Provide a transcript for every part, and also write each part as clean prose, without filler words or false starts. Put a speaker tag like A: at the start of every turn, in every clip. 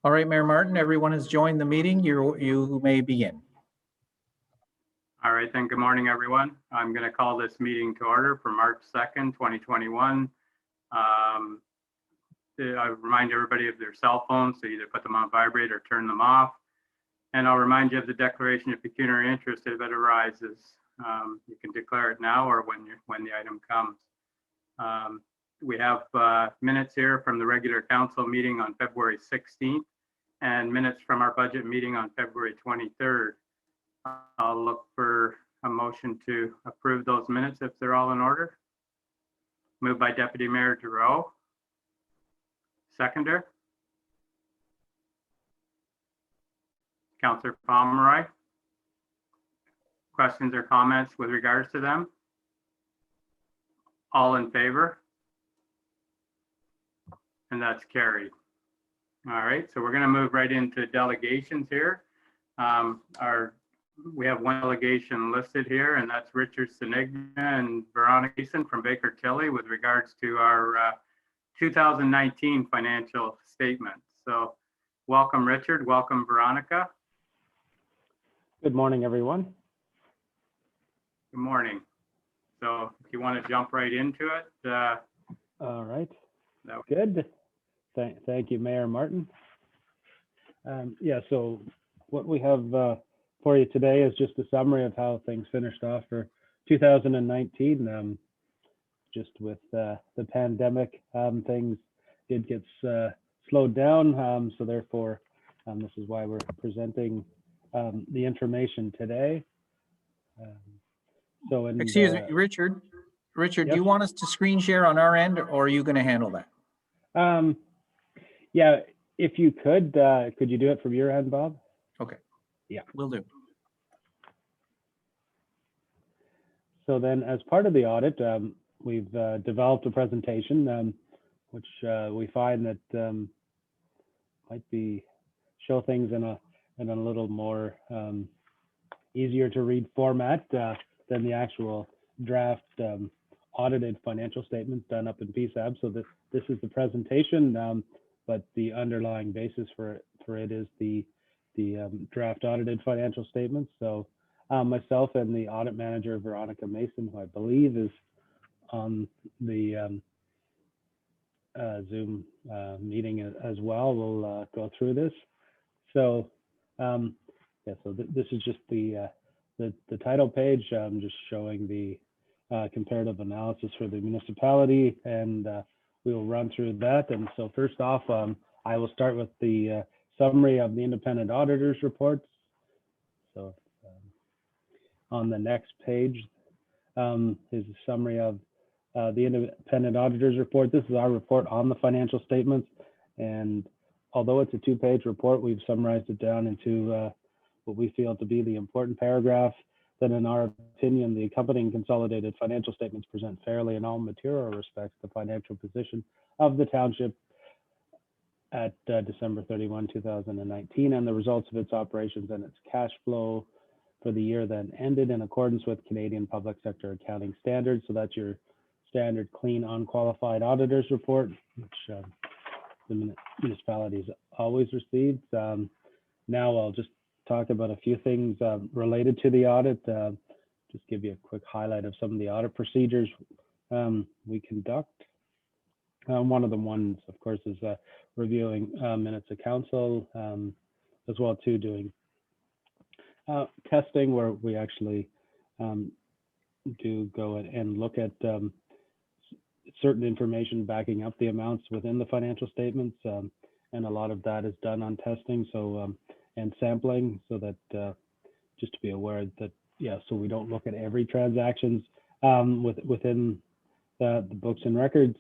A: All right, Mayor Martin, everyone has joined the meeting. You may begin.
B: All right, then. Good morning, everyone. I'm going to call this meeting to order for March 2nd, 2021. I remind everybody of their cell phones, so either put them on vibrate or turn them off. And I'll remind you of the declaration of pecuniary interest if it arises. You can declare it now or when the item comes. We have minutes here from the regular council meeting on February 16th and minutes from our budget meeting on February 23rd. I'll look for a motion to approve those minutes if they're all in order. Moved by Deputy Mayor Giroux. Seconder. Councillor Pomeroy. Questions or comments with regards to them? All in favor? And that's carried. All right, so we're going to move right into delegations here. We have one delegation listed here, and that's Richard Senigna and Veronica Mason from Baker Tilly with regards to our 2019 financial statement. So welcome, Richard. Welcome, Veronica.
C: Good morning, everyone.
B: Good morning. So if you want to jump right into it.
C: All right. Good. Thank you, Mayor Martin. Yeah, so what we have for you today is just a summary of how things finished off for 2019. Just with the pandemic, things did get slowed down. So therefore, this is why we're presenting the information today.
A: Excuse me, Richard. Richard, yep. Do you want us to screen share on our end, or are you going to handle that?
C: Yeah, if you could you do it from your end, Bob?
A: Okay.
C: Yeah,
A: will do.
C: So then, as part of the audit, we've developed a presentation, which we find that might show things in a little more easier to read format than the actual draft audited financial statements done up in PSAB. So this is the presentation, but the underlying basis for it is the draft audited financial statements. So myself and the audit manager, Veronica Mason, who I believe is on the Zoom meeting as well, will go through this. So yeah, so this is just the title page, just showing the comparative analysis for the municipality, and we will run through that. And so first off, I will start with the summary of the independent auditors reports. So on the next page is a summary of the independent auditors report. This is our report on the financial statements, and although it's a two-page report, we've summarized it down into what we feel to be the important paragraph that, in our opinion, the accompanying consolidated financial statements present fairly in all material respects the financial position of the township at December 31, 2019, and the results of its operations and its cash flow for the year then ended in accordance with Canadian public sector accounting standards. So that's your standard clean, unqualified auditor's report, which the municipalities always received. Now I'll just talk about a few things related to the audit. Just give you a quick highlight of some of the audit procedures we conduct. One of the ones, of course, is reviewing minutes of council, as well too doing testing, where we actually do go and look at certain information backing up the amounts within the financial statements, and a lot of that is done on testing, so and sampling, so that just to be aware that, yeah, so we don't look at every transactions within the books and records.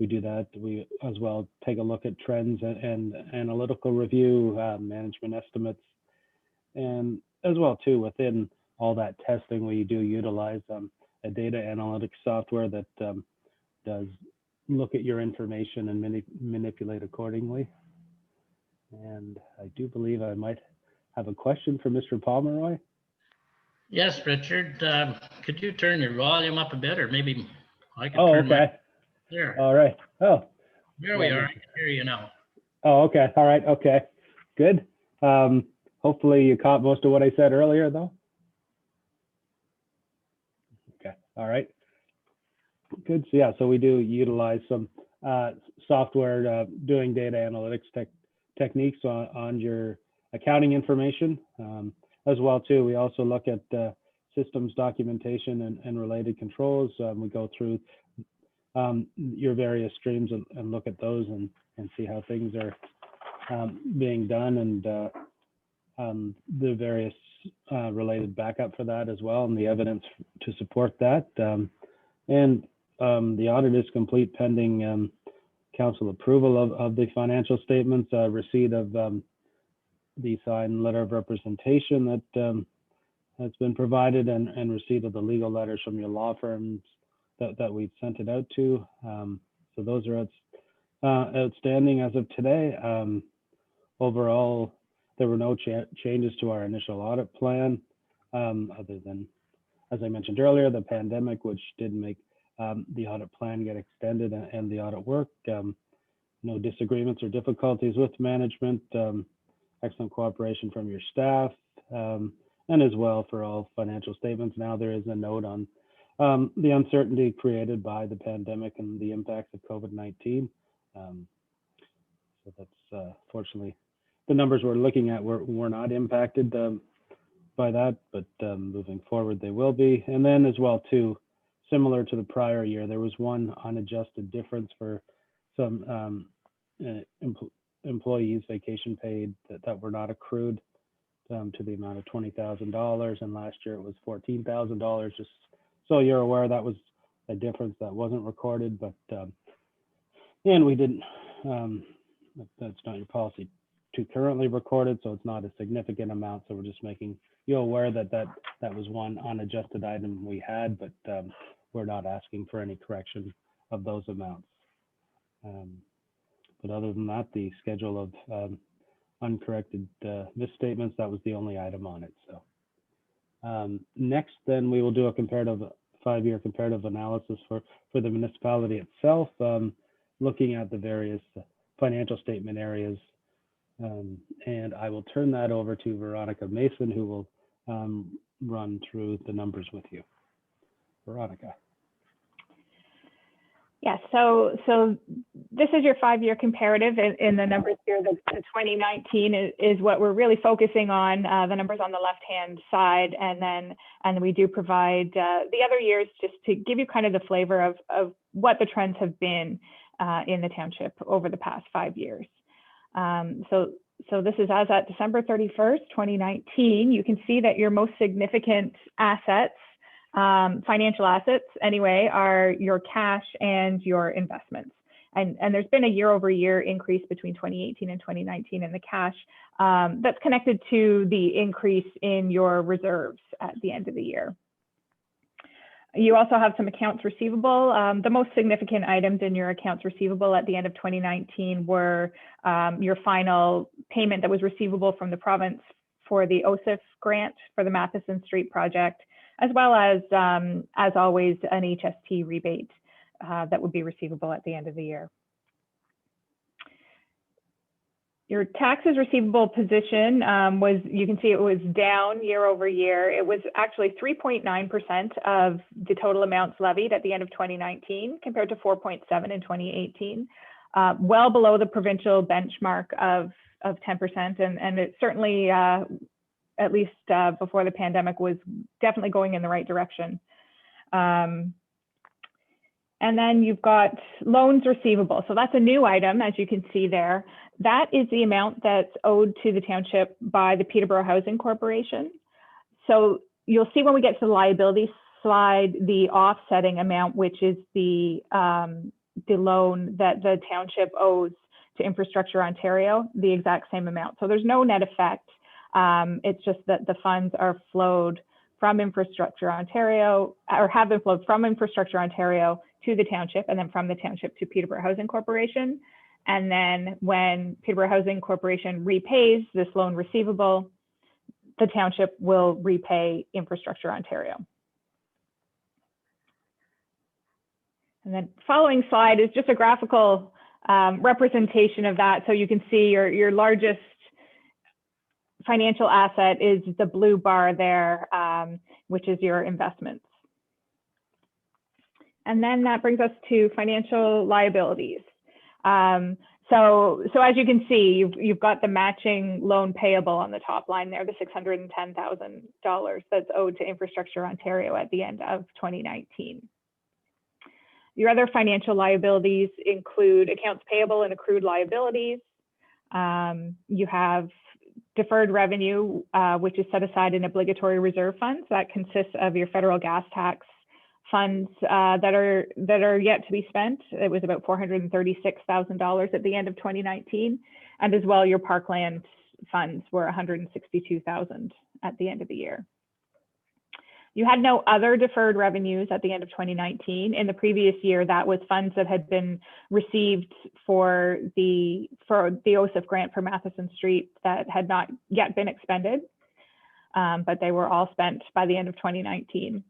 C: We do that. We as well take a look at trends and analytical review, management estimates, and as well too within all that testing, we do utilize a data analytics software that does look at your information and manipulate accordingly. And I do believe I might have a question for Mr. Pomeroy.
D: Yes, Richard. Could you turn your volume up a bit, or maybe I can
C: turn
D: okay. There.
C: All right. Oh,
D: there we are. I can hear you now.
C: Oh, okay. All right. Okay. Good. Hopefully you caught most of what I said earlier, though. Okay. All right. Good. So yeah, so we do utilize some software doing data analytics techniques on your accounting information as well too. We also look at systems documentation and related controls. We go through your various streams and look at those and see how things are being done, and the various related backup for that as well, and the evidence to support that. And the audit is complete pending council approval of the financial statements, receipt of the signed letter of representation that has been provided, and receipt of the legal letters from your law firms that we've sent it out to. So those are outstanding as of today. Overall, there were no changes to our initial audit plan, other than, as I mentioned earlier, the pandemic, which did make the audit plan get extended and the audit work. No disagreements or difficulties with management. Excellent cooperation from your staff, and as well for all financial statements. Now there is a note on the uncertainty created by the pandemic and the impacts of COVID-19. So that's fortunately, the numbers we're looking at were not impacted by that, but moving forward they will be. And then as well too, similar to the prior year, there was one unadjusted difference for some employees vacation paid that were not accrued to the amount of $20,000, and last year it was $14,000. Just so you're aware, that was a difference that wasn't recorded, but and we didn't. That's not your policy to currently record it, so it's not a significant amount. So we're just making you aware that that was one unadjusted item we had, but we're not asking for any correction of those amounts. But other than that, the schedule of uncorrected misstatements, that was the only item on it. So next, then we will do a comparative 5-year comparative analysis for the municipality itself, looking at the various financial statement areas. And I will turn that over to Veronica Mason, who will run through the numbers with you. Veronica.
E: Yeah, so this is your 5-year comparative in the numbers here. The 2019 is what we're really focusing on, the numbers on the left-hand side, and we do provide the other years just to give you kind of the flavor of what the trends have been in the township over the past 5 years. So this is as at December 31st, 2019. You can see that your most significant assets, financial assets anyway, are your cash and your investments. And there's been a year-over-year increase between 2018 and 2019 in the cash that's connected to the increase in your reserves at the end of the year. You also have some accounts receivable. The most significant items in your accounts receivable at the end of 2019 were your final payment that was receivable from the province for the OSIF grant for the Madison Street project, as well as always, an HST rebate that would be receivable at the end of the year. Your taxes receivable position was, you can see it was down year over year. It was actually 3.9% of the total amounts levied at the end of 2019 compared to 4.7% in 2018, well below the provincial benchmark of 10%. And it certainly, at least before the pandemic, was definitely going in the right direction. And then you've got loans receivable. So that's a new item, as you can see there. That is the amount that's owed to the township by the Peterborough Housing Corporation. So you'll see when we get to the liabilities slide, the offsetting amount, which is the loan that the township owes to Infrastructure Ontario, the exact same amount. So there's no net effect. It's just that the funds are flowed from Infrastructure Ontario, or have been flowed from Infrastructure Ontario to the township, and then from the township to Peterborough Housing Corporation. And then when Peterborough Housing Corporation repays this loan receivable, the township will repay Infrastructure Ontario. And then following slide is just a graphical representation of that. So you can see your largest financial asset is the blue bar there, which is your investments. And then that brings us to financial liabilities. So as you can see, you've got the matching loan payable on the top line there, the $610,000 that's owed to Infrastructure Ontario at the end of 2019. Your other financial liabilities include accounts payable and accrued liabilities. You have deferred revenue, which is set aside in obligatory reserve funds. That consists of your federal gas tax funds that are yet to be spent. It was about $436,000 at the end of 2019, and as well your parkland funds were $162,000 at the end of the year. You had no other deferred revenues at the end of 2019. In the previous year, that was funds that had been received for the OSIF grant for Madison Street that had not yet been expended, but they were all spent by the end of 2019.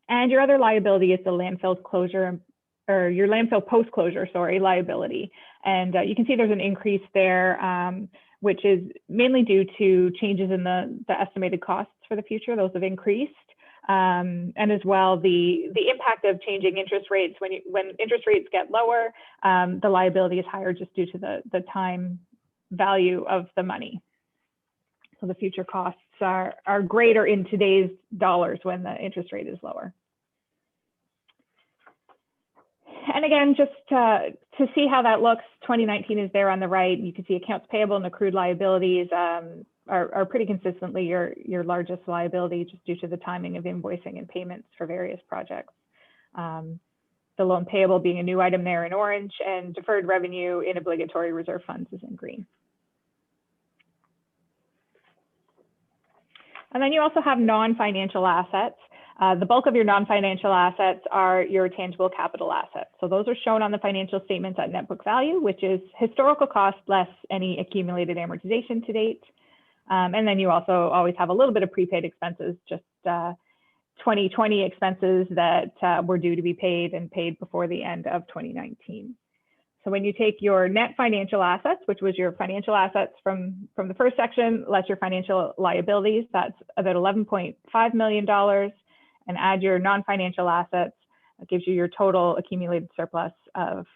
E: And your other liability is the landfill closure, or your landfill post-closure, liability. And you can see there's an increase there, which is mainly due to changes in the estimated costs for the future. Those have increased. And as well, the impact of changing interest rates. When interest rates get lower, the liability is higher just due to the time value of the money. So the future costs are greater in today's dollars when the interest rate is lower. And again, just to see how that looks, 2019 is there on the right. You can see accounts payable and accrued liabilities are pretty consistently your largest liability, just due to the timing of invoicing and payments for various projects. The loan payable being a new item there in orange, and deferred revenue in obligatory reserve funds is in green. And then you also have non-financial assets. The bulk of your non-financial assets are your tangible capital assets. So those are shown on the financial statements at net book value, which is historical cost less any accumulated amortization to date. And then you also always have a little bit of prepaid expenses, just 2020 expenses that were due to be paid and paid before the end of 2019. So when you take your net financial assets, which was your financial assets from the first section, less your financial liabilities, that's about $11.5 million, and add your non-financial assets, that gives you your total accumulated surplus of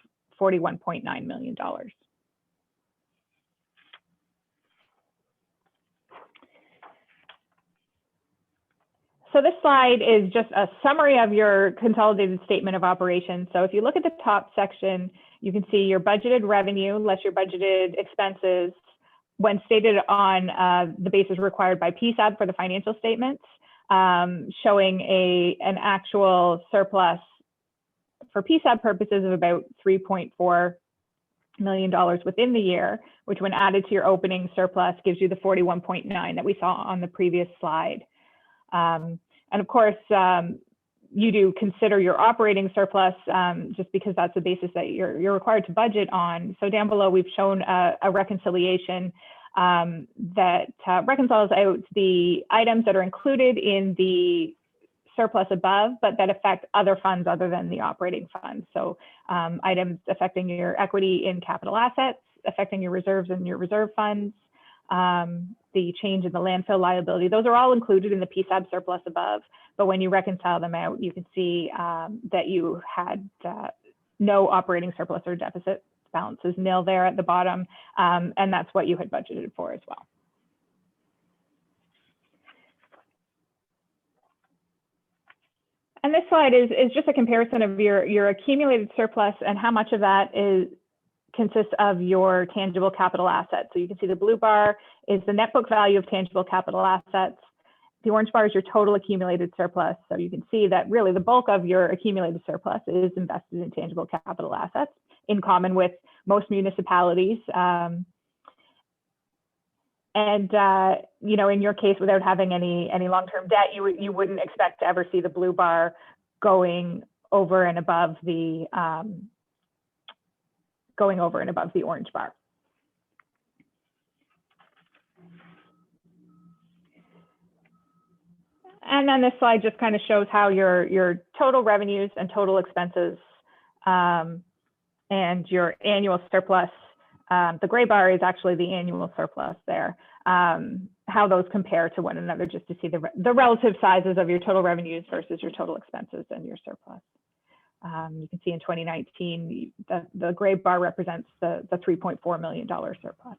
E: $41.9 million. So this slide is just a summary of your consolidated statement of operations. So if you look at the top section, you can see your budgeted revenue less your budgeted expenses when stated on the basis required by PSAB for the financial statements, showing an actual surplus for PSAB purposes of about $3.4 million within the year, which when added to your opening surplus gives you the 41.9 that we saw on the previous slide. And of course, you do consider your operating surplus just because that's the basis that you're required to budget on. So down below, we've shown a reconciliation that reconciles out the items that are included in the surplus above, but that affect other funds other than the operating funds. So items affecting your equity in capital assets, affecting your reserves and your reserve funds, the change in the landfill liability, those are all included in the PSAB surplus above. But when you reconcile them out, you can see that you had no operating surplus or deficit. Balance is nil there at the bottom, and that's what you had budgeted for as well. And this slide is just a comparison of your accumulated surplus and how much of that consists of your tangible capital assets. So you can see the blue bar is the net book value of tangible capital assets. The orange bar is your total accumulated surplus. So you can see that really the bulk of your accumulated surplus is invested in tangible capital assets, in common with most municipalities. You know, in your case, without having any long-term debt, you wouldn't expect to ever see the blue bar going over and above the orange bar. And then this slide just kind of shows how your total revenues and total expenses And your annual surplus, the gray bar is actually the annual surplus there. How those compare to one another, just to see the relative sizes of your total revenues versus your total expenses and your surplus. You can see in 2019, the gray bar represents the $3.4 million surplus.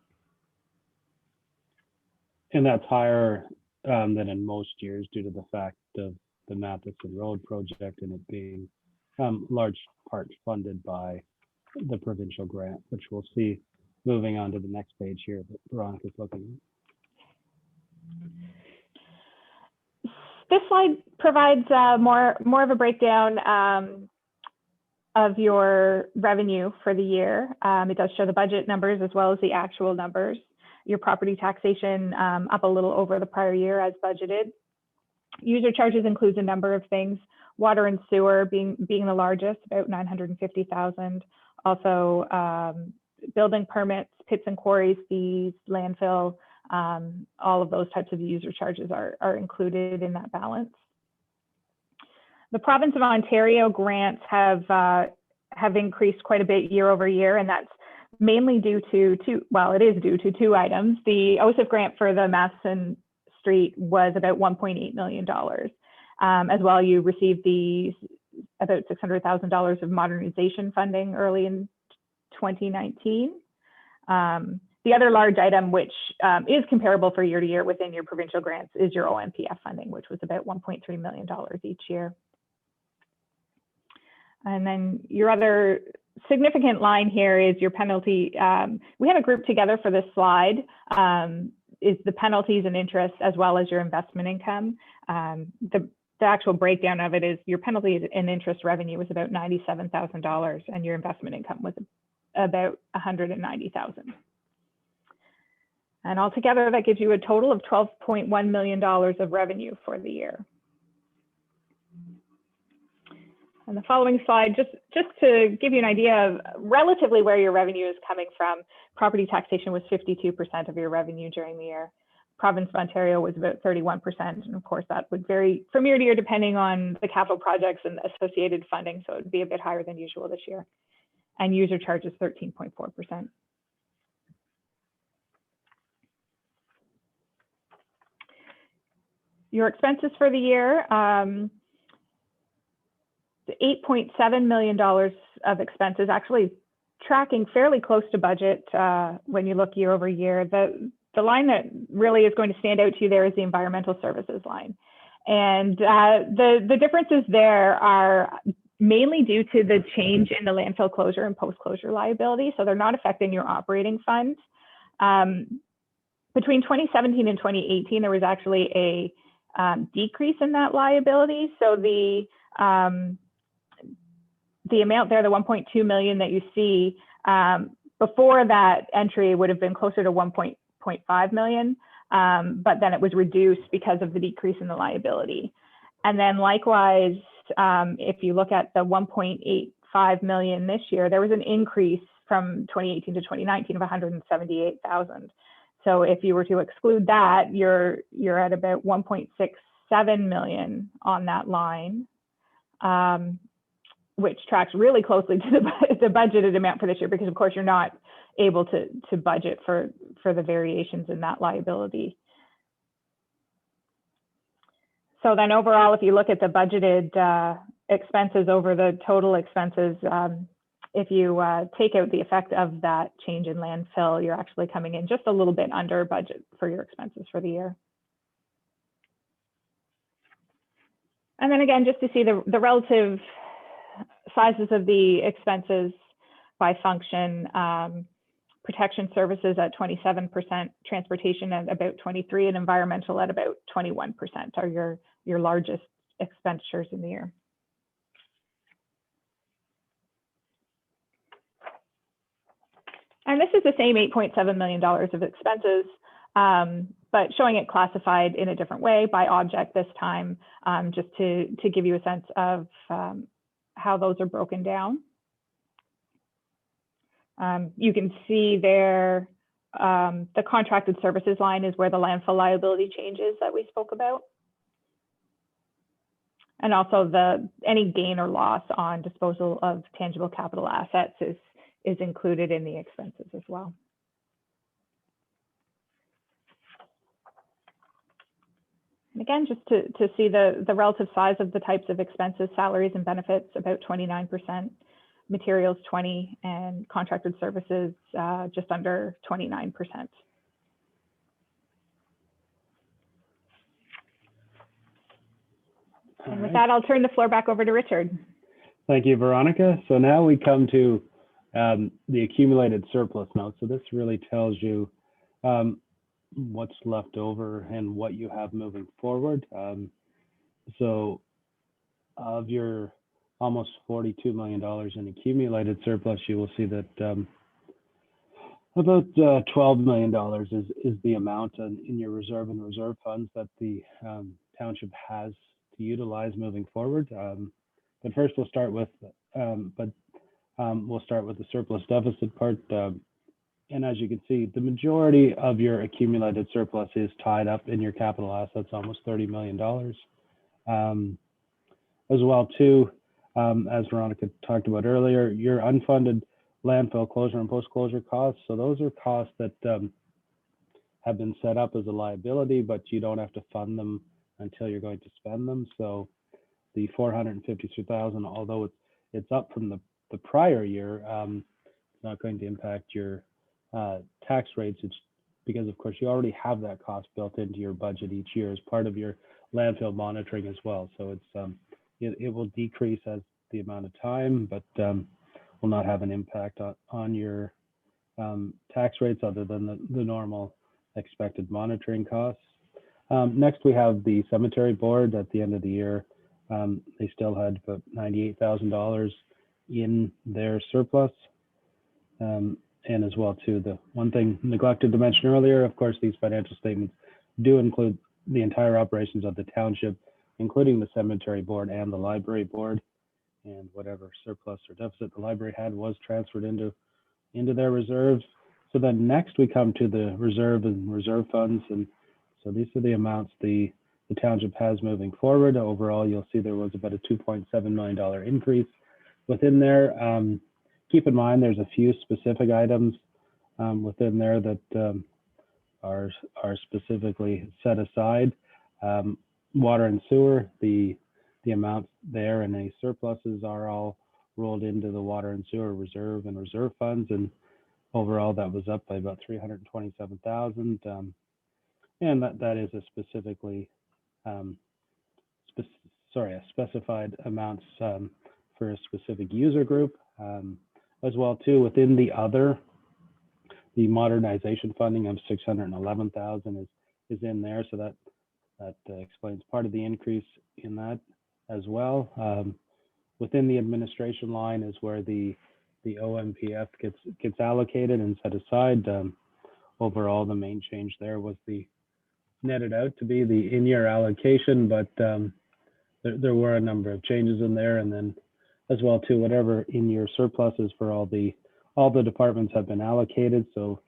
C: And that's higher than in most years due to the fact of the Madison Road project and it being large part funded by the provincial grant, which we'll see moving on to the next page here that Veronica's looking at.
E: This slide provides more of a breakdown of your revenue for the year. It does show the budget numbers as well as the actual numbers. Your property taxation up a little over the prior year as budgeted. User charges includes a number of things. Water and sewer being the largest, about $950,000. Also, building permits, pits and quarries fees, landfill, all of those types of user charges are included in that balance. The province of Ontario grants have increased quite a bit year over year, and that's mainly due to two items. The OSIF grant for the Madison Street was about $1.8 million. As well, you received about $600,000 of modernization funding early in 2019. The other large item, which is comparable for year to year within your provincial grants, is your OMPF funding, which was about $1.3 million each year. And then your other significant line here is your penalty. We have a group together for this slide, is the penalties and interest as well as your investment income. The actual breakdown of it is your penalties and interest revenue was about $97,000 and your investment income was about $190,000. And altogether, that gives you a total of $12.1 million of revenue for the year. And the following slide, just to give you an idea of relatively where your revenue is coming from, property taxation was 52% of your revenue during the year. Province of Ontario was about 31%. And of course, that would vary from year to year depending on the capital projects and associated funding. So it would be a bit higher than usual this year. And user charge is 13.4%. Your expenses for the year, the $8.7 million of expenses, actually tracking fairly close to budget when you look year over year. The line that really is going to stand out to you there is the environmental services line. And the differences there are mainly due to the change in the landfill closure and post-closure liability. So they're not affecting your operating fund. Between 2017 and 2018, there was actually a decrease in that liability. So the amount there, the 1.2 million that you see, before that entry would have been closer to 1.5 million, but then it was reduced because of the decrease in the liability. And then likewise, if you look at the 1.85 million this year, there was an increase from 2018 to 2019 of 178,000. So if you were to exclude that, you're at about 1.67 million on that line, which tracks really closely to the budgeted amount for this year, because of course you're not able to budget for the variations in that liability. So then overall, if you look at the budgeted expenses over the total expenses, if you take out the effect of that change in landfill, you're actually coming in just a little bit under budget for your expenses for the year. And then again, just to see the relative sizes of the expenses by function, protection services at 27%, transportation at about 23%, and environmental at about 21% are your largest expenditures in the year. And this is the same $8.7 million of expenses, but showing it classified in a different way by object this time, just to give you a sense of how those are broken down. You can see there, the contracted services line is where the landfill liability changes that we spoke about. And also any gain or loss on disposal of tangible capital assets is included in the expenses as well. And again, just to see the relative size of the types of expenses, salaries and benefits, about 29%, materials 20%, and contracted services just under 29%. And with that, I'll turn the floor back over to Richard.
C: Thank you, Veronica. So now we come to the accumulated surplus note. So this really tells you what's left over and what you have moving forward. So of your almost $42 million in accumulated surplus, you will see that about $12 million is the amount in your reserve and reserve funds that the township has to utilize moving forward. But first, we'll start with the surplus deficit part. And as you can see, the majority of your accumulated surplus is tied up in your capital assets, almost $30 million. As well, too, as Veronica talked about earlier, your unfunded landfill closure and post-closure costs. So those are costs that have been set up as a liability, but you don't have to fund them until you're going to spend them. So the $453,000, although it's up from the prior year, it's not going to impact your tax rates. It's because, of course, you already have that cost built into your budget each year as part of your landfill monitoring as well. So it's it will decrease as the amount of time, but will not have an impact on your tax rates other than the normal expected monitoring costs. Next, we have the cemetery board. At the end of the year, they still had about $98,000 in their surplus. And as well, too, the one thing neglected to mention earlier, of course, these financial statements do include the entire operations of the township, including the cemetery board and the library board. And whatever surplus or deficit the library had was transferred into their reserves. So then next we come to the reserve and reserve funds. And so these are the amounts the township has moving forward. Overall, you'll see there was about a $2.7 million increase within there. Keep in mind, there's a few specific items within there that are specifically set aside. Water and sewer, the amounts there and any surpluses are all rolled into the water and sewer reserve and reserve funds. And overall, that was up by about $327,000. And that is a specifically specified amounts for a specific user group. As well, too, within the other, the modernization funding of $611,000 is in there. So that explains part of the increase in that as well. Within the administration line is where the OMPF gets allocated and set aside. Overall, the main change there was the netted out to be the in-year allocation, but there were a number of changes in there. And then as well, too, whatever in-year surpluses for all the departments have been allocated. So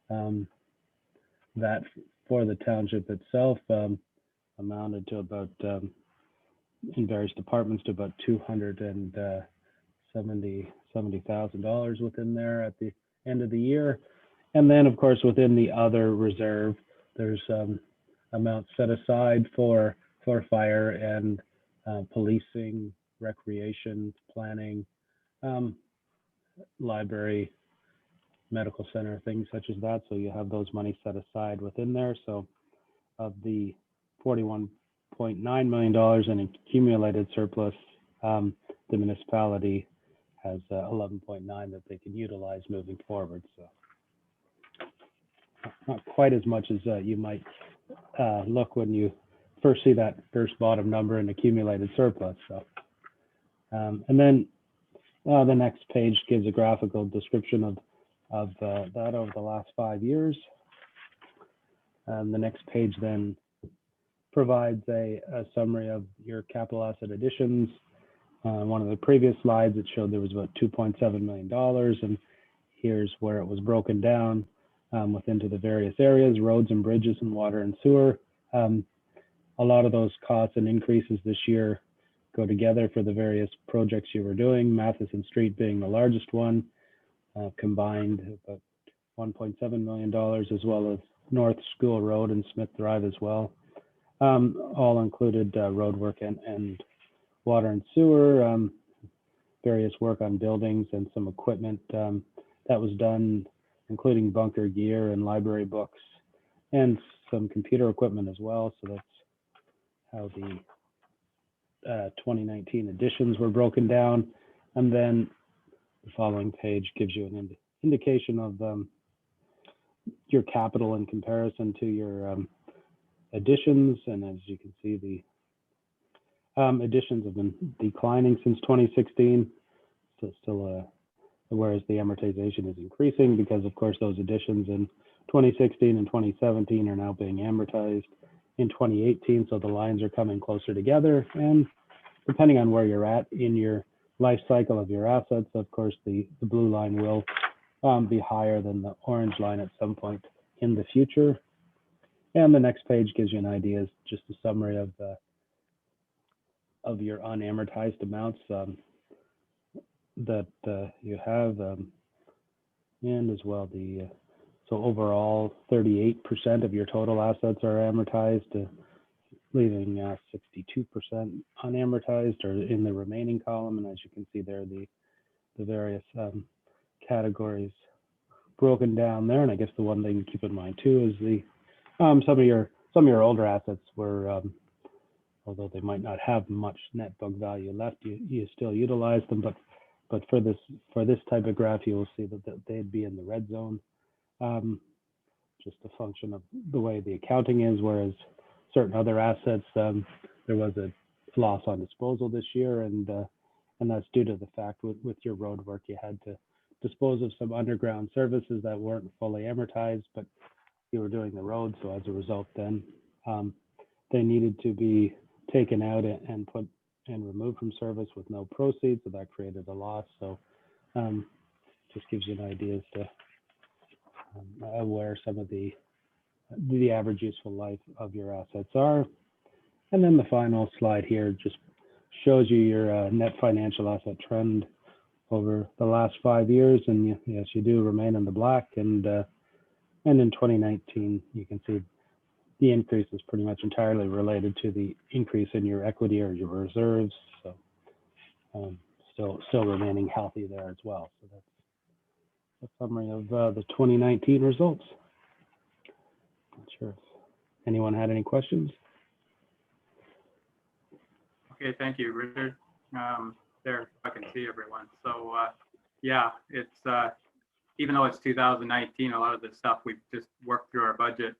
C: that for the township itself amounted to about in various departments to about $270,000 within there at the end of the year. And then, of course, within the other reserve, there's amounts set aside for fire and policing, recreation, planning, library, medical center, things such as that. So you have those monies set aside within there. So of the $41.9 million in accumulated surplus, the municipality has 11.9 that they can utilize moving forward. So not quite as much as you might look when you first see that first bottom number in accumulated surplus. So, and then the next page gives a graphical description of that over the last 5 years. The next page then provides a summary of your capital asset additions. One of the previous slides, it showed there was about $2.7 million, and here's where it was broken down within to the various areas, roads and bridges and water and sewer. A lot of those costs and increases this year go together for the various projects you were doing, Madison Street being the largest one. combined about $1.7 million, as well as North School Road and Smith Drive as well. All included road work and water and sewer, various work on buildings and some equipment that was done, including bunker gear and library books and some computer equipment as well. So that's how the 2019 additions were broken down. And then the following page gives you an indication of your capital in comparison to your additions. And as you can see, the additions have been declining since 2016. So still, whereas the amortization is increasing because, of course, those additions in 2016 and 2017 are now being amortized in 2018. So the lines are coming closer together. And depending on where you're at in your life cycle of your assets, of course, the blue line will be higher than the orange line at some point in the future. And the next page gives you an idea, just a summary of your unamortized amounts that you have, and as well so overall 38% of your total assets are amortized, leaving 62% unamortized or in the remaining column. And as you can see there, the various categories broken down there. And I guess the one thing to keep in mind too is the some of your older assets were, although they might not have much net book value left, you still utilize them. But for this type of graph, you will see that they'd be in the red zone, just a function of the way the accounting is. Whereas certain other assets, there was a loss on disposal this year, and that's due to the fact with your road work, you had to dispose of some underground services that weren't fully amortized, but you were doing the road. So as a result, then they needed to be taken out and put and removed from service with no proceeds. So that created a loss. So just gives you an idea as to where some of the average useful life of your assets are. And then the final slide here just shows you your net financial asset trend over the last 5 years. And yes, you do remain in the black. And in 2019, you can see the increase is pretty much entirely related to the increase in your equity or your reserves. So still remaining healthy there as well. So that's a summary of the 2019 results. Not sure if anyone had any questions.
B: Okay, thank you, Richard. There, I can see everyone. So yeah, it's even though it's 2019, a lot of the stuff we've just worked through our budget.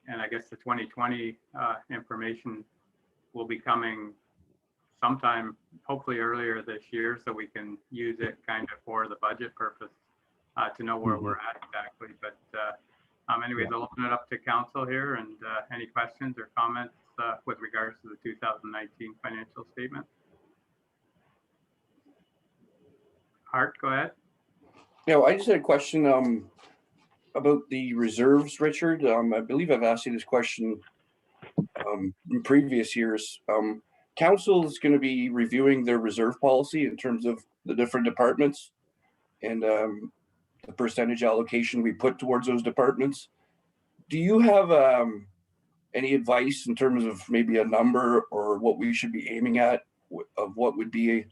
B: And I guess the 2020 information will be coming sometime, hopefully earlier this year, so we can use it kind of for the budget purpose to know where we're at exactly. But anyways, I'll open it up to council here, and any questions or comments with regards to the 2019 financial statement. Hart, go ahead.
F: Yeah, I just had a question about the reserves, Richard. I believe I've asked you this question in previous years. Council is going to be reviewing their reserve policy in terms of the different departments and the percentage allocation we put towards those departments. Do you have any advice in terms of maybe a number or what we should be aiming at, of what would be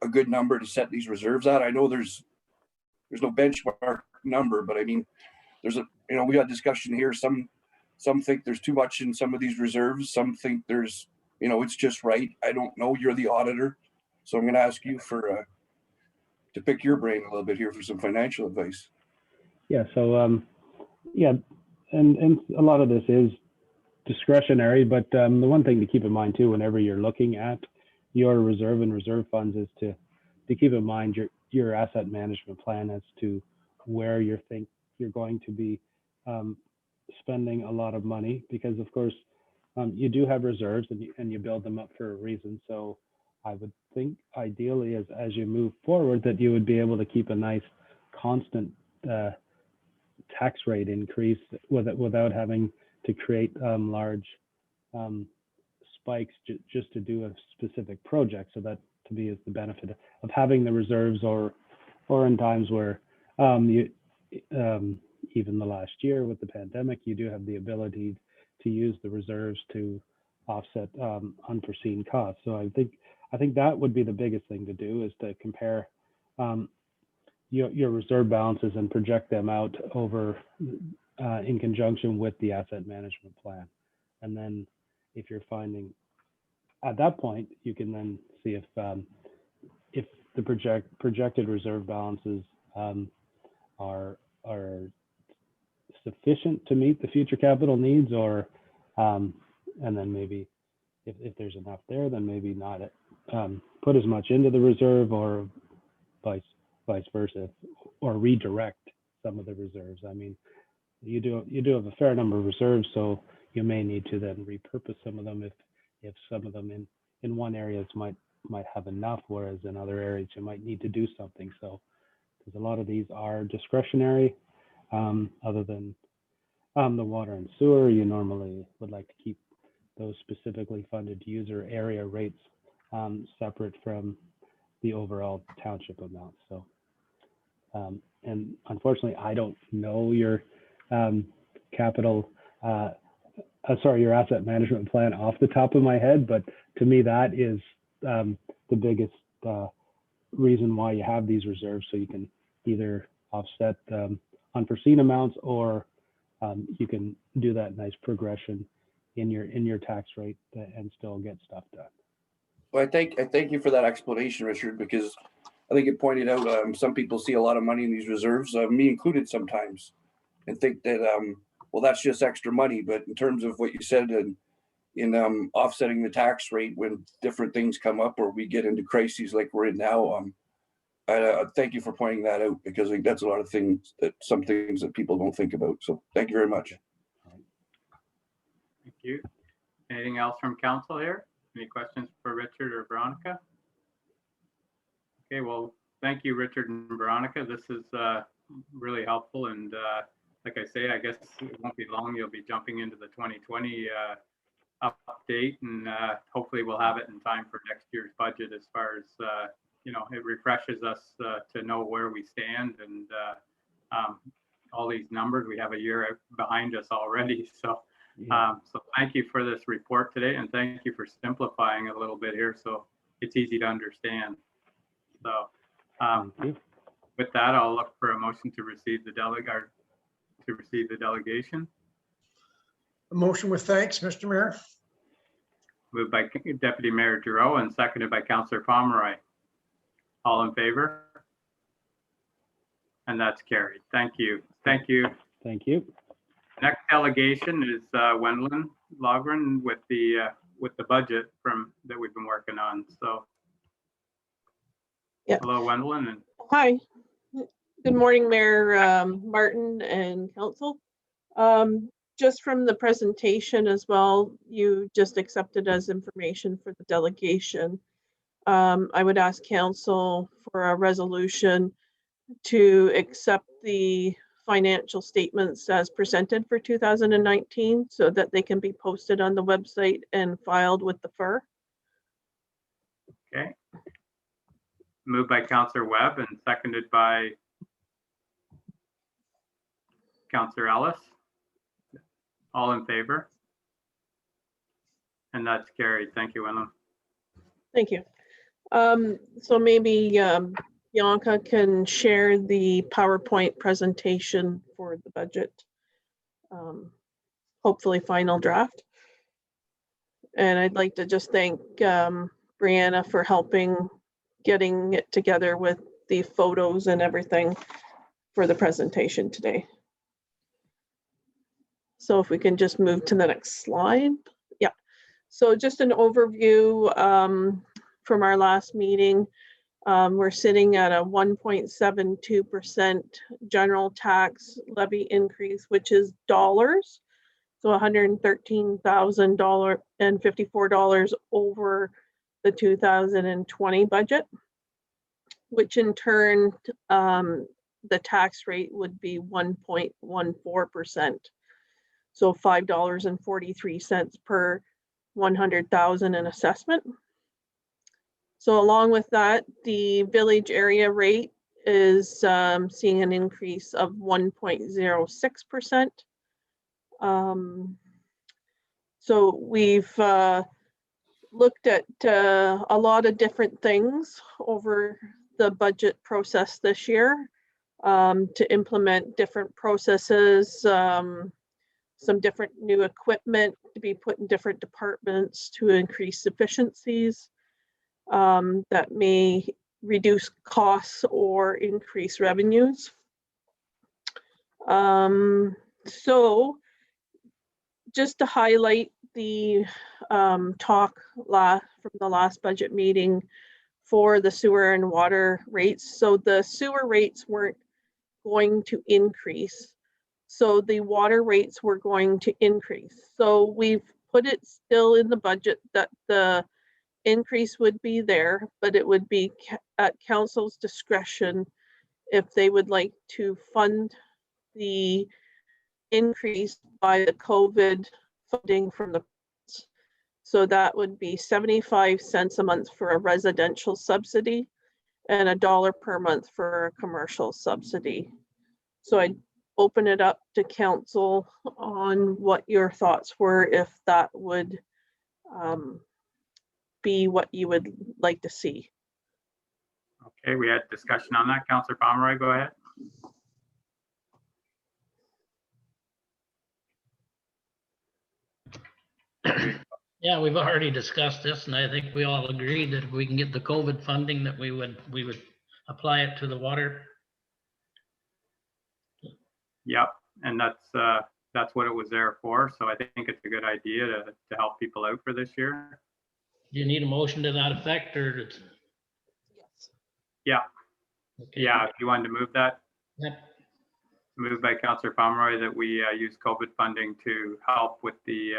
F: a good number to set these reserves at? I know there's no benchmark number, but I mean, we got discussion here. Some think there's too much in some of these reserves. Some think there's, it's just right. I don't know. You're the auditor, so I'm going to ask you to pick your brain a little bit here for some financial advice.
C: Yeah. So yeah, and a lot of this is discretionary, but the one thing to keep in mind too, whenever you're looking at your reserve and reserve funds, is to keep in mind your asset management plan as to where you think you're going to be spending a lot of money, because of course you do have reserves and you build them up for a reason. So I would think ideally as you move forward that you would be able to keep a nice constant tax rate increase without having to create large spikes just to do a specific project. So that to me is the benefit of having the reserves or or in times where even the last year with the pandemic, you do have the ability to use the reserves to offset unforeseen costs. So I think that would be the biggest thing to do, is to compare your reserve balances and project them out over in conjunction with the asset management plan. And then if you're finding at that point, you can then see if the projected reserve balances are sufficient to meet the future capital needs, or and then maybe if there's enough there, then maybe not put as much into the reserve, or vice versa, or redirect some of the reserves. I mean, you do have a fair number of reserves, so you may need to then repurpose some of them if some of them in one areas might have enough, whereas in other areas you might need to do something. So because a lot of these are discretionary, other than the water and sewer, you normally would like to keep those specifically funded user area rates separate from the overall township amount. So and unfortunately, I don't know your your asset management plan off the top of my head, but to me, that is the biggest reason why you have these reserves, so you can either offset unforeseen amounts, or you can do that nice progression in your tax rate and still get stuff done.
F: Well, I thank you for that explanation, Richard, because I think it pointed out some people see a lot of money in these reserves, me included sometimes, and think that well, that's just extra money. But in terms of what you said in offsetting the tax rate when different things come up or we get into crises like we're in now, I thank you for pointing that out, because I think that's a lot of things that people don't think about. So thank you very much.
B: Thank you. Anything else from council here? Any questions for Richard or Veronica? Okay, well, thank you, Richard and Veronica. This is really helpful. And like I say, I guess it won't be long. You'll be jumping into the 2020 update, and hopefully we'll have it in time for next year's budget. As far as it refreshes us to know where we stand, and all these numbers. We have a year behind us already. So so thank you for this report today, and thank you for simplifying it a little bit here so it's easy to understand. So with that, I'll look for a motion to receive the delegation.
G: A motion with thanks, Mr. Mayor.
B: Moved by Deputy Mayor Giroux and seconded by Councillor Pomeroy. All in favor? And that's carried. Thank you. Thank you.
C: Thank you.
B: Next delegation is Wendland Logren with the budget that we've been working on. So
H: yeah.
B: Hello, Wendland. And
H: hi. Good morning, Mayor Martin and Council. Just from the presentation as well, you just accepted as information for the delegation. I would ask Council for a resolution to accept the financial statements as presented for 2019 so that they can be posted on the website and filed with the FER.
B: Okay. Moved by Councillor Webb and seconded by Councillor Ellis. All in favor? And that's carried. Thank you, Ellen.
H: Thank you. So maybe Bianca can share the PowerPoint presentation for the budget, hopefully final draft. And I'd like to just thank Brianna for helping getting it together with the photos and everything for the presentation today. So if we can just move to the next slide. Yeah, so just an overview from our last meeting. We're sitting at a 1.72% general tax levy increase, which is dollars. So $113,054 over the 2020 budget, which in turn, the tax rate would be 1.14%. So $5.43 per 100,000 in assessment. So along with that, the village area rate is seeing an increase of 1.06%. So we've looked at a lot of different things over the budget process this year to implement different processes, some different new equipment to be put in different departments to increase efficiencies that may reduce costs or increase revenues. So just to highlight the talk from the last budget meeting for the sewer and water rates. So the sewer rates weren't going to increase. So the water rates were going to increase. So we've put it still in the budget that the increase would be there, but it would be at council's discretion if they would like to fund the increase by the COVID funding from the. So that would be 75 cents a month for a residential subsidy and $1 per month for a commercial subsidy. So I'd open it up to council on what your thoughts were, if that would be what you would like to see.
B: Okay, we had discussion on that. Councillor Pomeroy, go ahead.
D: Yeah, we've already discussed this, and I think we all agreed that if we can get the COVID funding, that we would apply it to the water.
B: Yep, and that's what it was there for. So I think it's a good idea to help people out for this year.
D: Do you need a motion to that effect, or?
H: Yes.
B: Yeah.
D: Okay.
B: Yeah, if you wanted to move that.
D: Yep.
B: Moved by Councillor Pomeroy that we use COVID funding to help with the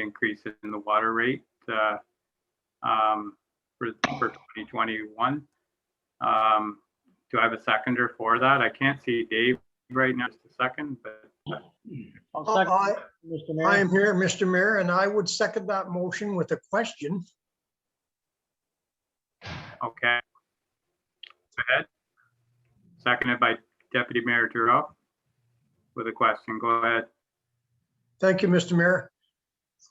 B: increase in the water rate for 2021. Do I have a seconder for that? I can't see Dave right now. Just a second, but
C: I'll second, Mr. Mayor.
G: I am here, Mr. Mayor, and I would second that motion with a question.
B: okay. Go ahead. Seconded by Deputy Mayor Turo with a question. Go ahead.
G: Thank you, Mr. Mayor.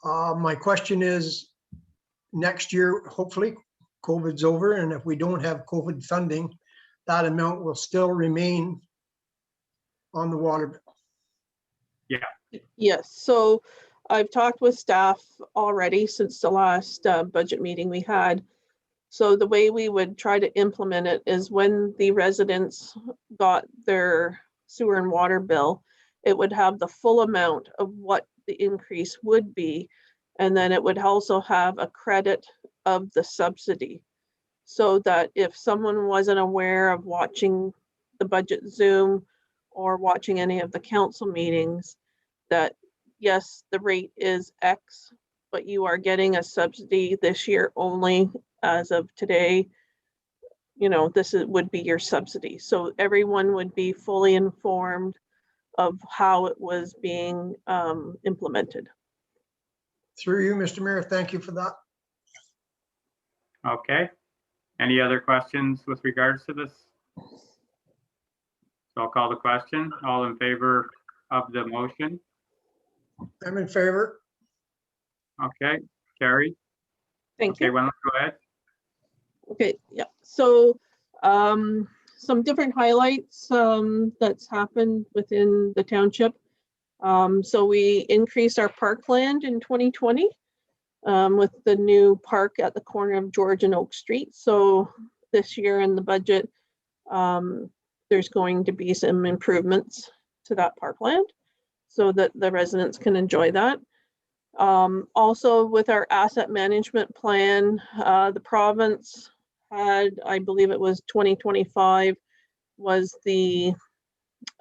G: My question is, next year, hopefully, COVID's over, and if we don't have COVID funding, that amount will still remain on the water bill.
H: Yes, so I've talked with staff already since the last budget meeting we had. So the way we would try to implement it is when the residents got their sewer and water bill, it would have the full amount of what the increase would be. And then it would also have a credit of the subsidy. So that if someone wasn't aware of watching the budget Zoom or watching any of the council meetings, that yes, the rate is X, but you are getting a subsidy this year only as of today. You know, would be your subsidy. So everyone would be fully informed of how it was being implemented.
G: Through you, Mr. Mayor, thank you for that.
B: Okay. Any other questions with regards to this? So I'll call the question. All in favor of the motion?
G: I'm in favor.
B: Okay, carried.
H: Thank you.
B: Okay, well, go ahead.
H: Okay, yeah, so some different highlights that's happened within the township. So we increased our parkland in 2020 with the new park at the corner of George and Oak Street. So this year in the budget, there's going to be some improvements to that parkland so that the residents can enjoy that. Also with our asset management plan, the province had, I believe it was 2025 was the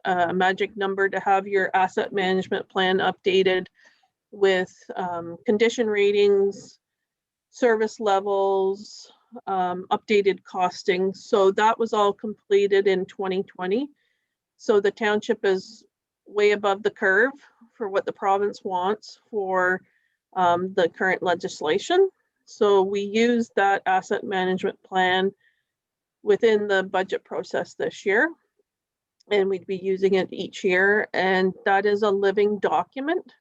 H: magic number to have your asset management plan updated with condition ratings, service levels, updated costing. So that was all completed in 2020. So the township is way above the curve for what the province wants for the current legislation. So we use that asset management plan within the budget process this year. And we'd be using it each year, and that is a living document.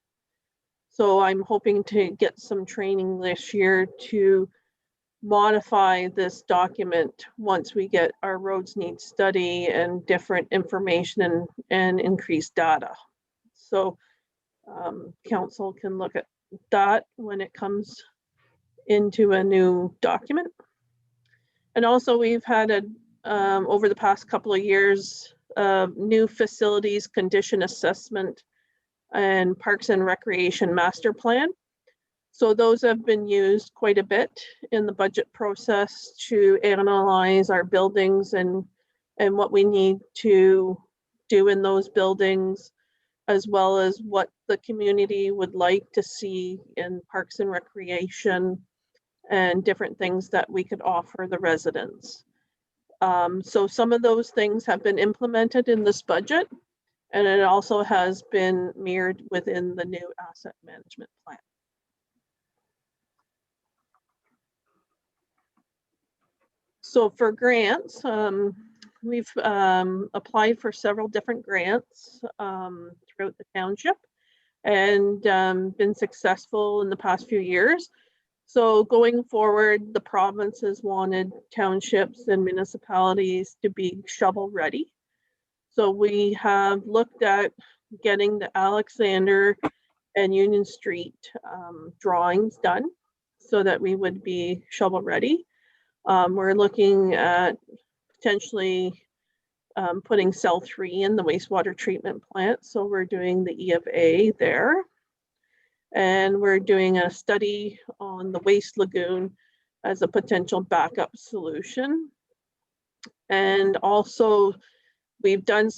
H: So I'm hoping to get some training this year to modify this document once we get our roads need study and different information and increased data. So council can look at that when it comes into a new document. And also we've had over the past couple of years, new facilities condition assessment and Parks and Recreation master plan. So those have been used quite a bit in the budget process to analyze our buildings and what we need to do in those buildings, as well as what the community would like to see in Parks and Recreation and different things that we could offer the residents. So some of those things have been implemented in this budget, and it also has been mirrored within the new asset management plan. So for grants, we've applied for several different grants throughout the township and been successful in the past few years. So going forward, the province has wanted townships and municipalities to be shovel ready. So we have looked at getting the Alexander and Union Street drawings done so that we would be shovel ready. We're looking at potentially putting cell 3 in the wastewater treatment plant. So we're doing the E of A there. And we're doing a study on the waste lagoon as a potential backup solution. And also we've done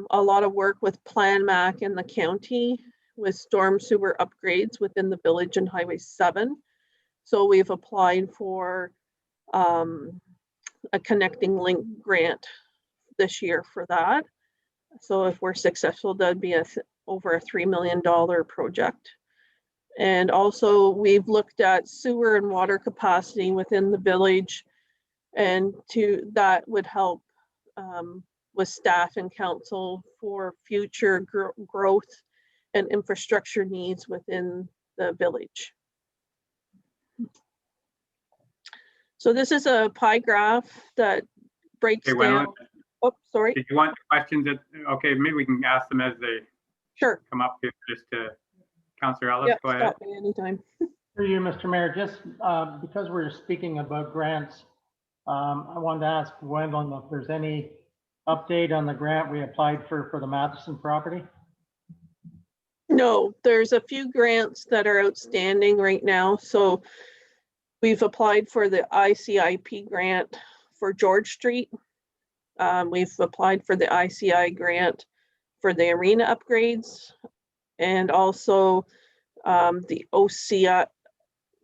H: a lot of work with Plan Mac in the county with storm sewer upgrades within the village and Highway 7. So we've applied for a connecting link grant this year for that. So if we're successful, that'd be over a $3 million project. And also we've looked at sewer and water capacity within the village, and that would help with staff and council for future growth and infrastructure needs within the village. So this is a pie graph that breaks down. Oh, sorry.
B: Did you want the questions? Okay, maybe we can ask them as they come up here. Just to Councillor Ellis,
H: yep,
B: go ahead.
H: Stop me anytime.
I: For you, Mr. Mayor, just because we're speaking about grants, I wanted to ask Wendell if there's any update on the grant we applied for the Madison property.
H: No, there's a few grants that are outstanding right now. So we've applied for the ICIP grant for George Street. We've applied for the ICI grant for the arena upgrades, and also the OCI,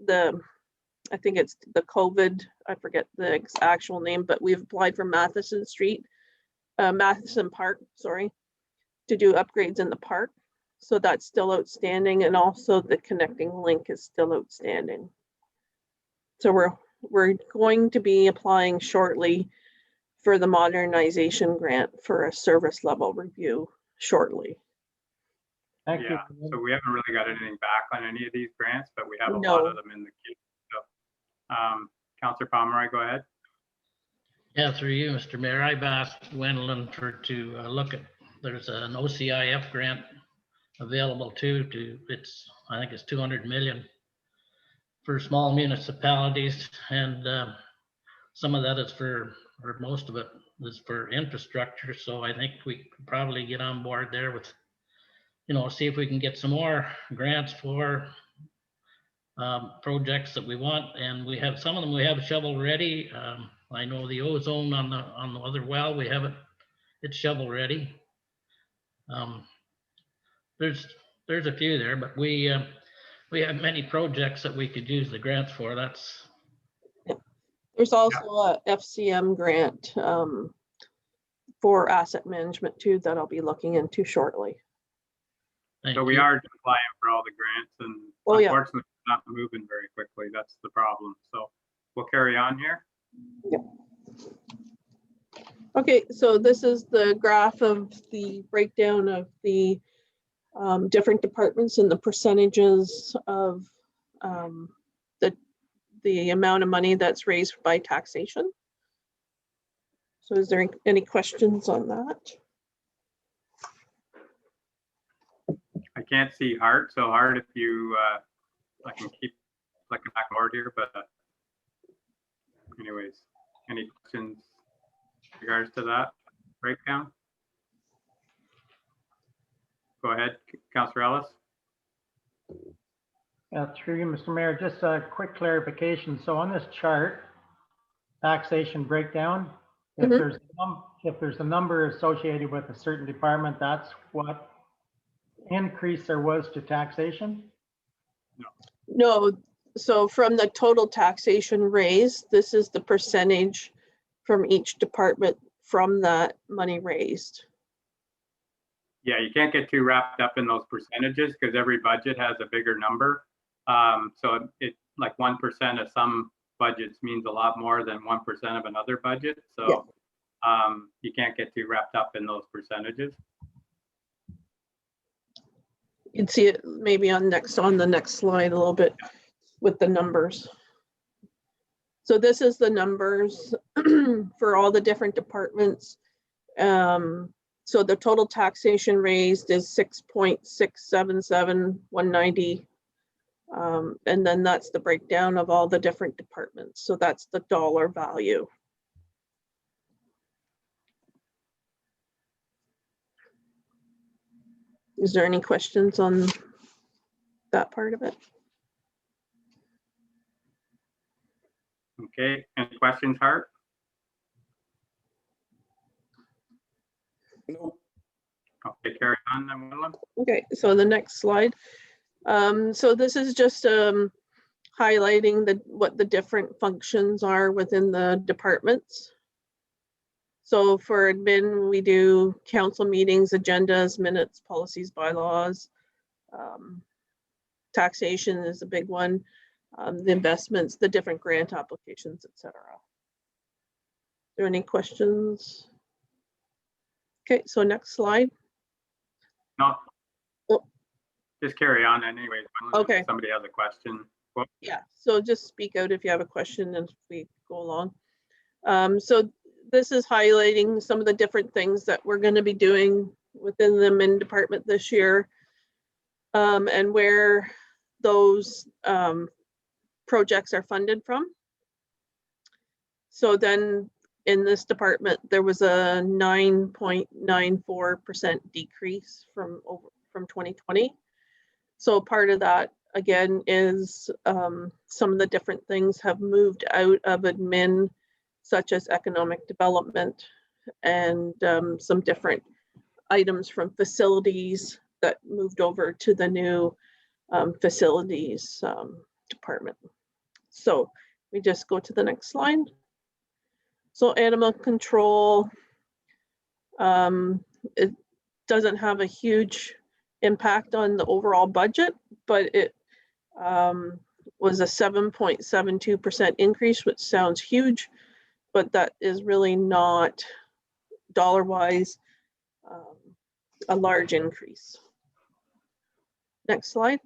H: I think it's the COVID, I forget the actual name, but we've applied for Madison Park, sorry, to do upgrades in the park. So that's still outstanding, and also the connecting link is still outstanding. So we're going to be applying shortly for the modernization grant for a service level review shortly.
I: Thank you.
B: So we haven't really got anything back on any of these grants, but we have a lot of them in the queue. So, Councillor Pomeroy, go ahead.
D: Yeah, through you, Mr. Mayor, I've asked Wendell to look at, there's an OCIF grant available too, I think it's 200 million for small municipalities, and some of that is or most of it is for infrastructure. So I think we could probably get on board there with, see if we can get some more grants for projects that we want. And we have some of them, we have shovel ready. I know the ozone on the other well, we have it's shovel ready. There's a few there, but we have many projects that we could use the grants for.
H: There's also a FCM grant for asset management too that I'll be looking into shortly.
B: So we are applying for all the grants, and unfortunately it's not moving very quickly. That's the problem. So we'll carry on here.
H: Yep. Okay, so this is the graph of the breakdown of the different departments and the percentages of the amount of money that's raised by taxation. So is there any questions on that?
B: I can't see Hart, so Hart, if you, I can keep clicking back forward here, but anyways, any questions in regards to that breakdown? Go ahead, Councillor Ellis.
I: Through you, Mr. Mayor, just a quick clarification. So on this chart, taxation breakdown, if there's a number associated with a certain department, that's what increase there was to taxation?
H: No, so from the total taxation raised, this is the percentage from each department from that money raised.
B: Yeah, you can't get too wrapped up in those percentages because every budget has a bigger number. So it like 1% of some budgets means a lot more than 1% of another budget. So you can't get too wrapped up in those percentages.
H: You can see it maybe on the next slide a little bit with the numbers. So this is the numbers for all the different departments. So the total taxation raised is 6.677,190. And then that's the breakdown of all the different departments. So that's the dollar value. Is there any questions on that part of it?
B: Okay, any questions, Hart?
F: No.
B: Okay, carry on then, Wendland.
H: Okay, so the next slide. So this is just highlighting what the different functions are within the departments. So for admin, we do council meetings, agendas, minutes, policies, bylaws. Taxation is a big one. The investments, the different grant applications, etc. Are there any questions? Okay, so next slide.
B: No.
H: Oh.
B: Just carry on anyways.
H: Okay.
B: If somebody has a question. Well,
H: Yeah, so just speak out if you have a question and we go along. So this is highlighting some of the different things that we're going to be doing within the admin department this year, and where those projects are funded from. So then in this department, there was a 9.94% decrease from 2020. So part of that, again, is some of the different things have moved out of admin, such as economic development, and some different items from facilities that moved over to the new facilities department. So we just go to the next slide. So animal control, it doesn't have a huge impact on the overall budget, but it was a 7.72% increase, which sounds huge, but that is really not dollar-wise a large increase. Next slide.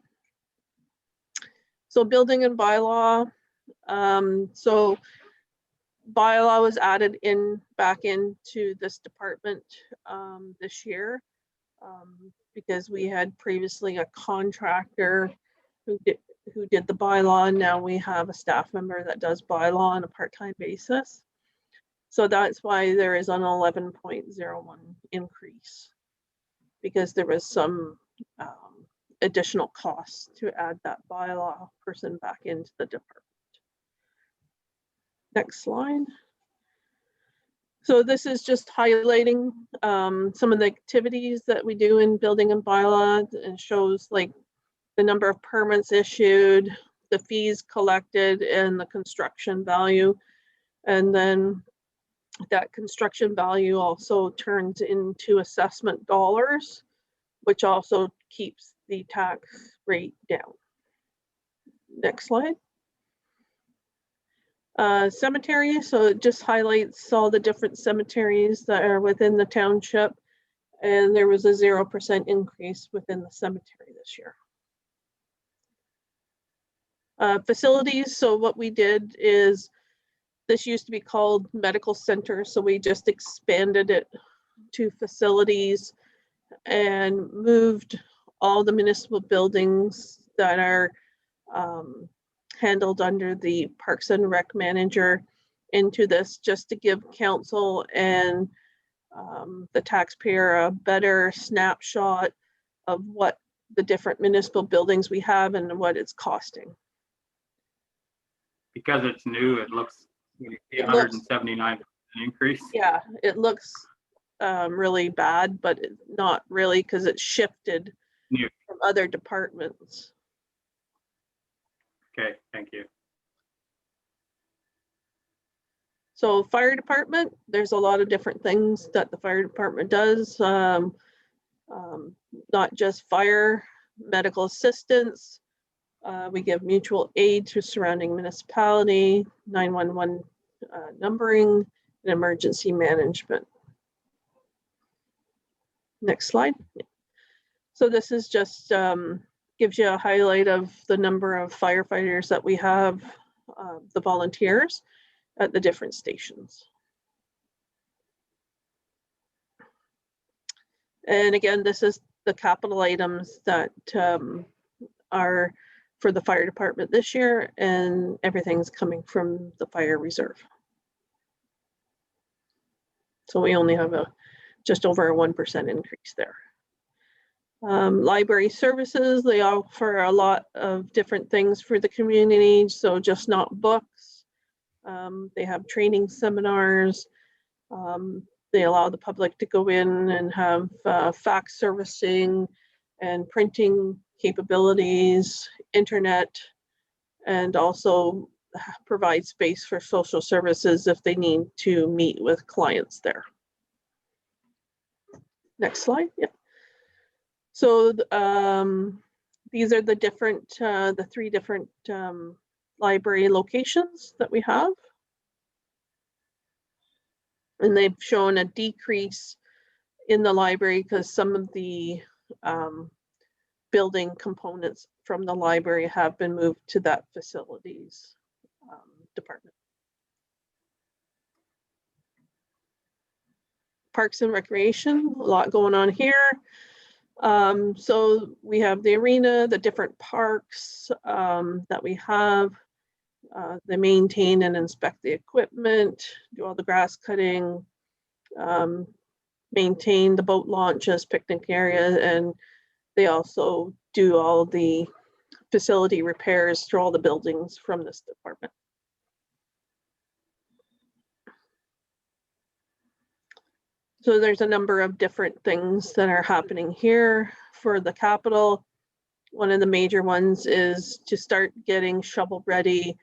H: So building and bylaw. So bylaw was added back into this department this year because we had previously a contractor who did the bylaw, and now we have a staff member that does bylaw on a part-time basis. So that's why there is an 11.01 increase, because there was some additional costs to add that bylaw person back into the department. Next slide. So this is just highlighting some of the activities that we do in building and bylaw, and shows like the number of permits issued, the fees collected, and the construction value. And then that construction value also turns into assessment dollars, which also keeps the tax rate down. Next slide. Cemetery, so it just highlights all the different cemeteries that are within the township. And there was a 0% increase within the cemetery this year. Facilities, so what we did is, this used to be called medical center, so we just expanded it to facilities and moved all the municipal buildings that are handled under the Parks and Rec manager into this, just to give council and the taxpayer a better snapshot of what the different municipal buildings we have and what it's costing.
B: Because it's new, it looks like 179% increase.
H: Yeah, it looks really bad, but not really, because it's shifted
B: Yeah.
H: from other departments.
B: Okay, thank you.
H: So fire department, there's a lot of different things that the fire department does. Not just fire, medical assistance. We give mutual aid to surrounding municipality, 911 numbering, and emergency management. Next slide. So this is just gives you a highlight of the number of firefighters that we have, the volunteers at the different stations. And again, this is the capital items that are for the fire department this year, and everything's coming from the fire reserve. So we only have just over a 1% increase there. Library services, they offer a lot of different things for the community, so just not books. They have training seminars. They allow the public to go in and have fax servicing and printing capabilities, internet, and also provide space for social services if they need to meet with clients there. Next slide. Yeah. So these are the different, the 3 different library locations that we have. And they've shown a decrease in the library because some of the building components from the library have been moved to that facilities department. Parks and Recreation, a lot going on here. So we have the arena, the different parks that we have. They maintain and inspect the equipment, do all the grass cutting, maintain the boat launches, picnic area, and they also do all the facility repairs through all the buildings from this department. So there's a number of different things that are happening here for the capital. One of the major ones is to start getting shovel-ready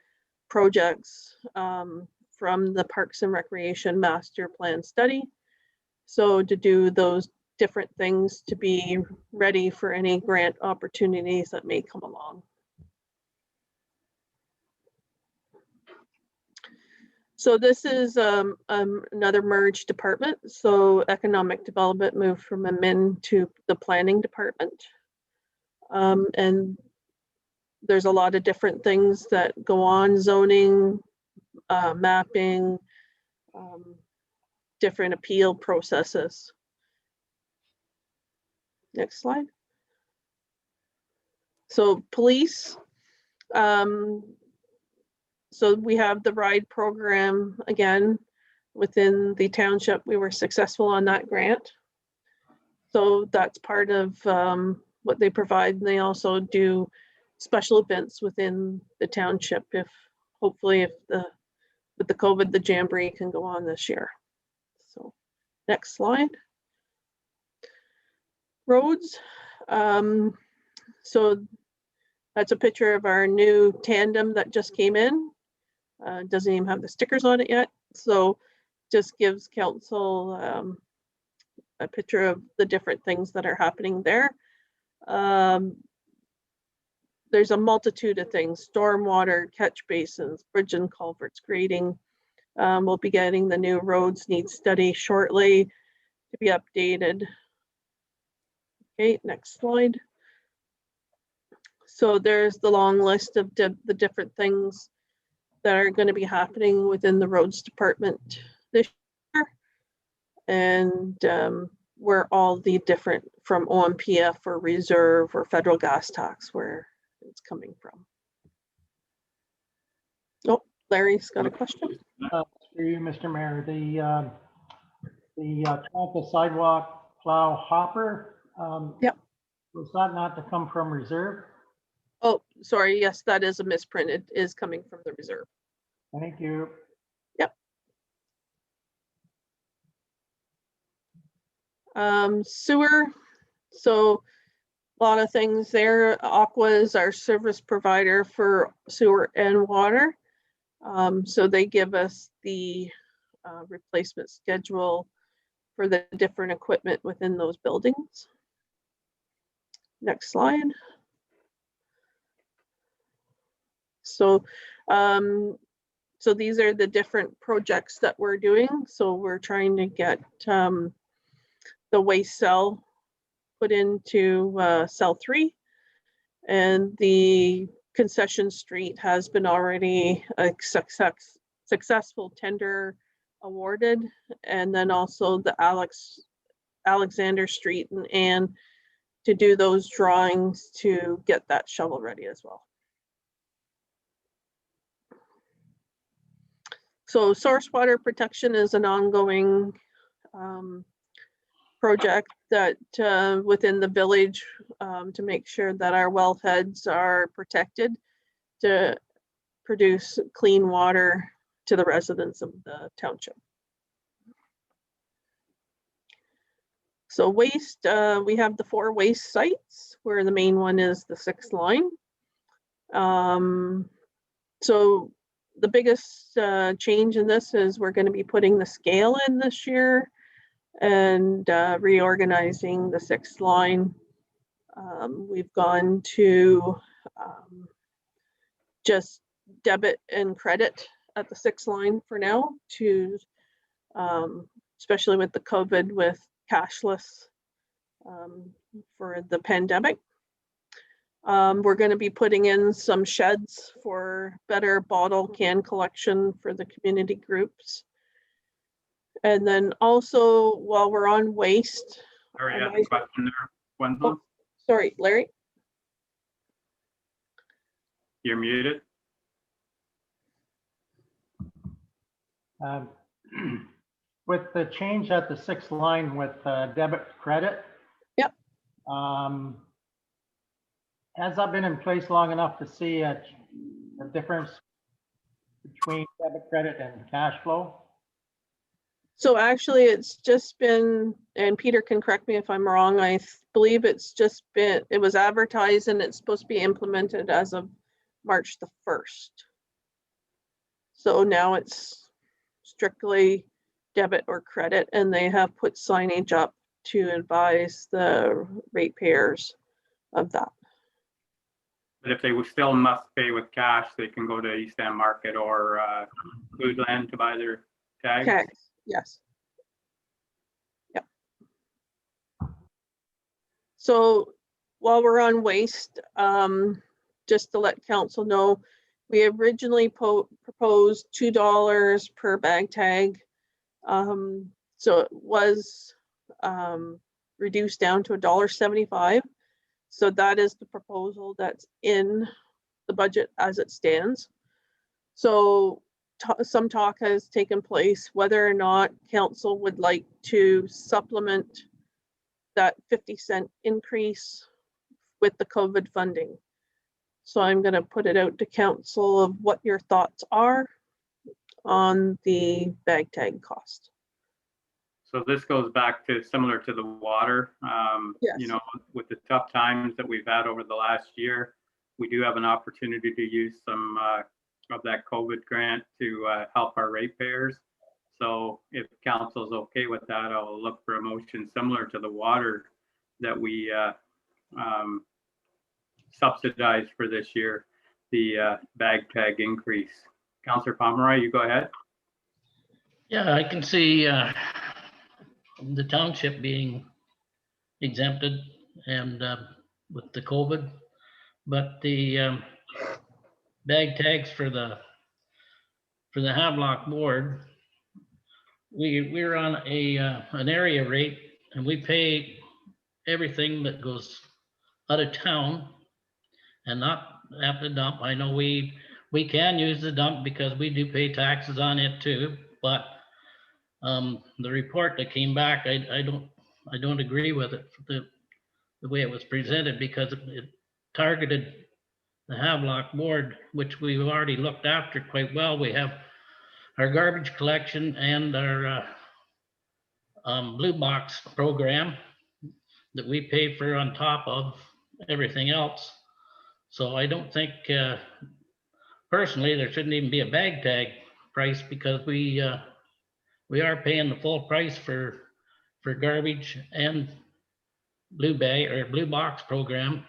H: projects from the Parks and Recreation Master Plan Study. So to do those different things to be ready for any grant opportunities that may come along. So this is another merged department. So economic development moved from admin to the planning department. And there's a lot of different things that go on, zoning, mapping, different appeal processes. Next slide. So police. So we have the RIDE program again within the township. We were successful on that grant. So that's part of what they provide. And they also do special events within the township if hopefully if with the COVID, the Jamboree can go on this year. So next slide. Roads. So that's a picture of our new tandem that just came in. Doesn't even have the stickers on it yet. So just gives council a picture of the different things that are happening there. there's a multitude of things: stormwater, catch basins, bridge and culverts, grading. We'll be getting the new roads needs study shortly to be updated. Okay, next slide. So there's the long list of the different things that are going to be happening within the roads department this year. And where all the different, from OMPF or reserve or federal gas tax, where it's coming from. Oh, Larry's got a question.
I: Through you, Mr. Mayor, the Township sidewalk plow hopper.
H: Yep.
I: Was that not to come from reserve?
H: Oh, sorry. Yes, that is a misprint. It is coming from the reserve.
I: Thank you.
H: Yep. Sewer. So a lot of things there. Aqua is our service provider for sewer and water. So they give us the replacement schedule for the different equipment within those buildings. Next slide. So, so these are the different projects that we're doing. So we're trying to get the waste cell put into cell 3, and the concession street has been already a successful tender awarded, and then also the Alexander Street and to do those drawings to get that shovel ready as well. So source water protection is an ongoing project that within the village to make sure that our wellheads are protected to produce clean water to the residents of the township. So waste, we have the 4 waste sites, where the main one is the 6th line. So the biggest change in this is we're going to be putting the scale in this year and reorganizing the 6th line. We've gone to just debit and credit at the 6th line for now, to especially with the COVID, with cashless for the pandemic. We're going to be putting in some sheds for better bottle can collection for the community groups. And then also, while we're on waste.
B: Sorry, I have a question there, Wenzel.
H: Oh, sorry, Larry.
B: You're muted.
I: With the change at the 6th line with debit credit.
H: Yep.
I: Has that been in place long enough to see a difference between debit credit and cash flow?
H: So actually it's just been, and Peter can correct me if I'm wrong, I believe it's just been, it was advertised and it's supposed to be implemented as of March the 1st. So now it's strictly debit or credit, and they have put signage up to advise the ratepayers of that.
B: But if they still must pay with cash, they can go to East End Market or Foodland to buy their tags.
H: Okay, yes. Yep. So while we're on waste, just to let council know, we originally proposed $2 per bag tag. So it was reduced down to $1.75. So that is the proposal that's in the budget as it stands. So some talk has taken place whether or not council would like to supplement that 50-cent increase with the COVID funding. So I'm going to put it out to council of what your thoughts are on the bag tag cost.
B: So this goes back to similar to the water.
H: Yes.
B: You know, with the tough times that we've had over the last year, we do have an opportunity to use some of that COVID grant to help our ratepayers. So if council's okay with that, I'll look for a motion similar to the water that we subsidize for this year the bag tag increase. Councillor Pomeroy, you go ahead.
D: Yeah, I can see the township being exempted and with the COVID, but the bag tags for the Havelock board, we're on an area rate and we pay everything that goes out of town and not at the dump. I know we can use the dump because we do pay taxes on it too, but the report that came back, I don't agree with it, the way it was presented, because it targeted the Havelock board, which we've already looked after quite well. We have our garbage collection and our blue box program that we pay for on top of everything else. So I don't think, personally, there shouldn't even be a bag tag price, because we are paying the full price for garbage and blue bag or blue box program.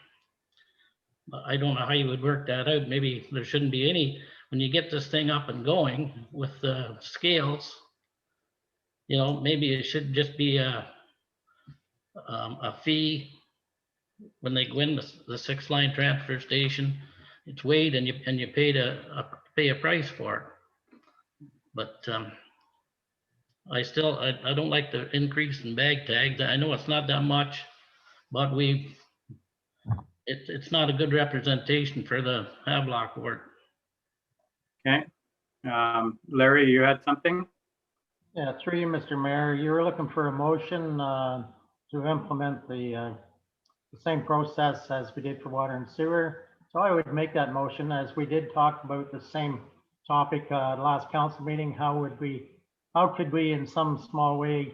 D: I don't know how you would work that out. Maybe there shouldn't be any, when you get this thing up and going with the scales, you know, maybe it should just be a fee when they go in the 6-line transfer station. It's weighed and you pay a price for it. But I don't like the increase in bag tags. I know it's not that much, but it's not a good representation for the Havelock board.
B: Okay. Larry, you had something?
I: Yeah, through you, Mr. Mayor, you were looking for a motion to implement the same process as we did for water and sewer. So I would make that motion, as we did talk about the same topic last council meeting. How could we in some small way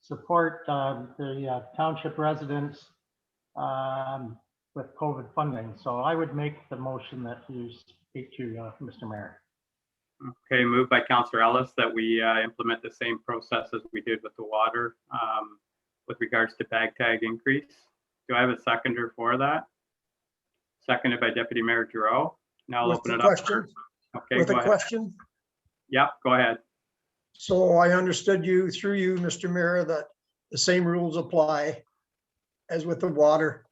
I: support the township residents with COVID funding? So I would make the motion that you speak to, Mr. Mayor.
B: Okay, moved by Councillor Ellis that we implement the same process as we did with the water with regards to bag tag increase. Do I have a seconder for that? Seconded by Deputy Mayor Giroux. Now I'll open it up. Okay,
G: With
B: go
G: a
B: ahead.
G: question.
B: Yep, go ahead.
G: So I understood you, through you, Mr. Mayor, that the same rules apply as with the water.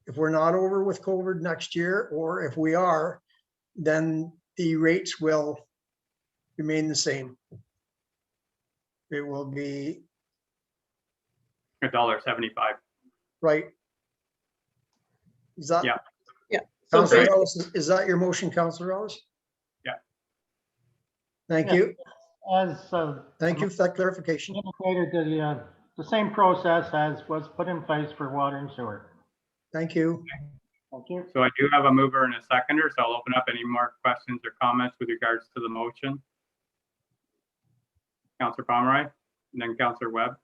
G: If we're not over with COVID next year, or if we are, then the rates will remain the same. It will be
B: $1.75.
G: right. Is that?
B: Yeah.
H: Yeah. So
G: Councillor
B: Okay.
G: Ellis, is that your motion, Councillor Ellis?
B: Yeah.
G: Thank
I: Yeah.
G: you.
I: As
G: Thank you for that clarification.
I: indicated, the same process as was put in place for water and sewer.
G: Thank you.
I: Thank you.
B: So I do have a mover and a seconder, so I'll open up any more questions or comments with regards to the motion. Councillor Pomeroy, and then Councillor Webb.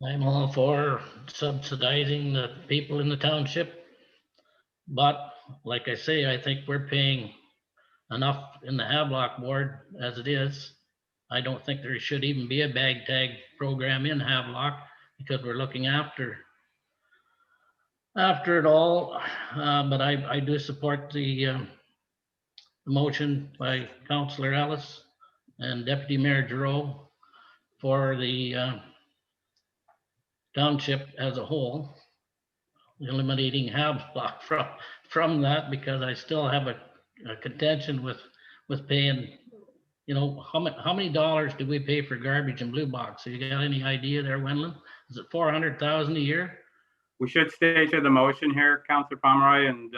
D: I'm all for subsidizing the people in the township. But like I say, I think we're paying enough in the Havelock board as it is. I don't think there should even be a bag tag program in Havelock, because we're looking after it all. But I do support the motion by Councillor Ellis and Deputy Mayor Giroux for the township as a whole, eliminating Havelock from that, because I still have a contention with paying, you know, how many dollars do we pay for garbage and blue box? So you got any idea there, Wendland? Is it 400,000 a year?
B: We should stay to the motion here, Councillor Pomeroy, and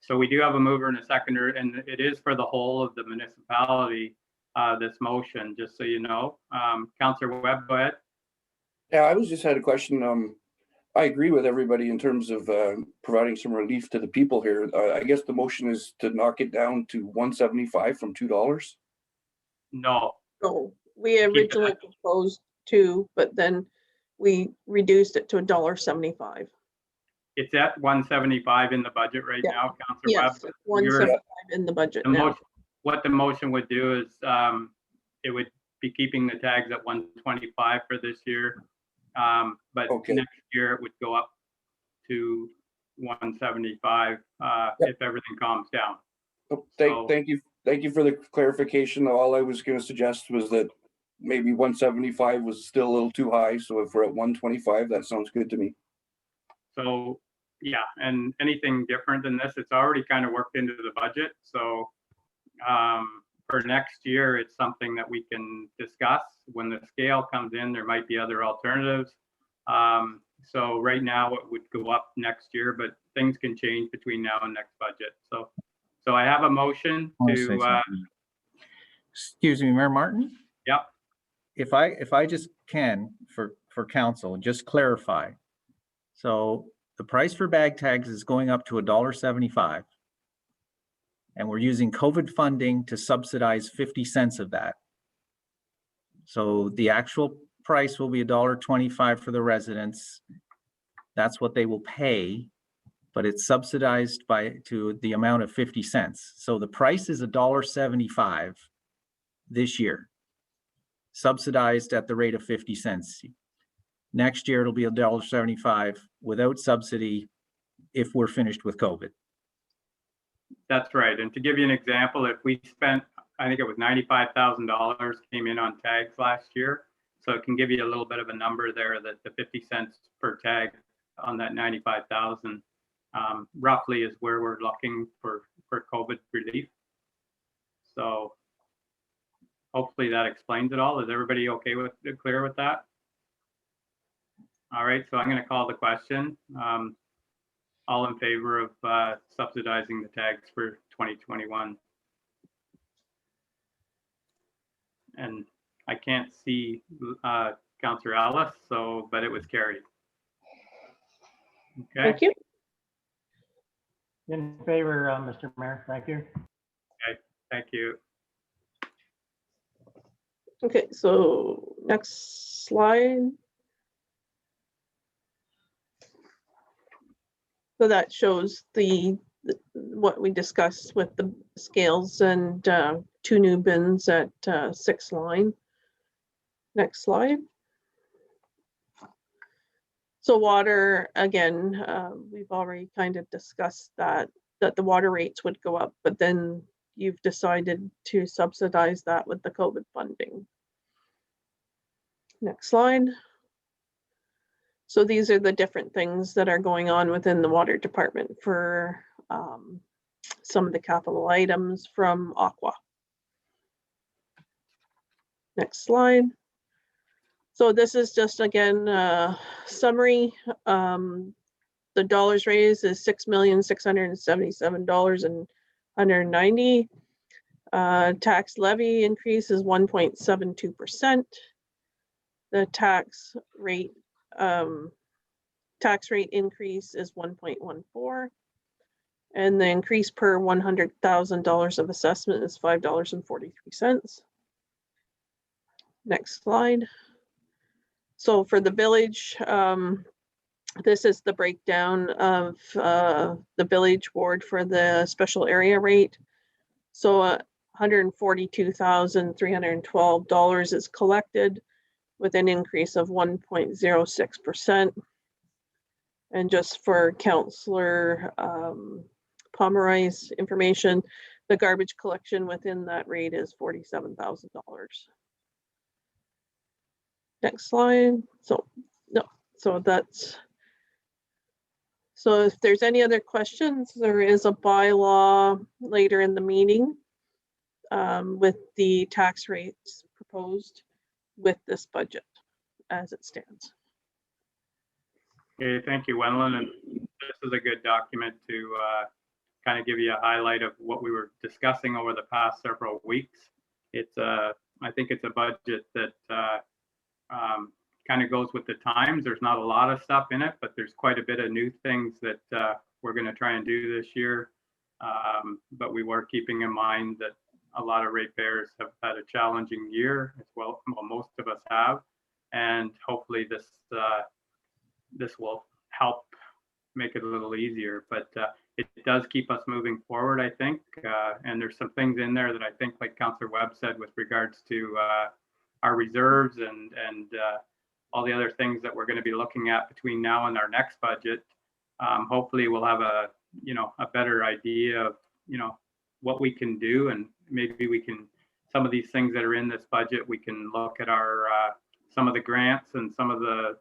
B: so we do have a mover and a seconder, and it is for the whole of the municipality, this motion, just so you know. Councillor Webb, go ahead.
F: Yeah, I just had a question. I agree with everybody in terms of providing some relief to the people here. I guess the motion is to knock it down to $1.75 from $2.
B: No,
H: So we originally proposed 2, but then we reduced it to $1.75.
B: it's at 175 in the budget right
H: Yeah.
B: now, Councillor
H: Yes,
B: Webb.
H: 175 in the budget
B: The
H: now.
B: motion, what the motion would do is it would be keeping the tags at 125 for this year. But
F: Okay.
B: next year it would go up to 175
F: Yep.
B: if everything calms down.
F: Oh,
B: So-
F: thank you for the clarification. All I was gonna suggest was that maybe 175 was still a little too high, so if we're at 125, that sounds good to me.
B: So, yeah, and anything different than this, it's already kind of worked into the budget. So for next year, it's something that we can discuss. When the scale comes in, there might be other alternatives. So right now it would go up next year, but things can change between now and next budget. So I have a motion
A: I wanna say
B: to,
A: something. Excuse me, Mayor Martin?
B: yep,
A: If I just can, for council, just clarify. So the price for bag tags is going up to $1.75. And we're using COVID funding to subsidize 50 cents of that. So the actual price will be $1.25 for the residents. That's what they will pay, but it's subsidized to the amount of 50 cents. So the price is $1.75 this year, subsidized at the rate of 50 cents. Next year, it'll be $1.75 without subsidy if we're finished with COVID.
B: that's right. And to give you an example, if we spent, I think it was $95,000 came in on tags last year. So it can give you a little bit of a number there that the 50 cents per tag on that 95,000 roughly is where we're looking for COVID relief. So hopefully that explains it all. Is everybody okay with, clear with that? All right, so I'm going to call the question. All in favor of subsidizing the tags for 2021? And I can't see Councillor Ellis, but it was carried. Okay,
H: Thank you.
I: In favor, Mr. Mayor. Thank you.
B: thank you.
H: Okay, so next slide. So that shows what we discussed with the scales and 2 new bins at 6th line. Next slide. So water, again, we've already kind of discussed that the water rates would go up, but then you've decided to subsidize that with the COVID funding. Next slide. So these are the different things that are going on within the water department for some of the capital items from Aqua. Next slide. So this is just, again, summary. The dollars raised is $6,677,190. Tax levy increase is 1.72%. The tax rate increase is 1.14. And the increase per $100,000 of assessment is $5.43. Next slide. So for the village, this is the breakdown of the village board for the special area rate. So $142,312 is collected with an increase of 1.06%. And just for Councillor Pomeroy's information, the garbage collection within that rate is $47,000. Next slide. So if there's any other questions, there is a bylaw later in the meeting with the tax rates proposed with this budget as it stands.
B: Okay, thank you, Wenlin. And this is a good document to kind of give you a highlight of what we were discussing over the past several weeks. It's I think it's a budget that kind of goes with the times. There's not a lot of stuff in it, but there's quite a bit of new things that we're going to try and do this year. But we were keeping in mind that a lot of ratepayers have had a challenging year as well. Well, most of us have, and hopefully this will help make it a little easier. But it does keep us moving forward, I think. And there's some things in there that I think, like Councillor Webb said, with regards to our reserves and all the other things that we're going to be looking at between now and our next budget, hopefully we'll have a better idea of, what we can do, and maybe we can, some of these things that are in this budget, we can look at our, some of the grants and some of the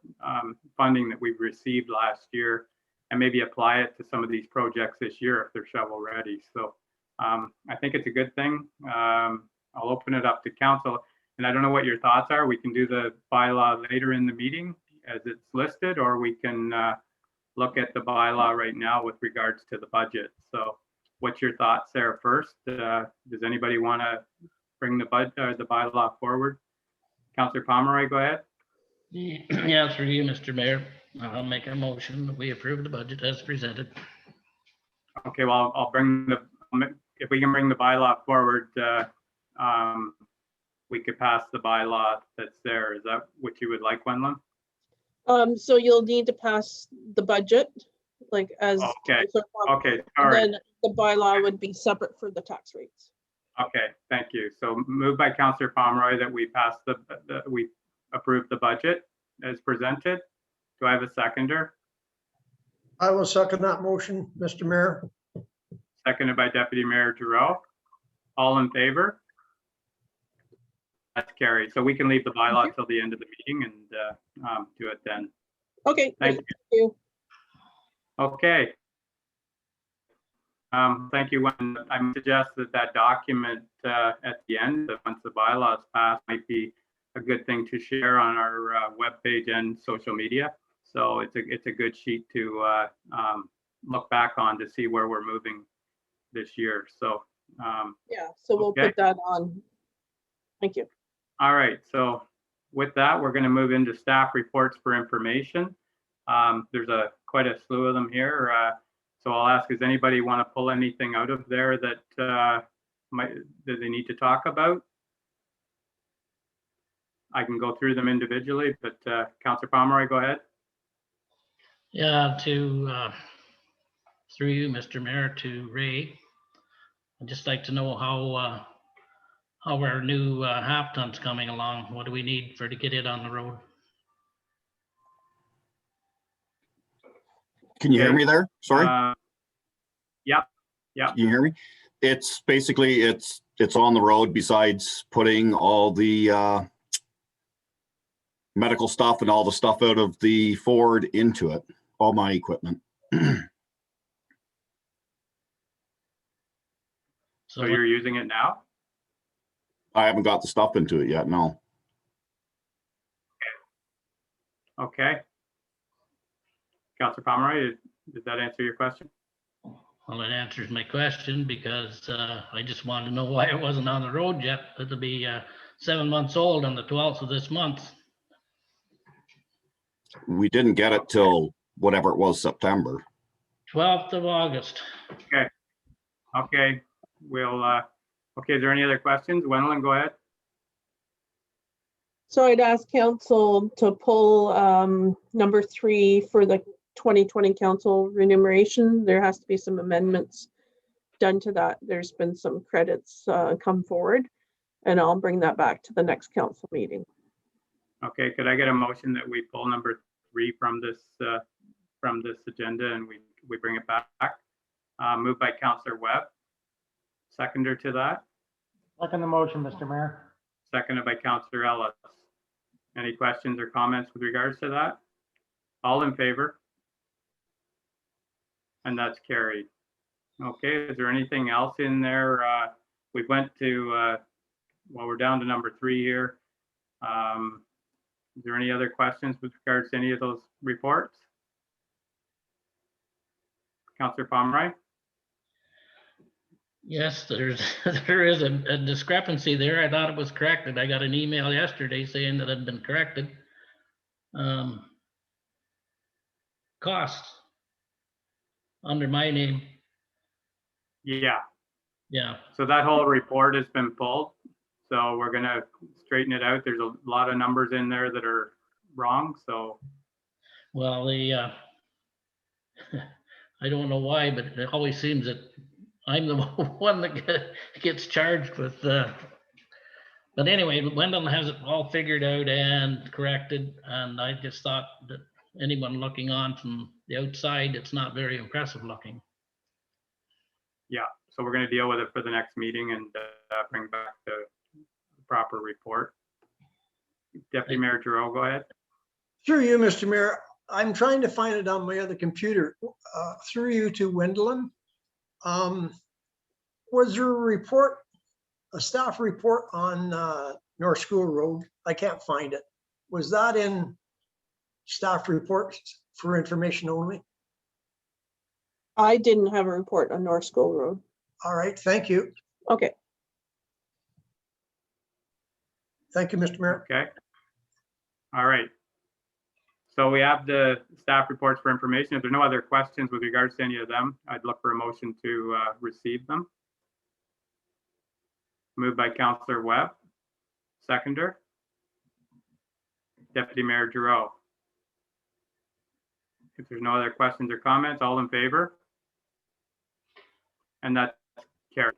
B: funding that we've received last year and maybe apply it to some of these projects this year if they're shovel ready. So I think it's a good thing. I'll open it up to council, and I don't know what your thoughts are. We can do the bylaw later in the meeting as it's listed, or we can look at the bylaw right now with regards to the budget. So what's your thoughts there first? Does anybody want to bring the bylaw forward? Councillor Pomeroy, go ahead.
D: Yeah, through you, Mr. Mayor. I'll make a motion that we approve the budget as presented.
B: Okay, well, I'll bring if we can bring the bylaw forward, we could pass the bylaw that's there. Is that what you would like, Wenlin?
H: So you'll need to pass the budget, like as.
B: Okay, okay, all
H: And
B: right.
H: then the bylaw would be separate for the tax rates.
B: Okay, thank you. So moved by Councillor Pomeroy that we pass we approve the budget as presented. Do I have a seconder?
G: I will second that motion, Mr. Mayor.
B: Seconded by Deputy Mayor Giroux. All in favor? That's carried. So we can leave the bylaw till the end of the meeting and do it then.
H: Okay,
B: Thank
H: great, thank you.
B: Okay. Thank you. When I suggest that document at the end, once the bylaw is passed, might be a good thing to share on our webpage and social media. So it's a good sheet to look back on to see where we're moving this year. So
H: Yeah, so we'll
B: okay.
H: put that on. Thank you.
B: All right. So with that, we're going to move into staff reports for information. There's quite a slew of them here. So I'll ask, does anybody want to pull anything out of there that that they need to talk about? I can go through them individually, but Councillor Pomeroy, go ahead.
D: Yeah, through you, Mr. Mayor, to Ray. I'd just like to know how our new half ton's coming along. What do we need to get it on the road?
J: Can you hear me there? Sorry.
B: Yep.
J: Can you hear me? It's basically, it's on the road besides putting all the medical stuff and all the stuff out of the Ford into it, all my equipment.
B: So you're using it now?
J: I haven't got the stuff into it yet, no.
B: Okay. Councillor Pomeroy, did that answer your question?
D: Well, it answers my question because I just wanted to know why it wasn't on the road yet. It'll be 7 months old on the 12th of this month.
J: We didn't get it till whatever it was, September.
D: 12th of August.
B: Okay. We'll, okay, is there any other questions? Wenlin, go ahead.
H: So I'd ask council to pull number 3 for the 2020 council remuneration. There has to be some amendments done to that. There's been some credits come forward, and I'll bring that back to the next council meeting.
B: Okay, could I get a motion that we pull number 3 from this agenda and we bring it back? Moved by Councillor Webb. Seconder to that.
I: Second the motion, Mr. Mayor.
B: Seconded by Councillor Ellis. Any questions or comments with regards to that? All in favor? And that's carried. Okay, is there anything else in there? We went to, well, we're down to number 3 here. Is there any other questions with regards to any of those reports? Councillor Pomeroy?
D: Yes, there is a discrepancy there. I thought it was corrected. I got an email yesterday saying that it had been corrected. Costs under my name.
B: Yeah.
D: Yeah.
B: So that whole report has been pulled. So we're gonna straighten it out. There's a lot of numbers in there that are wrong, so.
D: Well, I don't know why, but it always seems that I'm the one that gets charged with, but anyway, Wendell has it all figured out and corrected, and I just thought that anyone looking on from the outside, it's not very impressive looking.
B: Yeah, so we're going to deal with it for the next meeting and bring back the proper report. Deputy Mayor Giroux, go ahead.
G: Through you, Mr. Mayor, I'm trying to find it on my other computer. Through you to Wendland. Was there a report, a staff report on North School Road? I can't find it. Was that in staff reports for information only?
H: I didn't have a report on North School Road.
G: All right, thank you.
H: Okay.
G: Thank you, Mr. Mayor.
B: Okay. All right. So we have the staff reports for information. If there's no other questions with regards to any of them, I'd look for a motion to receive them. Moved by Councillor Webb. Seconder. Deputy Mayor Giroux. If there's no other questions or comments, all in favor? And that's carried.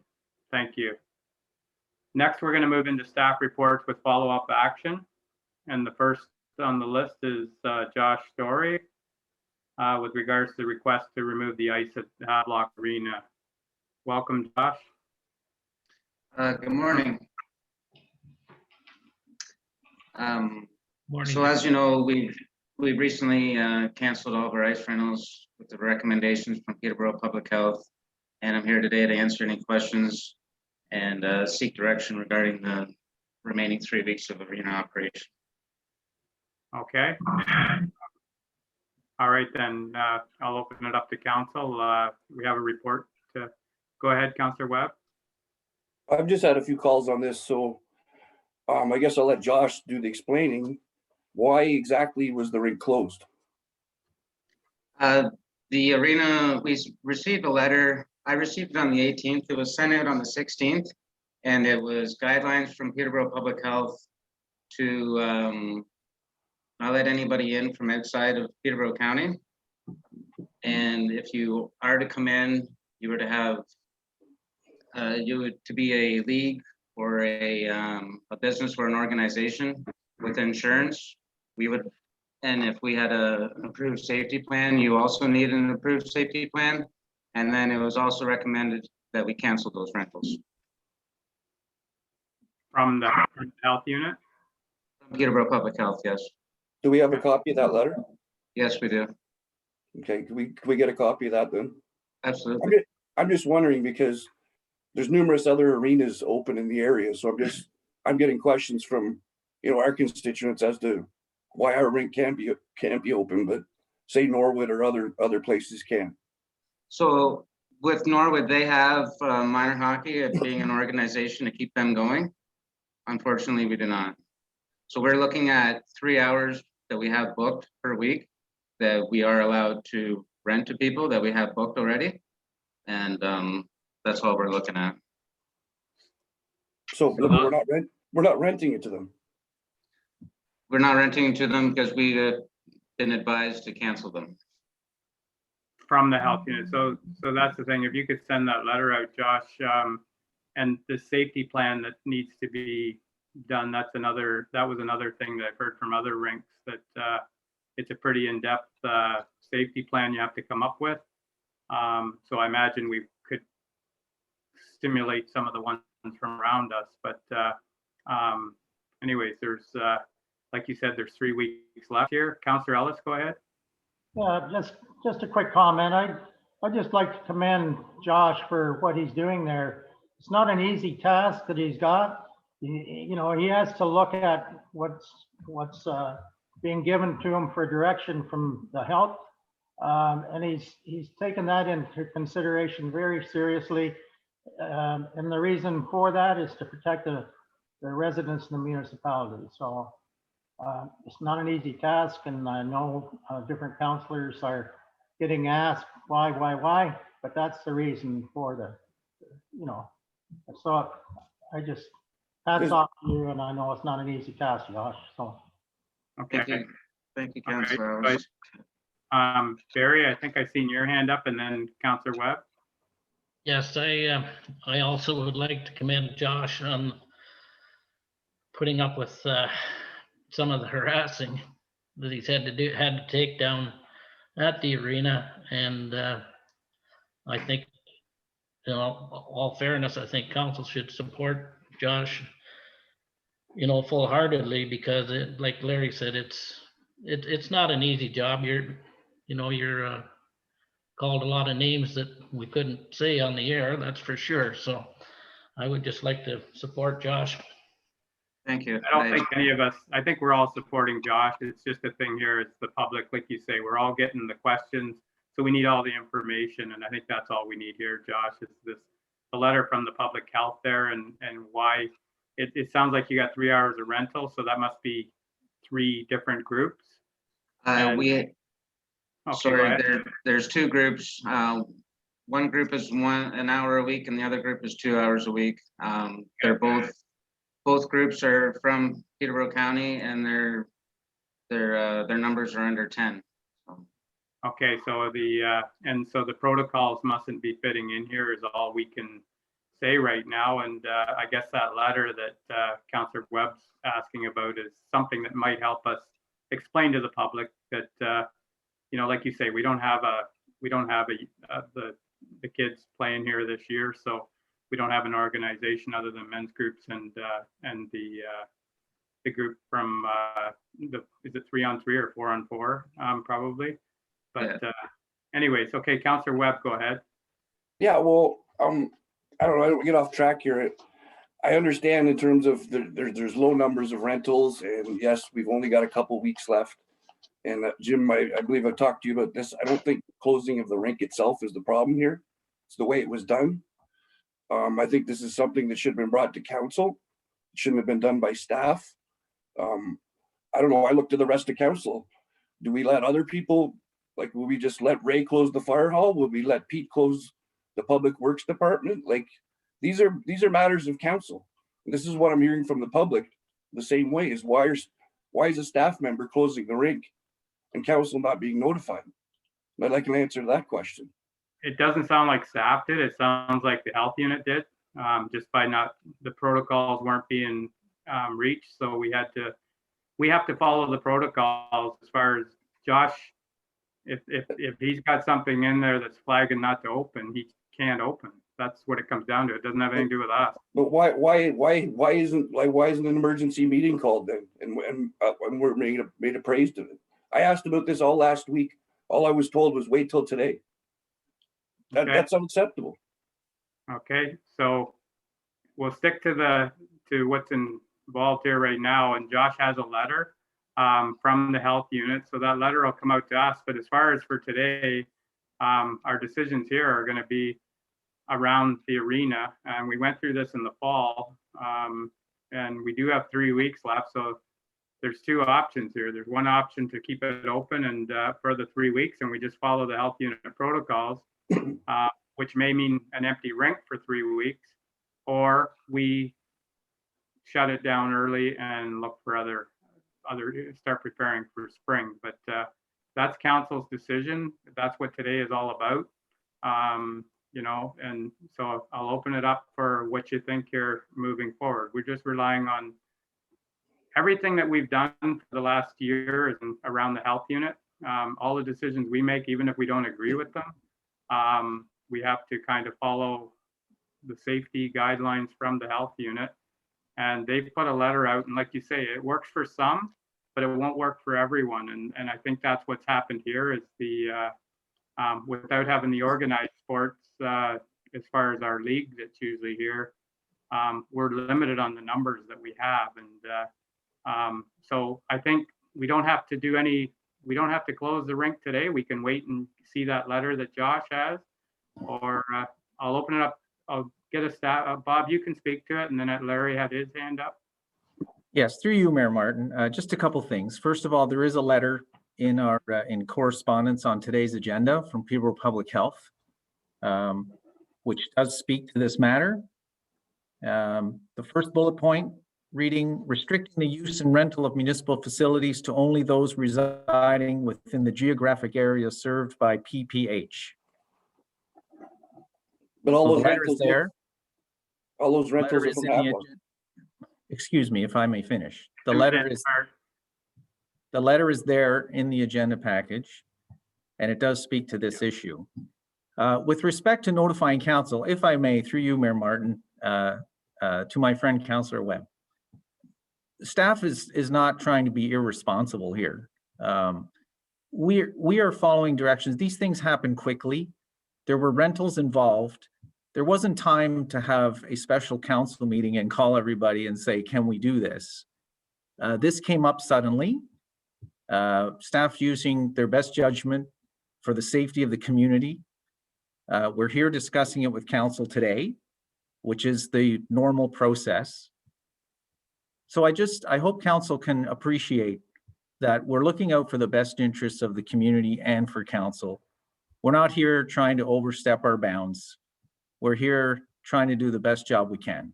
B: Thank you. Next, we're going to move into staff reports with follow-up action. And the first on the list is Josh Story with regards to the request to remove the ice at Havelock Arena. Welcome, Josh.
K: Good morning.
D: Morning.
K: So as you know, we've recently canceled all of our ice rentals with the recommendations from Peterborough Public Health. And I'm here today to answer any questions and seek direction regarding the remaining 3 weeks of arena operation.
B: Okay. All right, then I'll open it up to council. We have a report to go ahead, Councillor Webb.
F: I've just had a few calls on this, so I guess I'll let Josh do the explaining. Why exactly was the rink closed?
K: The arena, we received a letter. I received it on the 18th. It was sent out on the 16th, and it was guidelines from Peterborough Public Health to not let anybody in from outside of Peterborough County. And if you are to come in, you were to have, you would to be a league or a business or an organization with insurance. We would, and if we had an approved safety plan, you also need an approved safety plan. And then it was also recommended that we cancel those rentals.
B: From the health unit?
K: From Peterborough Public Health, yes.
F: Do we have a copy of that letter?
K: Yes, we do.
F: Okay, can we get a copy of that then?
K: Absolutely.
F: I'm just wondering because there's numerous other arenas open in the area. So I'm getting questions from, our constituents as to why our rink can't be open, but say Norwood or other places can.
K: So with Norwood, they have minor hockey as being an organization to keep them going. Unfortunately, we do not. So we're looking at 3 hours that we have booked per week that we are allowed to rent to people that we have booked already. And that's all we're looking at.
F: So we're not renting it to them.
K: We're not renting to them because we've been advised to cancel them.
B: From the health unit. So that's the thing. If you could send that letter out, Josh, and the safety plan that needs to be done, that was another thing that I've heard from other rinks, that it's a pretty in-depth safety plan you have to come up with. So I imagine we could stimulate some of the ones from around us, but anyways, there's like you said, there's 3 weeks left here. Councillor Ellis, go ahead.
I: Yeah, just a quick comment. I'd just like to commend Josh for what he's doing there. It's not an easy task that he's got. He has to look at what's being given to him for direction from the health, and he's taken that into consideration very seriously. And the reason for that is to protect the residents in the municipality. So it's not an easy task, and I know different councillors are getting asked why, but that's the reason for so I just hats off to you, and I know it's not an easy task, Josh. So
B: Okay.
K: Thank you, Councillor.
B: Right. Barry, I think I seen your hand up, and then Councillor Webb.
D: Yes, I also would like to commend Josh on putting up with some of the harassing that he's had to take down at the arena. And I think, you know, all fairness, I think council should support Josh, you know, full-heartedly, because like Larry said, it's not an easy job. You're called a lot of names that we couldn't say on the air, that's for sure. So I would just like to support Josh.
K: Thank you.
B: I don't think any of us, I think we're all supporting Josh. It's just a thing here. It's the public, like you say, we're all getting the questions. So we need all the information. And I think that's all we need here, Josh, is the letter from the public health there, and why it sounds like you got 3 hours of rental. So that must be 3 different groups.
K: Okay,
B: Sorry,
K: there's 2 groups. One group is an hour a week and the other group is 2 hours a week. They're both groups are from Peterborough County, and their numbers are under 10. So.
B: Okay, so the protocols mustn't be fitting in here is all we can say right now. And I guess that letter that Councillor Webb's asking about is something that might help us explain to the public that you know, like you say, we don't have the kids playing here this year, so we don't have an organization other than men's groups and the group from is it 3-on-3 or 4-on-4 probably. But anyways, okay, Councillor Webb, go ahead.
F: Yeah, well, I don't know, I don't get off track here. I understand in terms of there's low numbers of rentals, and yes, we've only got a couple weeks left. And Jim, I believe I talked to you about this. I don't think closing of the rink itself is the problem here. It's the way it was done. I think this is something that should have been brought to council. It shouldn't have been done by staff. I don't know. I look to the rest of council. Do we let other people, like, will we just let Ray close the fire hall? Will we let Pete close the public works department? Like, these are matters of council. And this is what I'm hearing from the public the same way, is why is a staff member closing the rink and council not being notified? I'd like an answer to that question.
B: It doesn't sound like staff did. It sounds like the health unit did, just by the protocols weren't being reached. So we have to follow the protocols as far as Josh. If he's got something in there that's flagging not to open, he can't open. That's what it comes down to. It doesn't have anything to do with us.
F: But why isn't an emergency meeting called then? And we're made appraised of it. I asked about this all last week. All I was told was wait till today. That's unacceptable.
B: Okay, so we'll stick to what's involved here right now. And Josh has a letter from the health unit, so that letter will come out to us. But as far as for today, our decisions here are going to be around the arena, and we went through this in the fall, and we do have 3 weeks left. So there's 2 options here. There's one option to keep it open and for the 3 weeks, and we just follow the health unit protocols, which may mean an empty rink for 3 weeks, or we shut it down early and look for other start preparing for spring. But that's council's decision. That's what today is all about. You know, and so I'll open it up for what you think here moving forward. We're just relying on everything that we've done for the last year is around the health unit. All the decisions we make, even if we don't agree with them, we have to kind of follow the safety guidelines from the health unit. And they put a letter out, and like you say, it works for some, but it won't work for everyone. And I think that's what's happened here is without having the organized sports, as far as our league that's usually here, we're limited on the numbers that we have. And so I think we don't have to close the rink today. We can wait and see that letter that Josh has, or I'll open it up. I'll get a stat. Bob, you can speak to it, and then Larry had his hand up.
A: Yes, through you, Mayor Martin. Just a couple things. First of all, there is a letter in our in correspondence on today's agenda from Peterborough Public Health, which does speak to this matter. The first bullet point reading, restricting the use and rental of municipal facilities to only those residing within the geographic area served by PPH.
F: But all
A: So
F: those
A: the
F: rentals
A: there.
F: All those rentals are from Havelock.
A: Excuse me if I may finish. The letter is The letter is there in the agenda package, and it does speak to this issue. With respect to notifying council, if I may, through you, Mayor Martin, to my friend Councillor Webb, staff is not trying to be irresponsible here. We are following directions. These things happen quickly. There were rentals involved. There wasn't time to have a special council meeting and call everybody and say, can we do this? This came up suddenly. Staff using their best judgment for the safety of the community. We're here discussing it with council today, which is the normal process. So I hope council can appreciate that we're looking out for the best interests of the community and for council. We're not here trying to overstep our bounds. We're here trying to do the best job we can.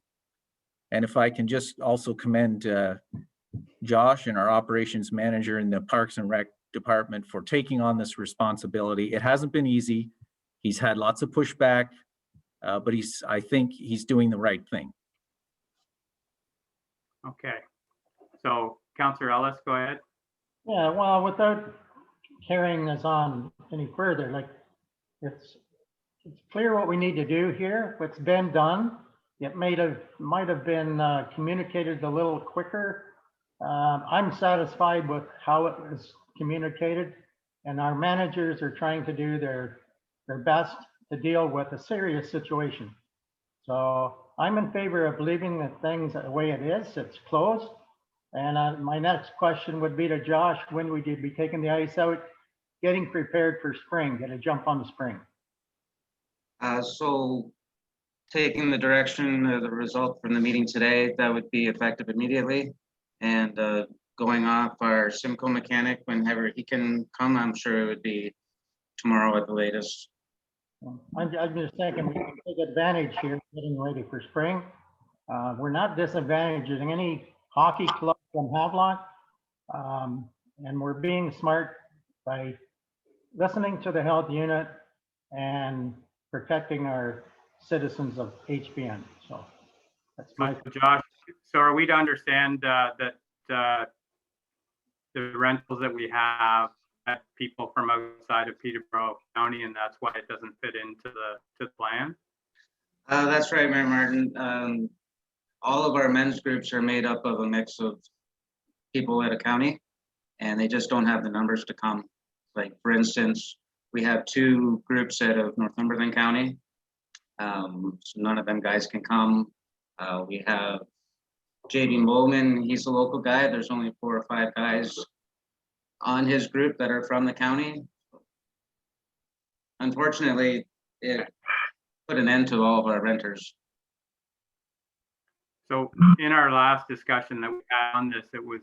A: And if I can just also commend Josh and our operations manager in the Parks and Rec department for taking on this responsibility. It hasn't been easy. He's had lots of pushback, but I think he's doing the right thing.
B: Okay. So Councillor Ellis, go ahead.
I: Yeah, well, without carrying this on any further, like it's clear what we need to do here. What's been done, it might have been communicated a little quicker. I'm satisfied with how it was communicated, and our managers are trying to do their best to deal with a serious situation. So I'm in favor of leaving the things the way it is. It's closed. And my next question would be to Josh, when would you be taking the ice out, getting prepared for spring, get a jump on the spring?
K: So taking the direction of the result from the meeting today, that would be effective immediately. And going off our Simcoe mechanic, whenever he can come, I'm sure it would be tomorrow at the latest.
I: I'm just thinking we can take advantage here, getting ready for spring. We're not disadvantaging any hockey club from Havelock. And we're being smart by listening to the health unit and protecting our citizens of HBN. So that's my.
B: Josh, so are we to understand that the rentals that we have at people from outside of Peterborough County, and that's why it doesn't fit into the plan?
K: That's right, Mayor Martin. All of our men's groups are made up of a mix of people at a county, and they just don't have the numbers to come. Like, for instance, we have 2 groups out of Northumberland County. So none of them guys can come. We have JB Bowman, he's a local guy. There's only 4 or 5 guys on his group that are from the county. Unfortunately, it put an end to all of our renters.
B: So in our last discussion that we had on this, it was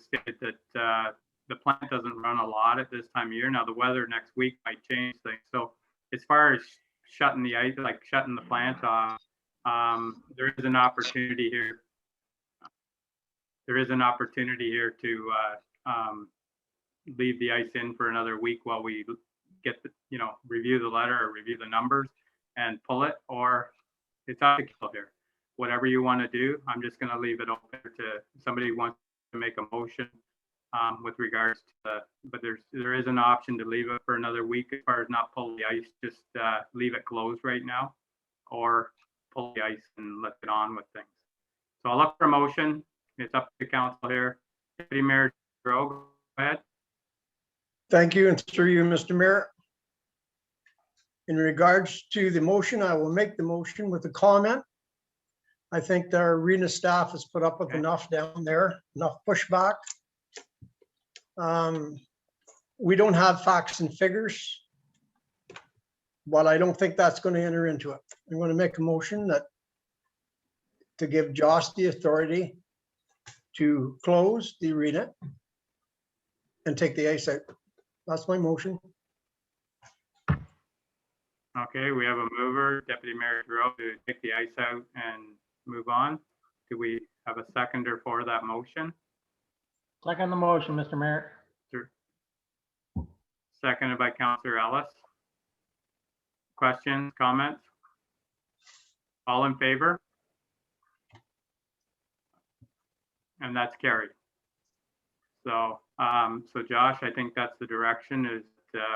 B: stated that the plant doesn't run a lot at this time of year. Now the weather next week might change things. So as far as shutting the ice, like shutting the plant off, there is an opportunity here. There is an opportunity here to leave the ice in for another week while we get the, review the letter or review the numbers and pull it, or it's out of kill here. Whatever you want to do, I'm just going to leave it open to somebody who wants to make a motion with regards to but there is an option to leave it for another week as far as not pull the ice, just leave it closed right now, or pull the ice and let's get on with things. So I'll look for a motion. It's up to council here. Deputy Mayor Groh, go ahead.
G: Thank you, and through you, Mr. Mayor. In regards to the motion, I will make the motion with a comment. I think the arena staff has put up with enough down there, enough pushback. We don't have facts and figures, but I don't think that's going to enter into it. I'm going to make a motion to give Josh the authority to close the arena and take the ice out. That's my motion.
B: Okay, we have a mover, Deputy Mayor Groh, to take the ice out and move on. Do we have a seconder for that motion?
I: Second the motion, Mr. Mayor.
B: Sure. Seconded by Councillor Ellis. Questions, comments? All in favor? And that's carried. So So Josh, I think that's the direction, is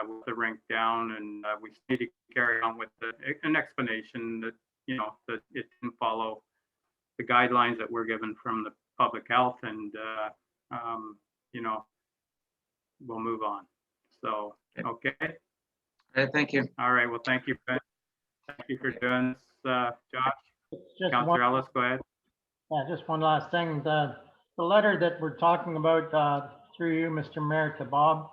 B: with the rink down, and we need to carry on with an explanation that, you know, that it didn't follow the guidelines that were given from the public health, and you know, we'll move on. So, okay.
K: All right, thank you.
B: All right, well, thank you. Thank you for doing this, Josh.
I: Just
B: Councillor
I: one,
B: Ellis, go ahead.
I: yeah, just one last thing. The letter that we're talking about through you, Mr. Mayor, to Bob,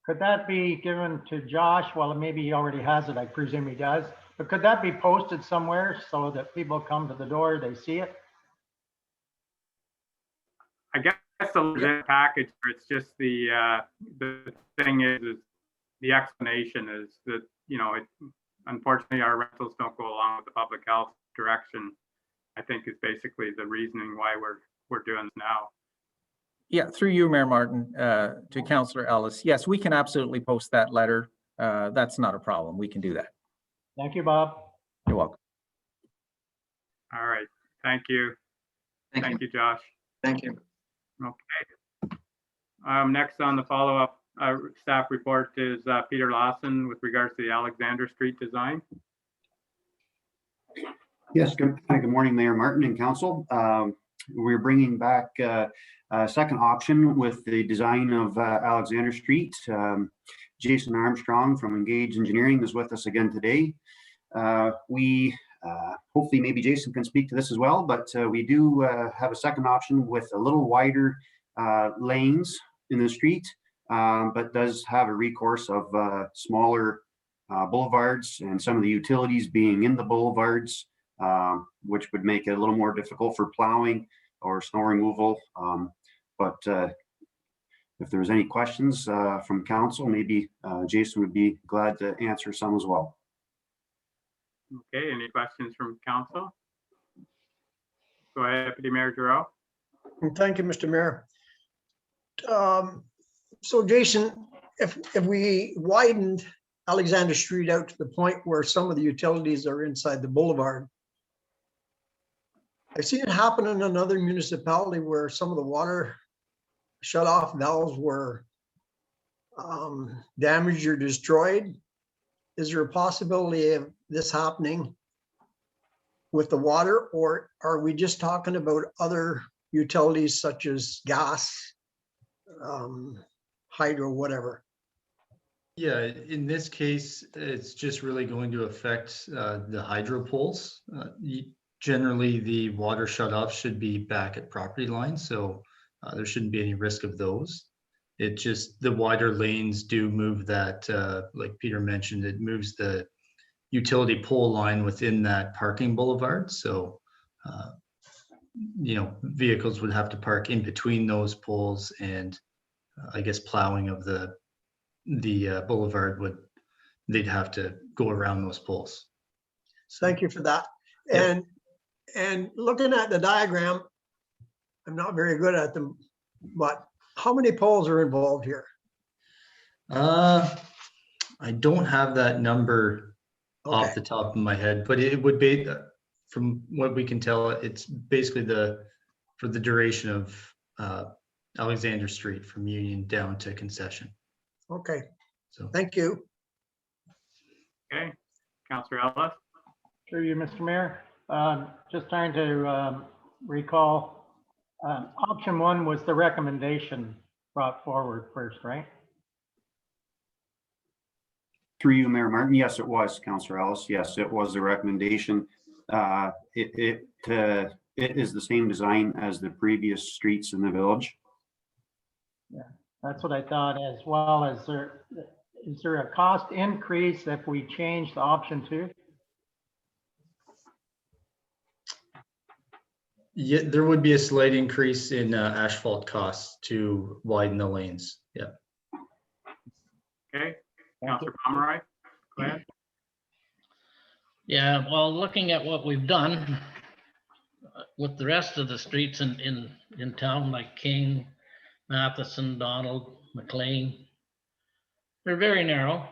I: could that be given to Josh? Well, maybe he already has it. I presume he does. But could that be posted somewhere so that people come to the door, they see it?
B: I guess the legit package, where it's just the thing is the explanation is that, you know, unfortunately our rentals don't go along with the public health direction, I think is basically the reasoning why we're doing this now.
A: Yeah, through you, Mayor Martin, to Councillor Ellis. Yes, we can absolutely post that letter. That's not a problem. We can do that.
I: Thank you, Bob.
A: You're welcome.
B: All right, thank you. Thank you, Josh.
K: Thank you.
B: Okay. Next on the follow-up staff report is Peter Lawson with regards to the Alexander Street design.
L: Yes, good morning, Mayor Martin and Council. We're bringing back a second option with the design of Alexander Street. Jason Armstrong from Engage Engineering is with us again today. We hopefully maybe Jason can speak to this as well, but we do have a second option with a little wider lanes in the street, but does have a recourse of smaller boulevards and some of the utilities being in the boulevards, which would make it a little more difficult for plowing or snow removal. But if there's any questions from council, maybe Jason would be glad to answer some as well.
B: Okay, any questions from council? Go ahead, Deputy Mayor Giroux.
G: Thank you, Mr. Mayor. So Jason, if we widened Alexander Street out to the point where some of the utilities are inside the boulevard, I've seen it happen in another municipality where some of the water shut-off valves were damaged or destroyed. Is there a possibility of this happening with the water, or are we just talking about other utilities such as gas, hydro, whatever?
M: Yeah, in this case, it's just really going to affect the hydro poles. Generally, the water shut-off should be back at property lines, so there shouldn't be any risk of those. It just, the wider lanes do move that, like Peter mentioned, it moves the utility pole line within that parking boulevard. So, you know, vehicles would have to park in between those poles, and I guess plowing of the boulevard they'd have to go around those poles.
G: Thank you for that.
M: Yep.
G: And looking at the diagram, I'm not very good at them, but how many poles are involved here?
M: I don't have that number off the top of my head, but it would be, from what we can tell, it's basically for the duration of Alexander Street from Union down to Concession.
G: Okay,
M: So
G: thank you.
B: Okay, Councillor Ellis.
I: Through you, Mr. Mayor. Just trying to recall, option one was the recommendation brought forward first, right?
L: Through you, Mayor Martin. Yes, it was, Councillor Ellis. Yes, it was a recommendation. It is the same design as the previous streets in the village.
I: Yeah, that's what I thought as well. Is there a cost increase if we change the option two?
M: yeah, there would be a slight increase in asphalt costs to widen the lanes. Yeah.
B: Okay, Councillor Pomeroy, go ahead.
D: Yeah, well, looking at what we've done with the rest of the streets in town, like King, Matheson, Donald, McLean, they're very narrow.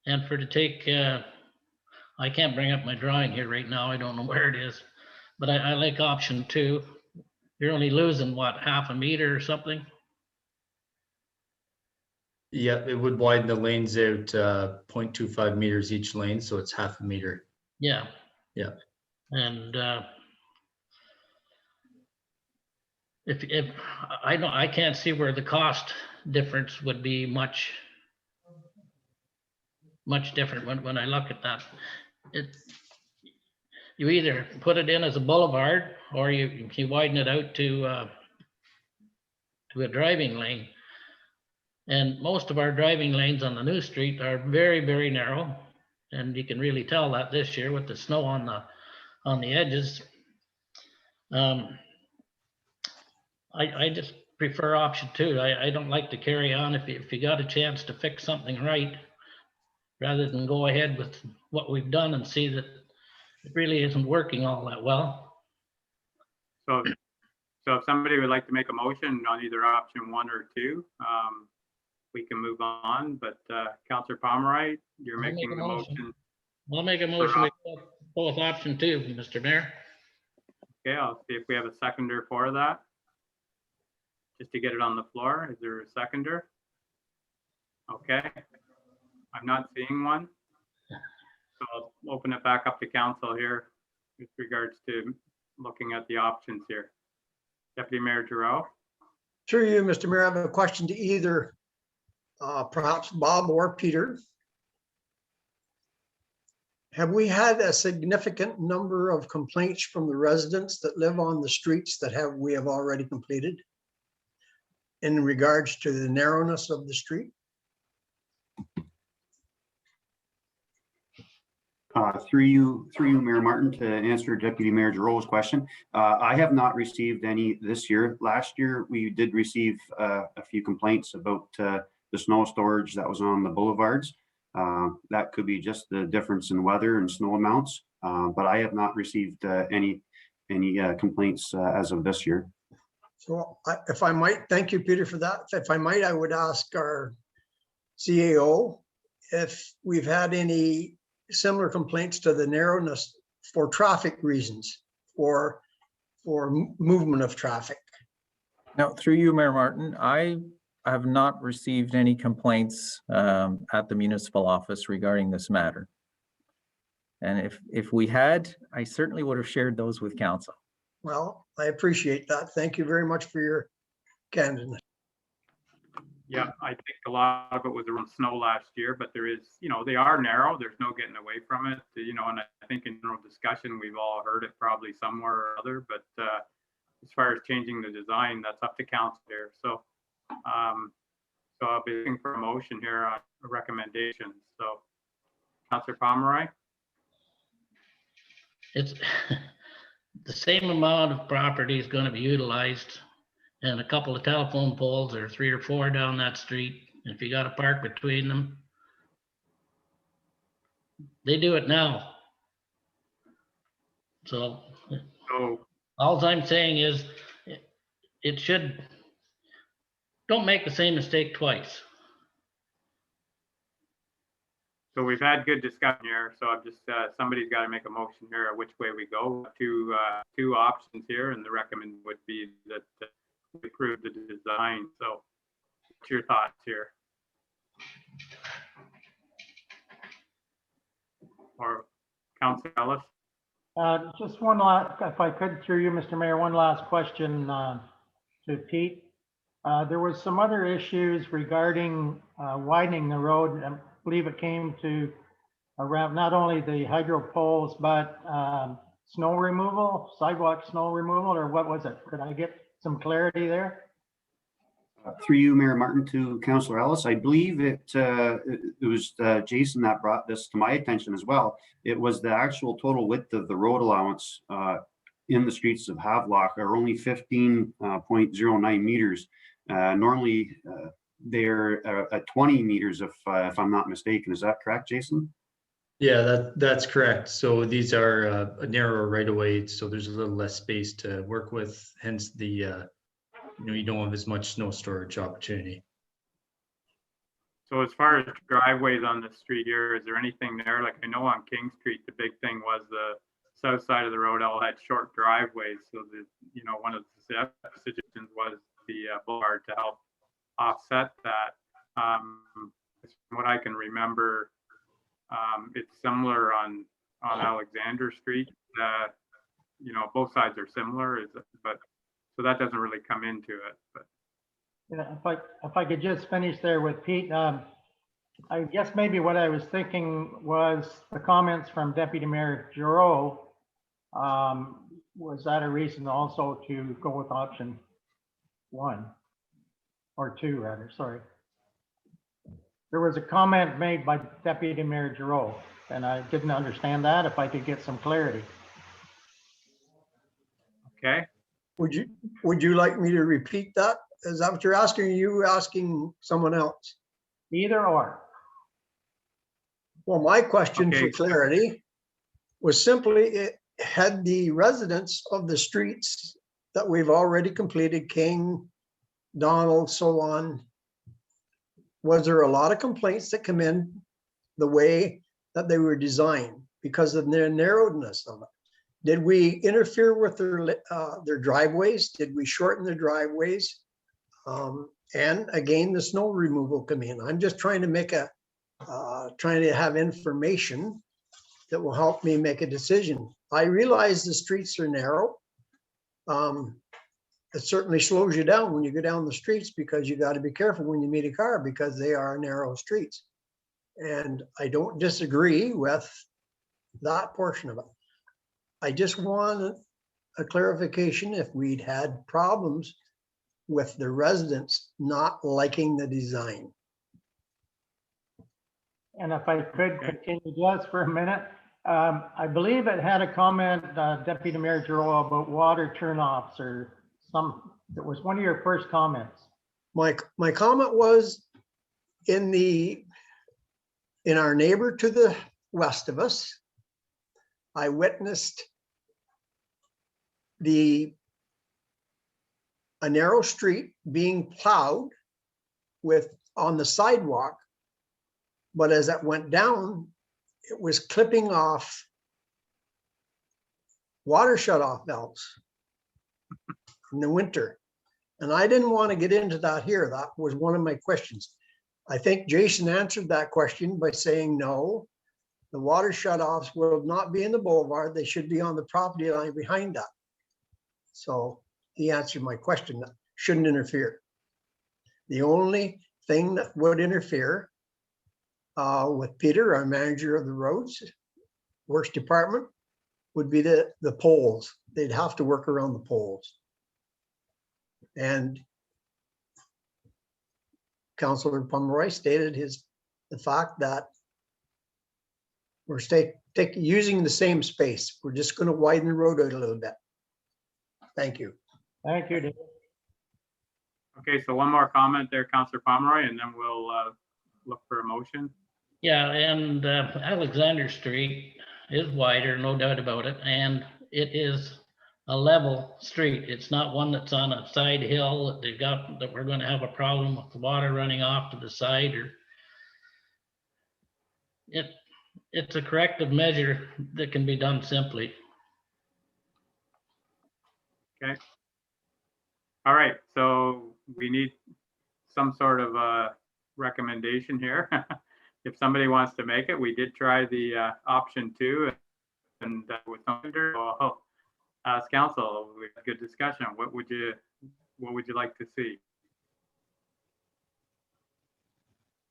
D: And for to take, I can't bring up my drawing here right now. I don't know where it is, but I like option two. You're only losing what, half a meter or something?
M: Yeah, it would widen the lanes out 0.25 meters each lane, so it's half a meter.
D: Yeah.
M: Yeah.
D: And if I can't see where the cost difference would be much different when I look at that. You either put it in as a boulevard or you widen it out to a driving lane. And most of our driving lanes on the new street are very, very narrow. And you can really tell that this year with the snow on the edges. I just prefer option 2. I don't like to carry on if you got a chance to fix something right, rather than go ahead with what we've done and see that it really isn't working all that well.
B: So if somebody would like to make a motion on either option 1 or 2, we can move on, but Councillor Pomeroy, you're making the motion.
D: I'll make a motion we go with option 2, Mr. Mayor.
B: Okay, I'll see if we have a seconder for that. Just to get it on the floor, is there a seconder? Okay, I'm not seeing one. So I'll open it back up to council here with regards to looking at the options here. Deputy Mayor Giroux.
G: Through you, Mr. Mayor, I have a question to either perhaps Bob or Peter. Have we had a significant number of complaints from the residents that live on the streets that we have already completed in regards to the narrowness of the street?
L: Through you, Mayor Martin, to answer Deputy Mayor Giroux's question. I have not received any this year. Last year, we did receive a few complaints about the snow storage that was on the boulevards. That could be just the difference in weather and snow amounts, but I have not received any complaints as of this year.
G: So if I might, thank you, Peter, for that. If I might, I would ask our CAO if we've had any similar complaints to the narrowness for traffic reasons, for movement of traffic.
A: Now, through you, Mayor Martin, I have not received any complaints at the municipal office regarding this matter. And if we had, I certainly would have shared those with council.
G: Well, I appreciate that. Thank you very much for your candidness.
B: Yeah, I think a lot of it was around snow last year, but there is, they are narrow. There's no getting away from it, and I think in general discussion, we've all heard it probably somewhere or other, but as far as changing the design, that's up to council here. So, so I'll be looking for a motion here on a recommendation. So, Councillor Pomeroy.
D: It's the same amount of property is going to be utilized, and a couple of telephone poles or 3 or 4 down that street. If you got to park between them, they do it now. So all I'm saying is it should, don't make the same mistake twice.
B: So we've had good discussion here. So I'm just, somebody's got to make a motion here which way we go. Two options here, and the recommend would be that we approve the design. So what's your thoughts here? Or Councillor Ellis?
I: Just one last, if I could, through you, Mr. Mayor, one last question to Pete. There was some other issues regarding widening the road. I believe it came to around not only the hydro poles, but snow removal, sidewalk snow removal, or what was it? Could I get some clarity there?
L: Through you, Mayor Martin, to Councillor Ellis, I believe it was Jason that brought this to my attention as well. It was the actual total width of the road allowance in the streets of Havelock are only 15.09 meters. Normally, they're at 20 meters, if I'm not mistaken. Is that correct, Jason?
M: Yeah, that's correct. So these are a narrower right away, so there's a little less space to work with. Hence the you don't have as much snow storage opportunity.
B: So as far as driveways on the street here, is there anything there? Like I know on King Street, the big thing was the south side of the road all had short driveways. So that, one of the suggestions was the boulevard to help offset that. From what I can remember, it's similar on Alexander Street. You know, both sides are similar, but so that doesn't really come into it. But
I: Yeah, if I could just finish there with Pete, I guess maybe what I was thinking was the comments from Deputy Mayor Giroux. Was that a reason also to go with option 1 or 2 rather, sorry. There was a comment made by Deputy Mayor Giroux and I didn't understand that. If I could get some clarity.
B: okay,
G: Would you like me to repeat that? Is that what you're asking? Or are you asking someone else?
I: Either or.
G: Well, my question for
B: Okay.
G: clarity was simply, had the residents of the streets that we've already completed, King, Donald, so on, was there a lot of complaints that come in the way that they were designed because of their narrowness of it? Did we interfere with their driveways? Did we shorten their driveways? And again, the snow removal come in. I'm just trying to trying to have information that will help me make a decision. I realize the streets are narrow. It certainly slows you down when you go down the streets because you got to be careful when you meet a car because they are narrow streets. And I don't disagree with that portion of it. I just want a clarification if we'd had problems with the residents not liking the design.
I: And if I could continue just for a minute, I believe it had a comment, Deputy Mayor Giroux, about water turnoffs or that was one of your first comments.
G: My comment was in our neighbor to the west of us, I witnessed a narrow street being plowed on the sidewalk, but as it went down, it was clipping off water shutoff valves in the winter. And I didn't want to get into that here. That was one of my questions. I think Jason answered that question by saying, no, the water shutoffs will not be in the boulevard. They should be on the property line behind that. So he answered my question, that shouldn't interfere. The only thing that would interfere with Peter, our manager of the roads, works department, would be the poles. They'd have to work around the poles. And Councillor Pomeroy stated the fact that we're using the same space. We're just going to widen the road out a little bit. Thank you.
I: Thank you, Dave.
B: okay. So one more comment there, Councillor Pomeroy, and then we'll look for a motion.
D: Yeah, and Alexander Street is wider, no doubt about it, and it is a level street. It's not one that's on a side hill that they've got, that we're going to have a problem with the water running off to the side, or it's a corrective measure that can be done simply.
B: Okay. All right, so we need some sort of a recommendation here. If somebody wants to make it, we did try the option 2 and with Thunder. I'll ask council, we had a good discussion. What would you like to see?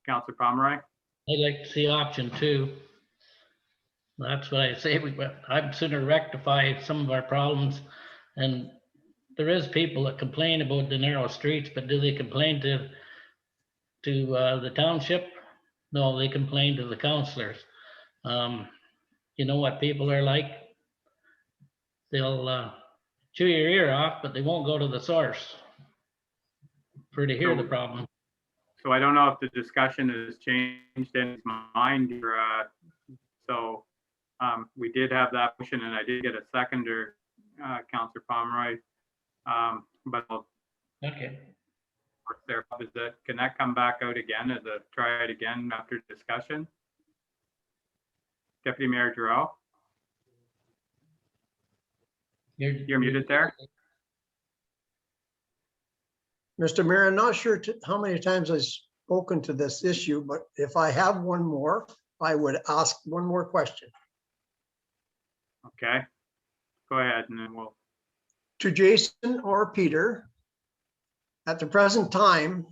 B: Councillor Pomeroy?
D: I'd like to see option 2. That's what I say. I'd sooner rectify some of our problems. And there is people that complain about the narrow streets, but do they complain to the township? No, they complain to the councillors. You know what people are like? They'll chew your ear off, but they won't go to the source to hear the problem.
B: So I don't know if the discussion has changed in my mind. So we did have that motion, and I did get a seconder, Councillor Pomeroy. But
D: Okay.
B: there is that. Can that come back out again as a try it again after discussion? Deputy Mayor Giroux? You're muted there.
G: Mr. Mayor, I'm not sure how many times spoken to this issue, but if I have one more, I would ask one more question.
B: Okay, go ahead and then we'll,
G: To Jason or Peter, at the present time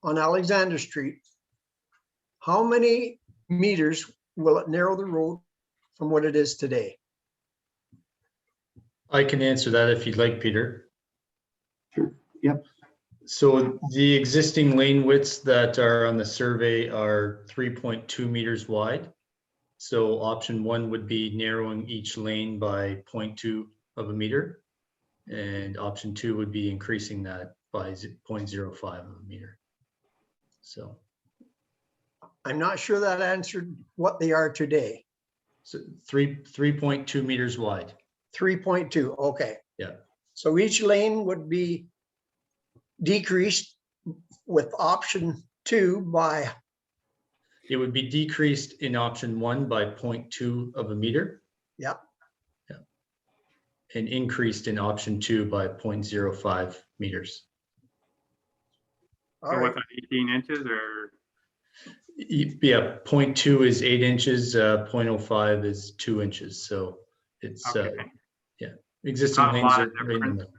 G: on Alexander Street, how many meters will it narrow the road from what it is today?
M: I can answer that if you'd like, Peter.
L: Sure. Yep.
M: So the existing lane widths that are on the survey are 3.2 meters wide. So option 1 would be narrowing each lane by 0.2 of a meter. And option 2 would be increasing that by 0.05 of a meter. So,
G: I'm not sure that answered what they are today.
M: so 3.2 meters wide.
G: 3.2, okay.
M: Yeah.
G: So each lane would be decreased with option 2 by,
M: It would be decreased in option 1 by 0.2 of a meter.
G: yeah,
M: And increased in option 2 by 0.05 meters.
G: all
B: so
G: right.
B: what's that, 18 inches or?
M: Yeah, 0.2 is 8 inches, 0.05 is 2 inches. So it's,
B: Okay.
M: existing
B: Not a
M: lanes
B: lot
M: are
B: of
M: right in the
B: difference.
M: middle.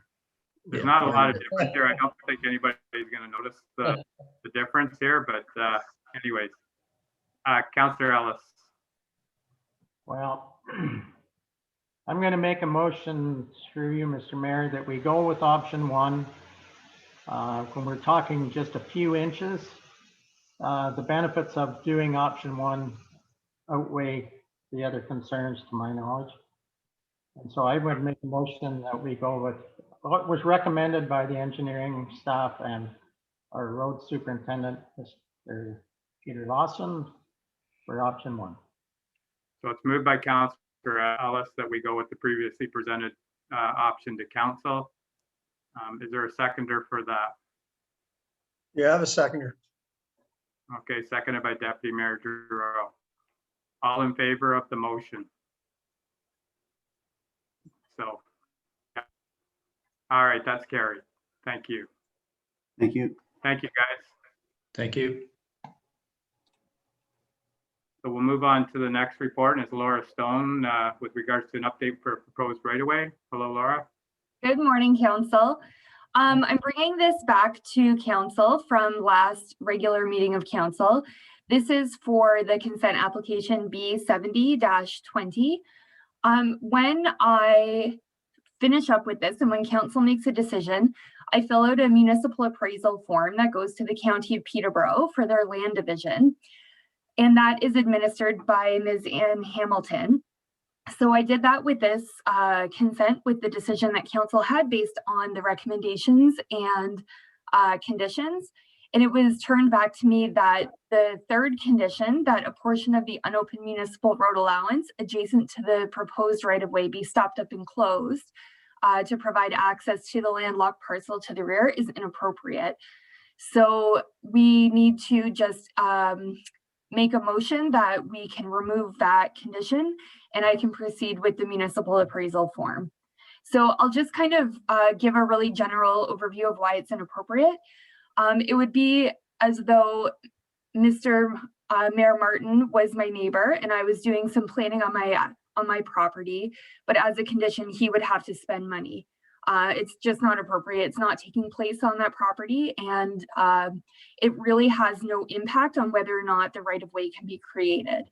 B: There's
M: Yeah.
B: not a lot of difference here. I don't think anybody's gonna notice the difference here, but anyways. Councillor Ellis,
I: Well, I'm going to make a motion through you, Mr. Mayor, that we go with option 1. When we're talking just a few inches, the benefits of doing option 1 outweigh the other concerns to my knowledge. And so I would make a motion that we go with what was recommended by the engineering staff and our road superintendent, Mr. Peter Lawson, for option 1.
B: so it's moved by Councillor Ellis that we go with the previously presented option to council. Is there a seconder for that?
G: You have a seconder.
B: Okay, seconded by Deputy Mayor Giroux. All in favor of the motion? So, yeah. All right, that's carried. Thank you.
L: Thank you.
B: Thank you, guys.
M: Thank you.
B: So we'll move on to the next report, and it's Laura Stone with regards to an update for proposed right-of-way. Hello, Laura.
N: Good morning, Council. I'm bringing this back to Council from last regular meeting of Council. This is for the consent application B70-20. When I finish up with this and when Council makes a decision, I fill out a municipal appraisal form that goes to the County of Peterborough for their land division. And that is administered by Ms. Ann Hamilton. So I did that with this consent with the decision that council had based on the recommendations and conditions. And it was turned back to me that the third condition, that a portion of the unopened municipal road allowance adjacent to the proposed right-of-way be stopped up and closed to provide access to the landlocked parcel to the rear, is inappropriate. So we need to just make a motion that we can remove that condition and I can proceed with the municipal appraisal form. So I'll just kind of give a really general overview of why it's inappropriate. It would be as though Mr. Mayor Martin was my neighbor and I was doing some planning on my property, but as a condition, he would have to spend money. It's just not appropriate. It's not taking place on that property, and it really has no impact on whether or not the right-of-way can be created.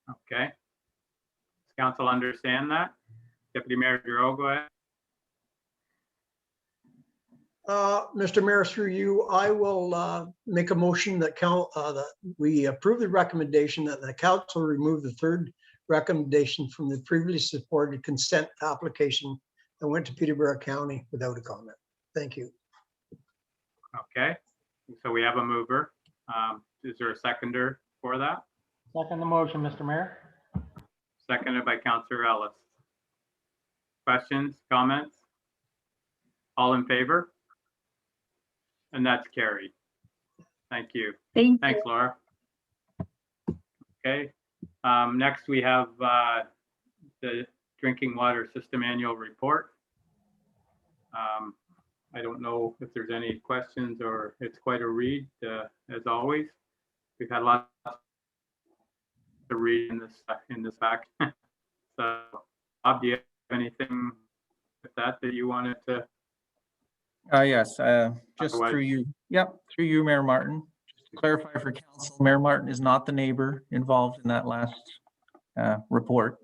B: Okay. Does council understand that? Deputy Mayor Giroux, go ahead.
G: Mr. Mayor, through you, I will make a motion that that we approve the recommendation that the council remove the third recommendation from the previously supported consent application that went to Peterborough County without a comment. Thank you.
B: Okay, so we have a mover. Is there a seconder for that?
I: Second the motion, Mr. Mayor.
B: Seconded by Councillor Ellis. Questions, comments? All in favor? And that's carried. Thank you. Thanks, Laura. Okay. Next, we have the Drinking Water System Annual Report. I don't know if there's any questions, or it's quite a read, as always. We've had lots to read in this fact. So, Bob, do you have anything with that you wanted to?
A: Yes, just
B: Otherwise-
A: through you. Yep, through you, Mayor Martin. Just to clarify for council, Mayor Martin is not the neighbor involved in that last report.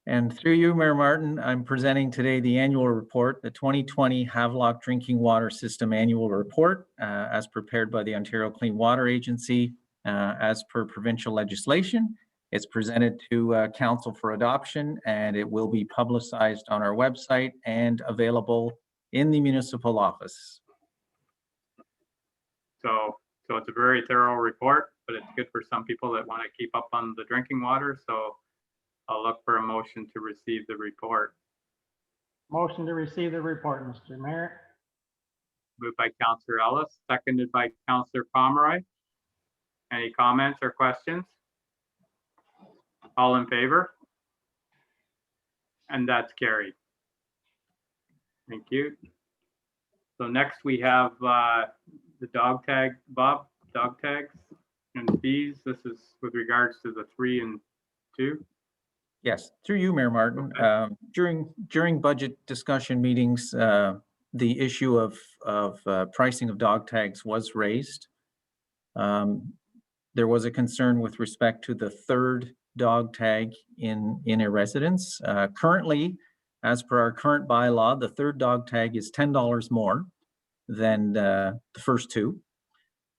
A: And through you, Mayor Martin, I'm presenting today the annual report, the 2020 Havelock Drinking Water System Annual Report, as prepared by the Ontario Clean Water Agency, as per provincial legislation. It's presented to council for adoption, and it will be publicized on our website and available in the municipal office.
B: So it's a very thorough report, but it's good for some people that want to keep up on the drinking water. So I'll look for a motion to receive the report.
I: Motion to receive the report, Mr. Mayor.
B: Moved by Councillor Ellis, seconded by Councillor Pomeroy. Any comments or questions? All in favor? And that's carried. Thank you. So next we have the dog tag, Bob, dog tags and fees. This is with regards to the 3 and 2.
A: Yes, through you, Mayor Martin. During budget discussion meetings, the issue of pricing of dog tags was raised. There was a concern with respect to the third dog tag in a residence. Currently, as per our current bylaw, the third dog tag is $10 more than the first 2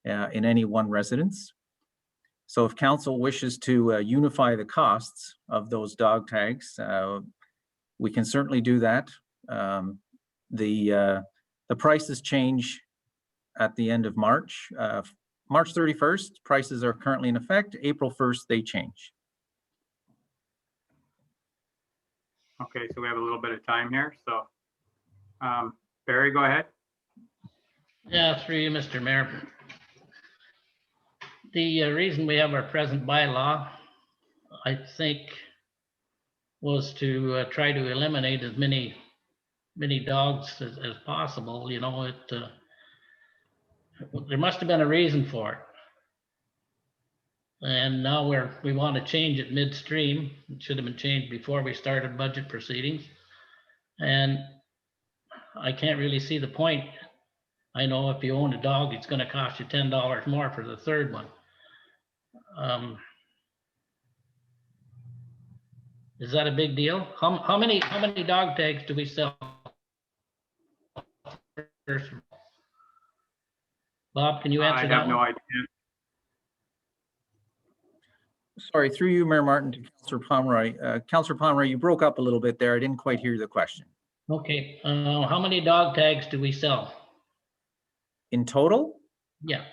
A: in any one residence. So if council wishes to unify the costs of those dog tags, we can certainly do that. The prices change at the end of March. March 31st, prices are currently in effect. April 1st, they change.
B: Okay, so we have a little bit of time here. So Barry, go ahead.
D: Yeah, through you, Mr. Mayor. The reason we have our present bylaw, I think, was to try to eliminate as many dogs as possible. You know, there must have been a reason for it. And now we want to change it midstream. It should have been changed before we started budget proceedings. And I can't really see the point. I know if you own a dog, it's going to cost you $10 more for the third one. Is that a big deal? How many dog tags do we sell? Bob, can you answer that?
B: I have no idea.
A: Sorry, through you, Mayor Martin, to Councillor Pomeroy. Councillor Pomeroy, you broke up a little bit there. I didn't quite hear the question.
D: Okay, how many dog tags do we sell?
A: In total?
D: Yeah.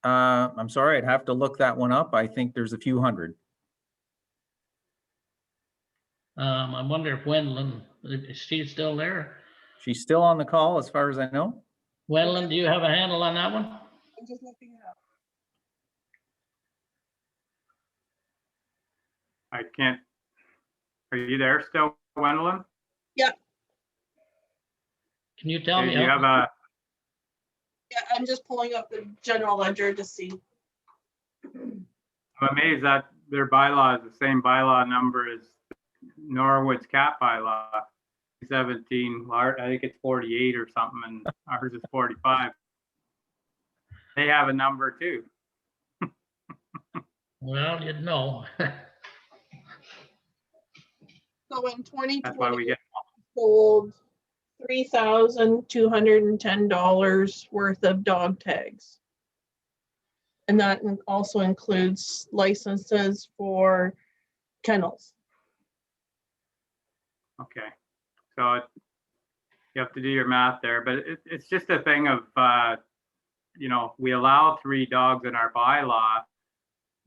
A: I'm sorry, I'd have to look that one up. I think there's a few hundred.
D: I wonder if Wendland, is she still there?
A: She's still on the call as far as I know.
D: Wendland, do you have a handle on that one?
H: I'm just looking it up.
B: I can't. Are you there still, Gwendolyn?
H: Yeah,
D: Can you tell me?
B: You have a,
H: yeah, I'm just pulling up the general ledger to see.
B: I'm amazed that their bylaw is the same bylaw number as Norwood's cat bylaw. 17, I think it's 48 or something, and ours is 45. They have a number too.
D: Well, you'd know.
H: So in
B: That's why
H: 2020,
B: we get.
H: sold $3,210 worth of dog tags. And that also includes licenses for kennels.
B: Okay, so you have to do your math there, but it's just a thing of, you know, we allow 3 dogs in our bylaw.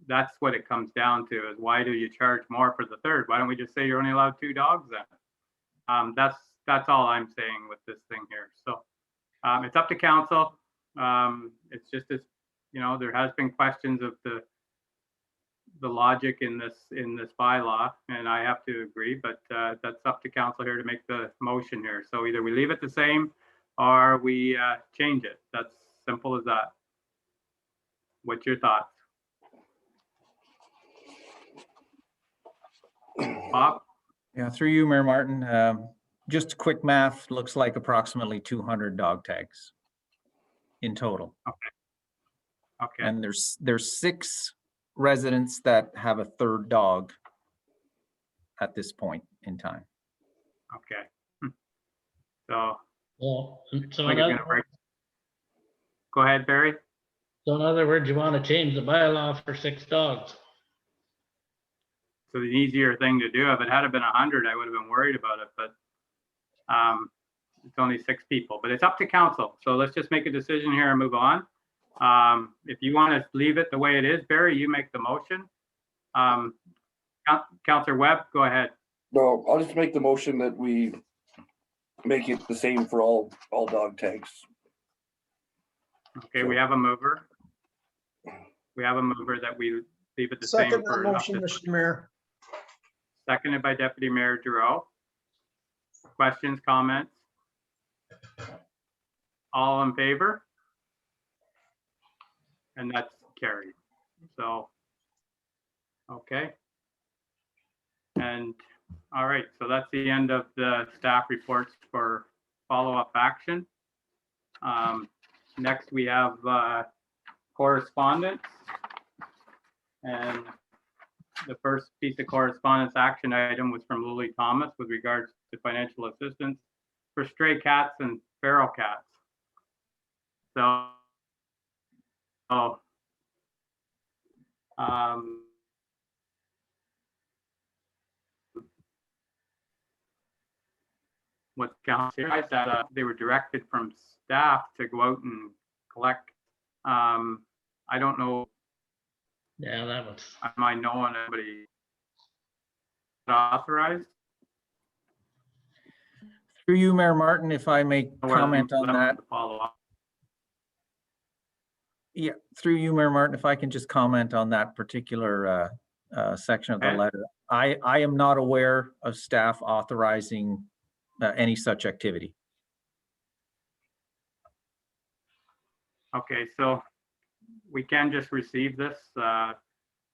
B: That's what it comes down to, is why do you charge more for the third? Why don't we just say you're only allowed 2 dogs then? That's all I'm saying with this thing here. So it's up to council. It's just as, you know, there has been questions of the the logic in this bylaw, and I have to agree, but that's up to council here to make the motion here. So either we leave it the same or we change it. That's simple as that. What's your thoughts? Bob?
A: Yeah, through you, Mayor Martin. Just quick math, looks like approximately 200 dog tags in total.
B: Okay.
A: And there's 6 residents that have a third dog at this point in time.
B: Okay. So,
D: Well, so
B: like
D: in
B: it's
D: other
B: gonna break. Go ahead, Barry.
D: so in other words, you want to change the bylaw for 6 dogs.
B: So the easier thing to do, if it had been 100, I would have been worried about it, but it's only 6 people, but it's up to council. So let's just make a decision here and move on. If you want to leave it the way it is, Barry, you make the motion. Councillor Webb, go ahead.
F: No, I'll just make the motion that we make it the same for all dog tags.
B: Okay, we have a mover. We have a mover that we leave it the same
G: Second that
B: for.
G: motion, Mr. Mayor.
B: Seconded by Deputy Mayor Giroux. Questions, comments? All in favor? And that's carried. So, okay. And, all right, so that's the end of the staff reports for follow-up action. Next, we have correspondence. And the first piece of correspondence action item was from Lily Thomas with regards to financial assistance for stray cats and feral cats. So, what counts here is that they were directed from staff to go out and collect. I don't know.
D: Yeah, that was.
B: Am I knowing anybody authorized?
A: Through you, Mayor Martin, if I may comment on that.
B: Follow up.
A: Yeah, through you, Mayor Martin, if I can just comment on that particular section of the
B: Okay.
A: letter. I am not aware of staff authorizing any such activity.
B: Okay, so we can just receive this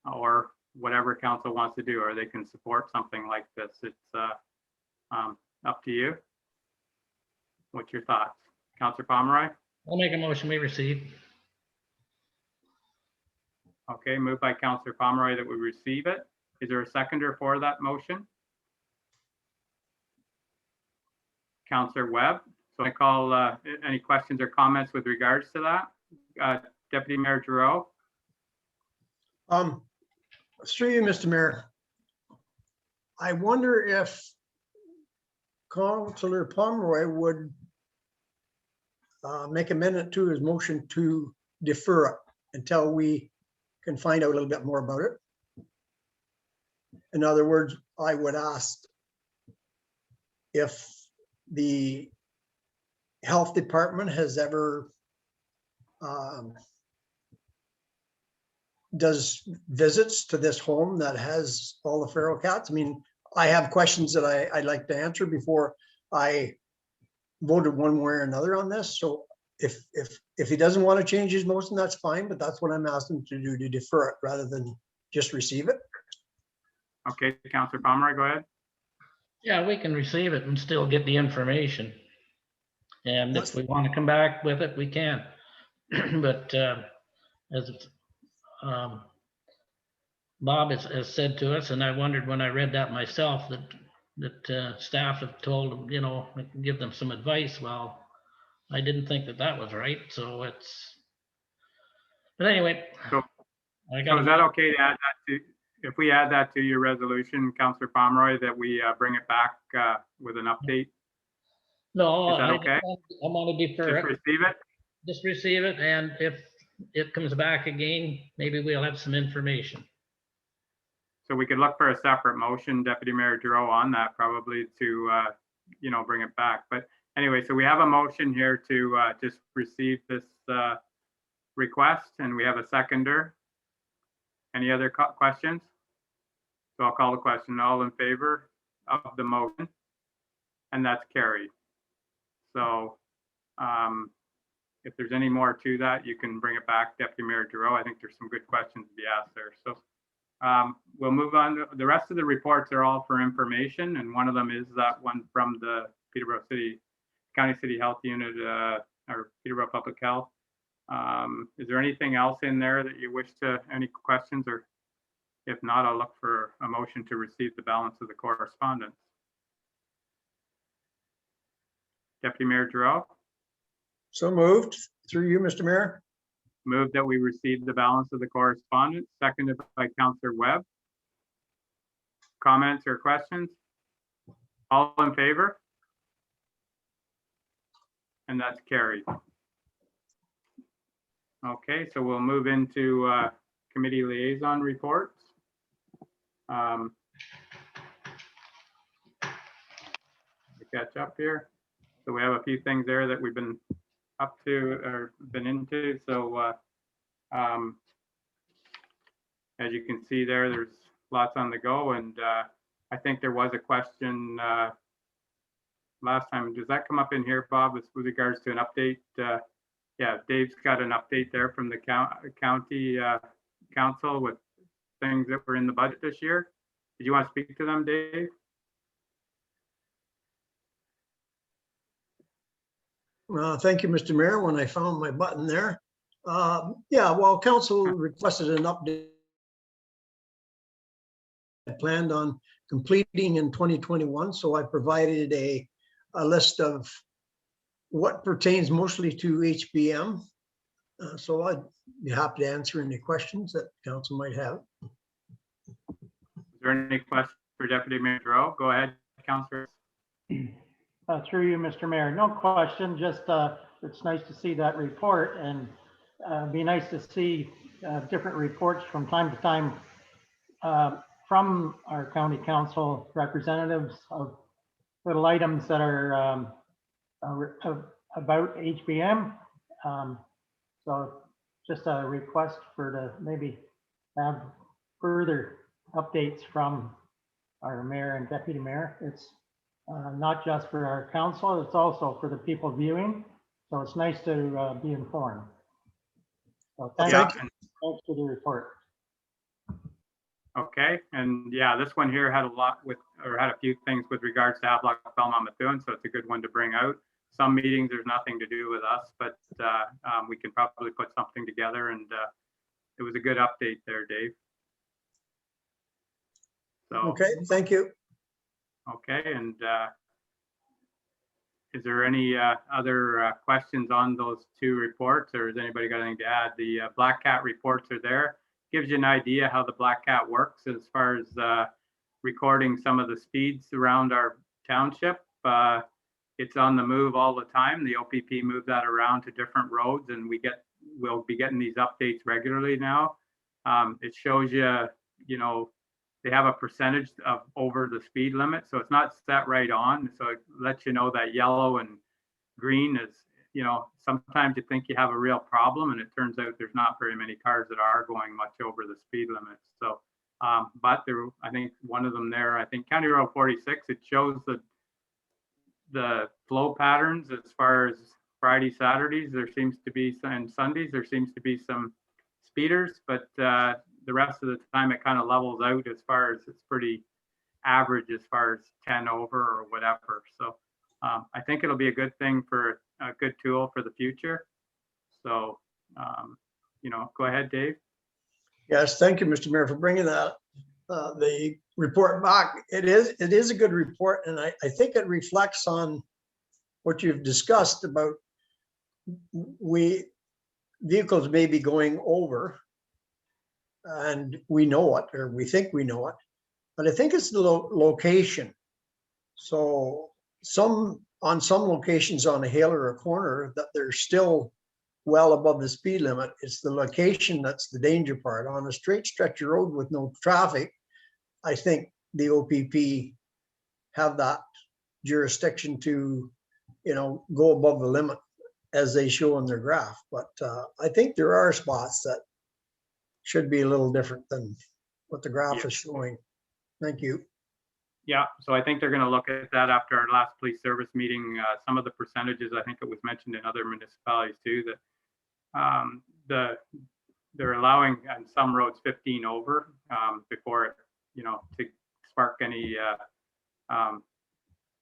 B: or whatever council wants to do, or they can support something like this. It's up to you. What's your thoughts? Councillor Pomeroy?
D: I'll make a motion we receive.
B: Okay, moved by Councillor Pomeroy that we receive it. Is there a seconder for that motion? Councillor Webb. So I call any questions or comments with regards to that? Deputy Mayor Giroux.
G: Through you, Mr. Mayor. I wonder if Councillor Pomeroy would make amendment to his motion to defer it until we can find out a little bit more about it. In other words, I would ask if the health department has ever does visits to this home that has all the feral cats. I mean, I have questions that I'd like to answer before I voted one way or another on this. So if he doesn't want to change his motion, that's fine, but that's what I'm asking to do, to defer it rather than just receive it.
B: Okay, Councillor Pomeroy, go ahead.
D: Yeah, we can receive it and still get the information. And if we want to come back with it, we can. But as Bob has said to us, and I wondered when I read that myself, that staff have told them, you know, give them some advice. Well, I didn't think that was right. So it's, but anyway.
B: So is that okay to add that to, if we add that to your resolution, Councillor Pomeroy, that we bring it back with an update?
D: No,
B: is that okay?
D: I want to defer
B: it. Receive it?
D: Just receive it, and if it comes back again, maybe we'll have some information.
B: So we could look for a separate motion, Deputy Mayor Giroux, on that probably to, you know, bring it back. But anyway, so we have a motion here to just receive this request, and we have a seconder. Any other questions? So I'll call the question. All in favor of the motion? And that's carried. So if there's any more to that, you can bring it back, Deputy Mayor Giroux. I think there's some good questions to be asked there. So we'll move on. The rest of the reports are all for information, and one of them is that one from the Peterborough County City Health Unit or Peterborough Public Health. Is there anything else in there that you wish to, any questions, or if not, I'll look for a motion to receive the balance of the correspondence. Deputy Mayor Giroux?
G: So moved. Through you, Mr. Mayor.
B: Move that we receive the balance of the correspondence, seconded by Councillor Webb. Comments or questions? All in favor? And that's carried. Okay, so we'll move into committee liaison reports. To catch up here. So we have a few things there that we've been up to or been into. So as you can see there, there's lots on the go. And I think there was a question last time. Does that come up in here, Bob, with regards to an update? Yeah, Dave's got an update there from the county council with things that were in the budget this year. Did you want to speak to them, Dave?
G: Thank you, Mr. Mayor. When I found my button there. Yeah, well, council requested an update. I planned on completing in 2021, so I provided a list of what pertains mostly to HBM. So I'd be happy to answer any questions that council might have.
B: Is there any questions for Deputy Mayor Giroux? Go ahead, Councillor.
I: Through you, Mr. Mayor. No question, just it's nice to see that report, and be nice to see different reports from time to time from our county council representatives of little items that are about HBM. So just a request for to maybe have further updates from our mayor and deputy mayor. It's not just for our council, it's also for the people viewing. So it's nice to be informed. So thanks for the report.
B: Okay, and yeah, this one here had a lot with, or had a few things with regards to Havelock-Belmont-Methuen, so it's a good one to bring out. Some meetings there's nothing to do with us, but we can probably put something together, and it was a good update there, Dave. So,
G: okay, thank you.
B: Okay, and is there any other questions on those two reports, or has anybody got anything to add? The Black Cat reports are there. Gives you an idea how the Black Cat works as far as recording some of the speeds around our township. It's on the move all the time. The OPP moved that around to different roads, and we'll be getting these updates regularly now. It shows you, you know, they have a percentage of over the speed limit, so it's not set right on. So it lets you know that yellow and green is, you know, sometimes you think you have a real problem, and it turns out there's not very many cars that are going much over the speed limit. So, but there, I think one of them there, I think County Road 46, it shows the flow patterns as far as Friday, Saturdays. There seems to be some, and Sundays there seems to be some speeders, but the rest of the time it kind of levels out as far as it's pretty average as far as 10 over or whatever. So I think it'll be a good thing for a good tool for the future. So, you know, go ahead, Dave.
G: Yes, thank you, Mr. Mayor, for bringing that the report back. It is a good report, and I think it reflects on what you've discussed about vehicles may be going over, and we know it, or we think we know it, but I think it's the location. So on some locations on a hill or a corner that they're still well above the speed limit. It's the location that's the danger part. On a straight stretch of road with no traffic, I think the OPP have that jurisdiction to, you know, go above the limit as they show in their graph. But I think there are spots that should be a little different than what the graph is showing. Thank you.
B: Yeah, so I think they're going to look at that after our last police service meeting. Some of the percentages, I think it was mentioned in other municipalities too, that they're allowing on some roads 15 over before it, to spark any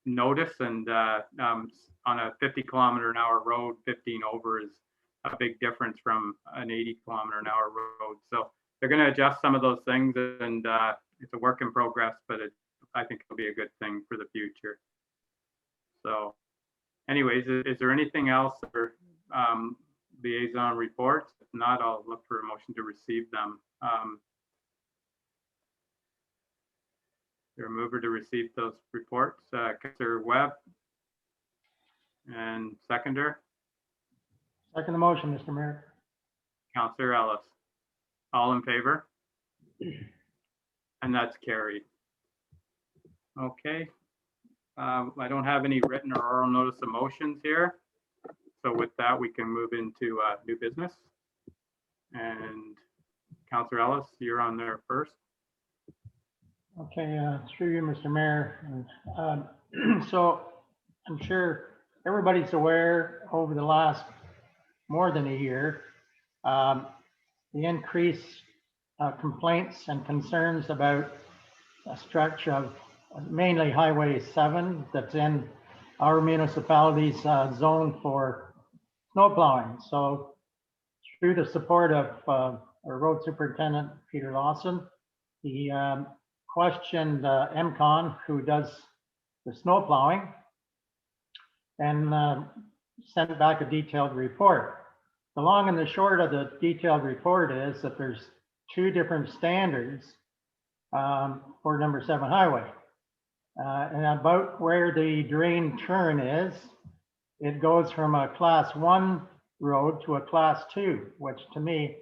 B: notice. And on a 50-kilometer-an-hour road, 15 over is a big difference from an 80-kilometer-an-hour road. So they're going to adjust some of those things, and it's a work in progress, but I think it'll be a good thing for the future. So anyways, is there anything else for liaison reports? If not, I'll look for a motion to receive them. There a mover to receive those reports? Councillor Webb and seconder?
I: Second the motion, Mr. Mayor.
B: Councillor Ellis. All in favor? And that's carried. Okay. I don't have any written or oral notice of motions here. So with that, we can move into new business. And Councillor Ellis, you're on there first.
I: Okay, through you, Mr. Mayor. So I'm sure everybody's aware over the last more than a year, the increased complaints and concerns about a stretch of mainly Highway 7 that's in our municipality's zone for snow plowing. So through the support of our road superintendent, Peter Lawson, he questioned MCON, who does the snow plowing, and sent back a detailed report. The long and the short of the detailed report is that there's two different standards for number 7 highway. And about where the drain turn is, it goes from a class 1 road to a class 2, which to me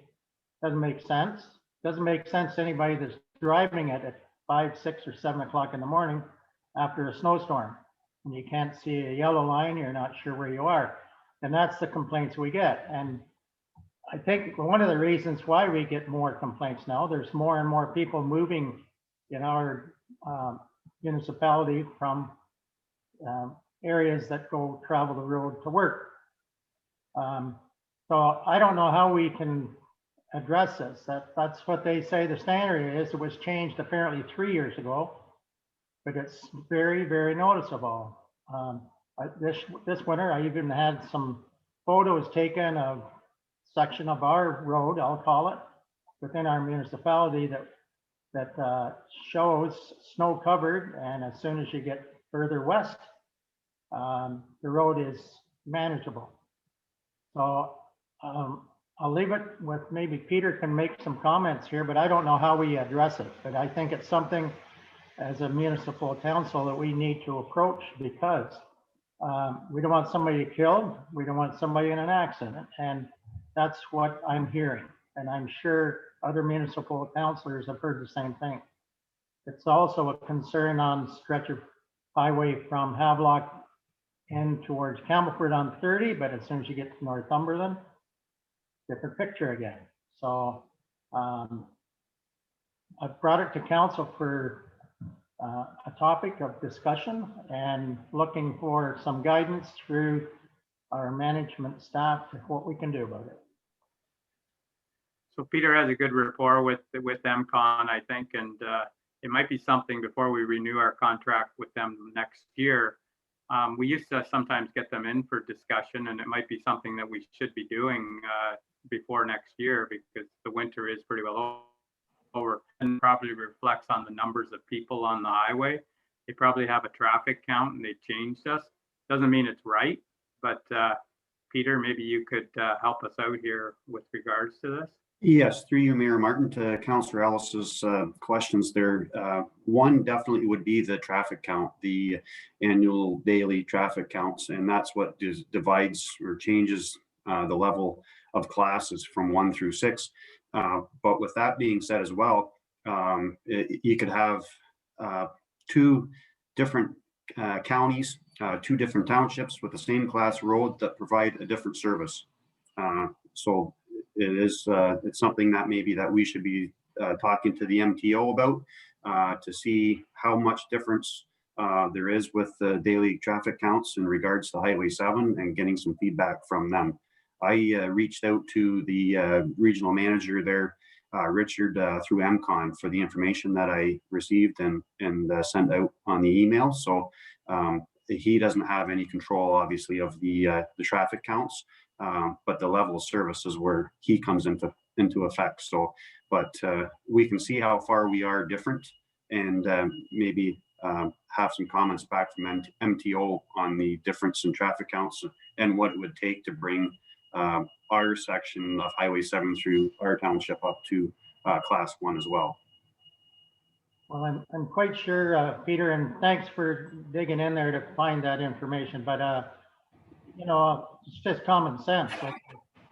I: doesn't make sense. Doesn't make sense to anybody that's driving it at 5, 6, or 7 o'clock in the morning after a snowstorm. And you can't see a yellow line, you're not sure where you are. And that's the complaints we get. And I think one of the reasons why we get more complaints now, there's more and more people moving in our municipality from areas that go travel the road to work. So I don't know how we can address this. That's what they say the standard is. It was changed apparently 3 years ago, but it's very, very noticeable. This winter, I even had some photos taken of section of our road, I'll call it, within our municipality that shows snow covered, and as soon as you get further west, the road is manageable. So I'll leave it with, maybe Peter can make some comments here, but I don't know how we address it. But I think it's something as a municipal council that we need to approach, because we don't want somebody killed. We don't want somebody in an accident. And that's what I'm hearing. And I'm sure other municipal councilors have heard the same thing. It's also a concern on stretch of highway from Havelock in towards Campbellford on 30, but as soon as you get to Northumberland, different picture again. So I've brought it to council for a topic of discussion and looking for some guidance through our management staff to what we can do about it.
B: So Peter has a good rapport with MCON, I think, and it might be something before we renew our contract with them next year. We used to sometimes get them in for discussion, and it might be something that we should be doing before next year, because the winter is pretty well over, and probably reflects on the numbers of people on the highway. They probably have a traffic count and they changed us. Doesn't mean it's right, but Peter, maybe you could help us out here with regards to this.
L: Yes, through you, Mayor Martin, to Councillor Ellis's questions there. One definitely would be the traffic count, the annual daily traffic counts, and that's what divides or changes the level of classes from 1 through 6. But with that being said as well, you could have 2 different counties, 2 different townships with the same class road that provide a different service. So it's something that maybe that we should be talking to the MTO about to see how much difference there is with the daily traffic counts in regards to Highway 7 and getting some feedback from them. I reached out to the regional manager there, Richard, through MCON for the information that I received and sent out on the email. So he doesn't have any control, obviously, of the traffic counts, but the level of service is where he comes into effect. So, but we can see how far we are different, and maybe have some comments back from MTO on the difference in traffic counts and what it would take to bring our section of Highway 7 through our township up to Class 1 as well.
I: Well, I'm quite sure, Peter, and thanks for digging in there to find that information, but you know, it's just common sense. Like,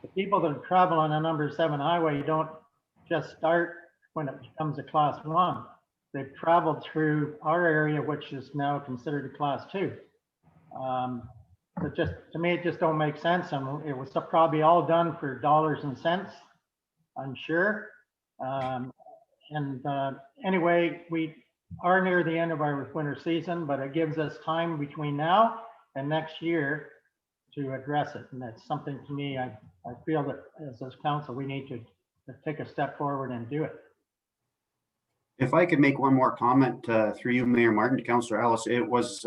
I: the people that travel on a number 7 highway don't just start when it becomes a Class 1. They've traveled through our area, which is now considered a Class 2. But just, to me, it just don't make sense, and it was probably all done for dollars and cents, I'm sure. Anyway, we are near the end of our winter season, but it gives us time between now and next year to address it. And that's something, to me, I feel that as a council, we need to take a step forward and do it.
L: If I could make one more comment through you, Mayor Martin, to Councillor Ellis, it was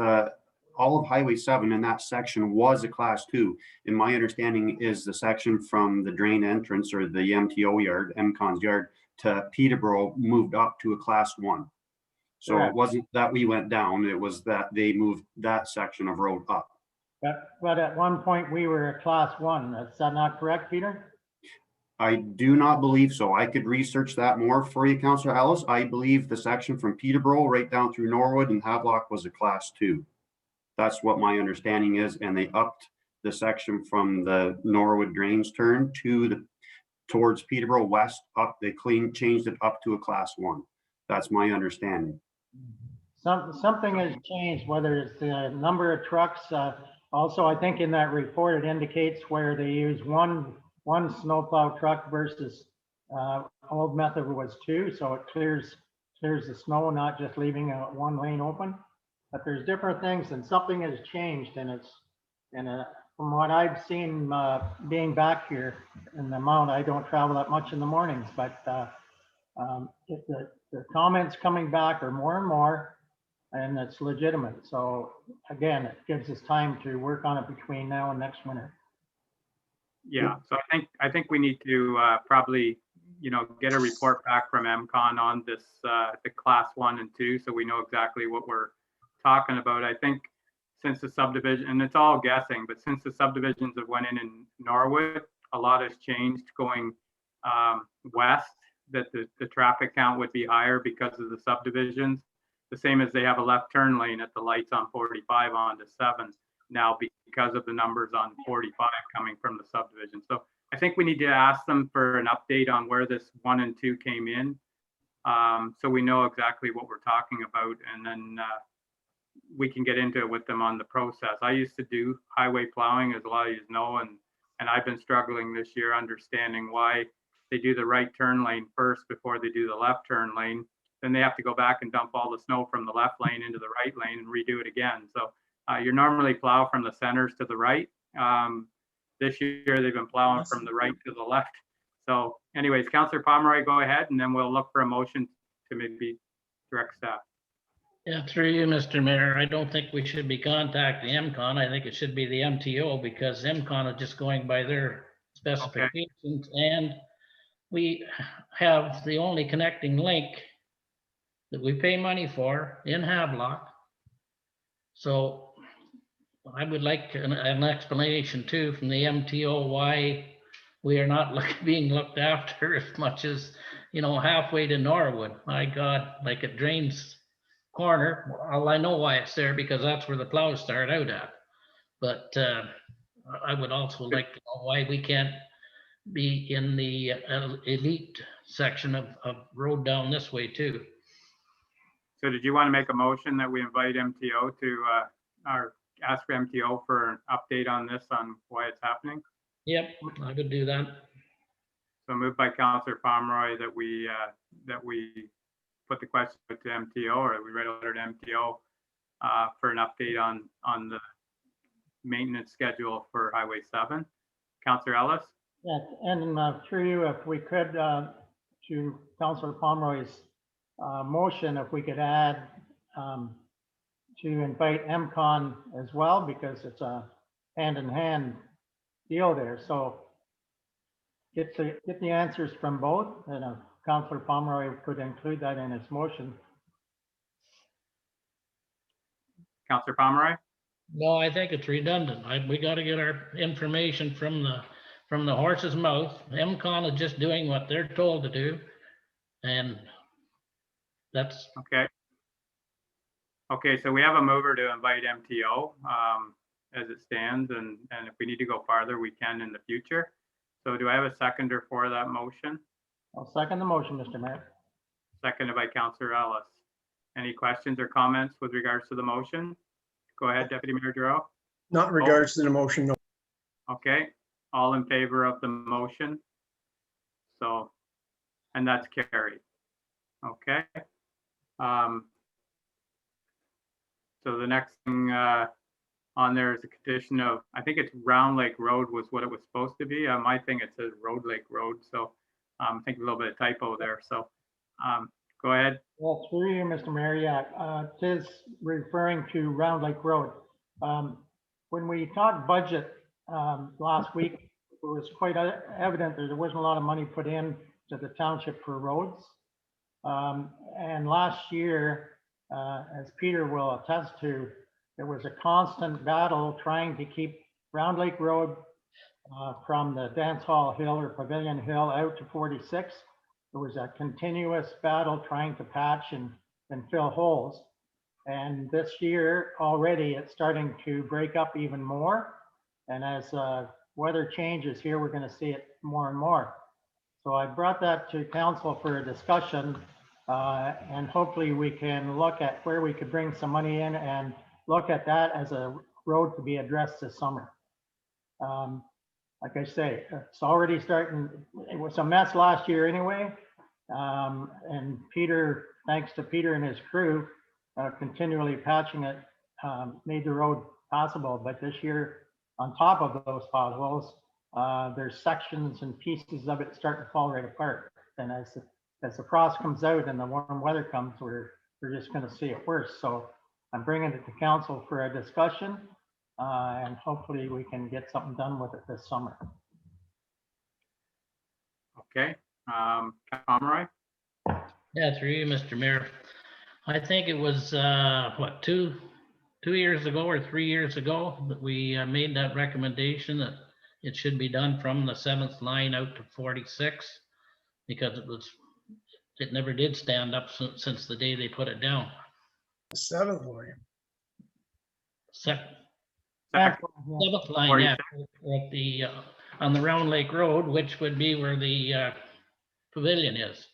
L: all of Highway 7 in that section was a Class 2. And my understanding is the section from the drain entrance or the MTO yard, MCON's yard, to Peterborough moved up to a Class 1. So Correct. It wasn't that we went down, it was that they moved that section of road up.
I: But at one point we were a Class 1. Is that not correct, Peter?
L: I do not believe so. I could research that more for you, Councillor Ellis. I believe the section from Peterborough right down through Norwood and Havelock was a Class 2. That's what my understanding is, and they upped the section from the Norwood drains turn to towards Peterborough West up. They changed it up to a Class 1. That's my understanding.
I: Something has changed, whether it's the number of trucks. Also, I think in that report it indicates where they use one snowplow truck versus old method was 2, so it clears the snow, not just leaving one lane open. But there's different things, and something has changed, and it's from what I've seen being back here in the amount, I don't travel that much in the mornings, but the comments coming back are more and more, and it's legitimate. So again, it gives us time to work on it between now and next winter.
B: Yeah, so I think we need to probably, you know, get a report back from MCON on this, the Class 1 and 2, so we know exactly what we're talking about. I think since the subdivision, and it's all guessing, but since the subdivisions have went in Norwood, a lot has changed going west, that the traffic count would be higher because of the subdivisions. The same as they have a left turn lane at the lights on 45 onto 7 now because of the numbers on 45 coming from the subdivision. So I think we need to ask them for an update on where this 1 and 2 came in, so we know exactly what we're talking about, and then we can get into it with them on the process. I used to do highway plowing, as a lot of you know, and I've been struggling this year understanding why they do the right turn lane first before they do the left turn lane. Then they have to go back and dump all the snow from the left lane into the right lane and redo it again. So you normally plow from the centers to the right. This year they've been plowing from the right to the left. So anyways, Councillor Pomeroy, go ahead, and then we'll look for a motion to maybe direct staff.
D: Yeah, through you, Mr. Mayor, I don't think we should be contacting MCON. I think it should be the MTO, because MCON is just going by their specifications. Okay. And we have the only connecting link that we pay money for in Havelock. So I would like an explanation too from the MTO why we are not being looked after as much as, you know, halfway to Norwood. My God, like it drains corner. Well, I know why it's there, because that's where the plows start out at. But I would also like to know why we can't be in the elite section of road down this way too.
B: So did you want to make a motion that we invite MTO to, or ask MTO for an update on this, on why it's happening?
D: Yep, I could do that.
B: So moved by Councillor Pomeroy that we put the question to MTO, or we write a letter to MTO for an update on the maintenance schedule for Highway 7. Councillor Ellis?
I: Yeah, and through you, if we could, to Councillor Pomeroy's motion, if we could add to invite MCON as well, because it's a hand-in-hand deal there. So get the answers from both, and Councillor Pomeroy could include that in his motion.
B: Councillor Pomeroy?
D: No, I think it's redundant. We got to get our information from the horse's mouth. MCON is just doing what they're told to do. And that's
B: okay. Okay, so we have a mover to invite MTO as it stands, and if we need to go farther, we can in the future. So do I have a seconder for that motion?
I: I'll second the motion, Mr. Mayor.
B: Seconded by Councillor Ellis. Any questions or comments with regards to the motion? Go ahead, Deputy Mayor Giroux.
G: Not in regards to the motion, no.
B: Okay, all in favor of the motion? So, and that's carried. Okay. So the next thing on there is a condition of, I think it's Round Lake Road was what it was supposed to be. My thing, it says Road Lake Road. So I think a little bit of typo there. So go ahead.
I: Well, through you, Mr. Mayor, yeah, it is referring to Round Lake Road. When we talked budget last week, it was quite evident that there wasn't a lot of money put in to the township for roads. And last year, as Peter will attest to, there was a constant battle trying to keep Round Lake Road from the Dance Hall Hill or Pavilion Hill out to 46. There was a continuous battle trying to patch and fill holes. And this year already it's starting to break up even more. And as weather changes here, we're going to see it more and more. So I brought that to council for a discussion, and hopefully we can look at where we could bring some money in and look at that as a road to be addressed this summer. Like I say, it's already starting. It was a mess last year anyway. And Peter, thanks to Peter and his crew, continually patching it, made the road passable. But this year, on top of those potholes, there's sections and pieces of it starting to fall right apart. And as the frost comes out and the warm weather comes, we're just going to see it worse. So I'm bringing it to council for a discussion, and hopefully we can get something done with it this summer.
B: Okay, Pomeroy?
D: Yeah, through you, Mr. Mayor. I think it was what, two years ago or 3 years ago that we made that recommendation that it should be done from the 7th line out to 46, because it never did stand up since the day they put it down.
G: The 7th line.
D: Seventh line,
B: 46.
D: yeah, at the on the Round Lake Road, which would be where the pavilion is.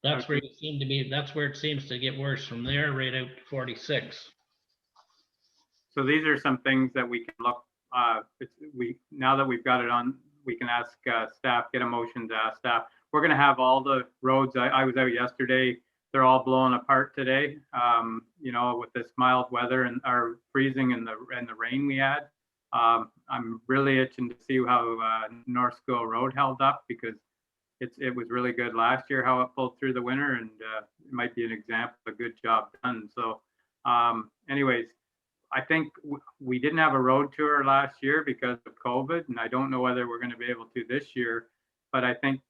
D: That's where it seemed to be. That's where it seems to get worse from there, right out to 46.
B: So these are some things that we can look. Now that we've got it on, we can ask staff, get a motion to ask staff. We're going to have all the roads. I was out yesterday. They're all blowing apart today. You know, with this mild weather and our freezing and the rain we had. I'm really itching to see how North School Road held up, because it was really good last year how it pulled through the winter, and it might be an example of a good job done. So anyways, I think we didn't have a road tour last year because of COVID, and I don't know whether we're going to be able to this year, but I think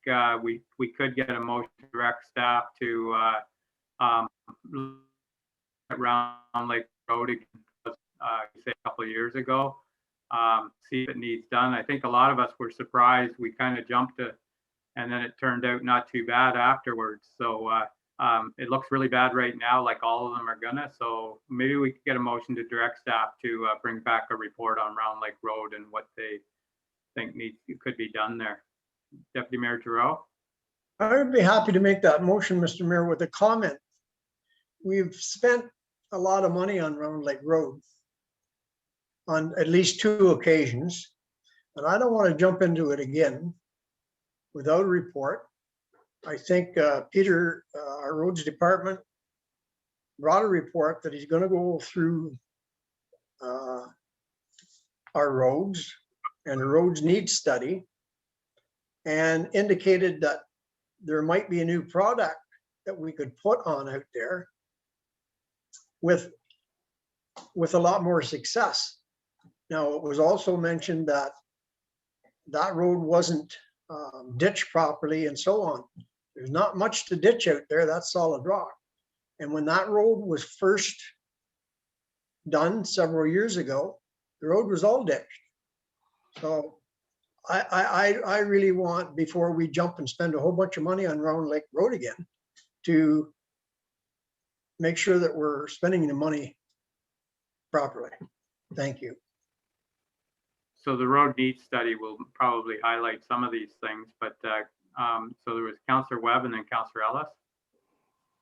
B: we could get a motion to direct staff to Round Lake Road again, say a couple of years ago, see if it needs done. I think a lot of us were surprised. We kind of jumped to, and then it turned out not too bad afterwards. So it looks really bad right now, like all of them are gonna. So maybe we could get a motion to direct staff to bring back a report on Round Lake Road and what they think could be done there. Deputy Mayor Giroux?
G: I would be happy to make that motion, Mr. Mayor, with a comment. We've spent a lot of money on Round Lake Road on at least 2 occasions, and I don't want to jump into it again. without a report. I think Peter, our roads department, brought a report that he's gonna go through our roads and the roads needs study, and indicated that there might be a new product that we could put on out there with a lot more success. Now, it was also mentioned that that road wasn't ditched properly and so on. There's not much to ditch out there, that's solid rock. And when that road was first done several years ago, the road was all ditched. So I really want, before we jump and spend a whole bunch of money on Round Lake Road again, to make sure that we're spending the money properly. Thank you.
B: So the road needs study will probably highlight some of these things, but so there was Councillor Webb and then Councillor Ellis.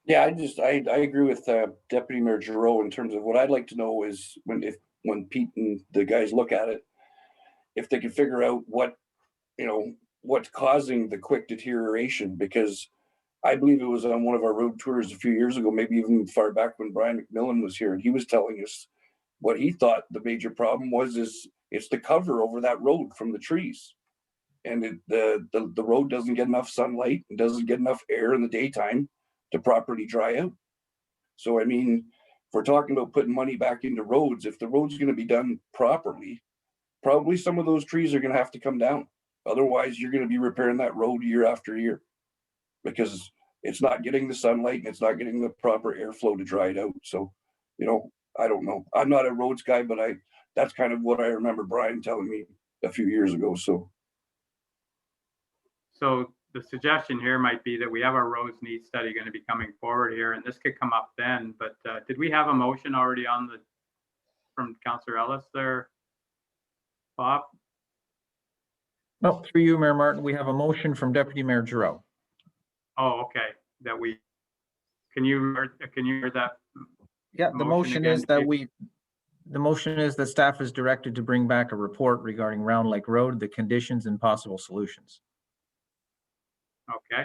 F: Yeah, I agree with Deputy Mayor Giroux in terms of what I'd like to know is when Pete and the guys look at it, if they can figure out what's causing the quick deterioration, because I believe it was on one of our road tours a few years ago, maybe even far back when Brian McMillan was here, and he was telling us what he thought the major problem was is it's the cover over that road from the trees. And the road doesn't get enough sunlight, and doesn't get enough air in the daytime to properly dry out. So, I mean, if we're talking about putting money back into roads, if the road's going to be done properly, probably some of those trees are going to have to come down. Otherwise, you're going to be repairing that road year after year because it's not getting the sunlight and it's not getting the proper airflow to dry it out. So, I don't know. I'm not a roads guy, but that's kind of what I remember Brian telling me a few years ago. So
B: the suggestion here might be that we have our roads needs study going to be coming forward here, and this could come up then. But did we have a motion already from Councillor Ellis there, Bob?
A: No, through you, Mayor Martin, we have a motion from Deputy Mayor Giroux.
B: Oh, okay. Can you hear that?
A: Yeah, the motion is that the motion is that staff is directed to bring back a report regarding Round Lake Road, the conditions and possible solutions.
B: Okay.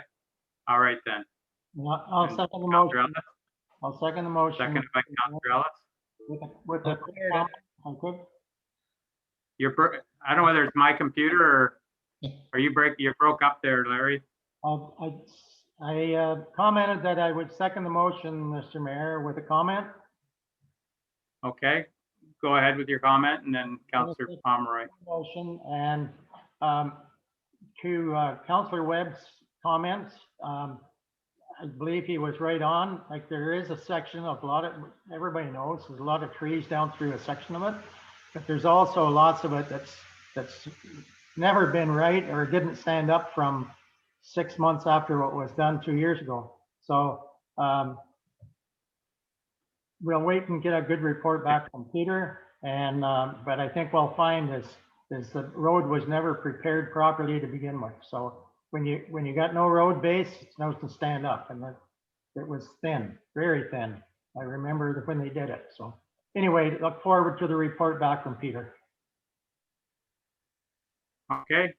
B: All right then.
I: I'll second the motion. I'll second the motion.
B: Seconded by Councillor Ellis.
I: With the comment.
B: I don't know whether it's my computer or you broke up there, Larry.
I: I commented that I would second the motion, Mr. Mayor, with a comment.
B: Okay, go ahead with your comment, and then Councillor Pomeroy.
I: Motion, and to Councillor Webb's comments, I believe he was right on. Like, there is a section of everybody knows there's a lot of trees down through a section of it, but there's also lots of it that's never been right or didn't stand up from 6 months after what was done 2 years ago. So we'll wait and get a good report back from Peter. And but I think we'll find is the road was never prepared properly to begin with. So when you got no road base, it's not to stand up, and it was thin, very thin. I remember when they did it. So anyway, look forward to the report back from Peter.
B: Okay,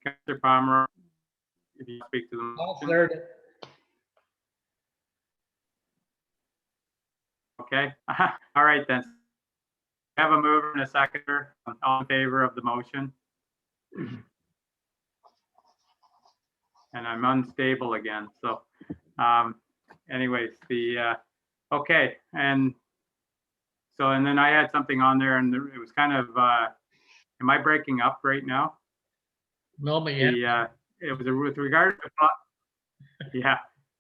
B: Councillor Pomeroy, if you speak to the motion. Okay, all right then. We have a mover and a seconder. All in favor of the motion? And I'm unstable again. So anyways, okay. And then I had something on there, and it was kind of, am I breaking up right now?
D: No, but yeah.
B: It was with regards to,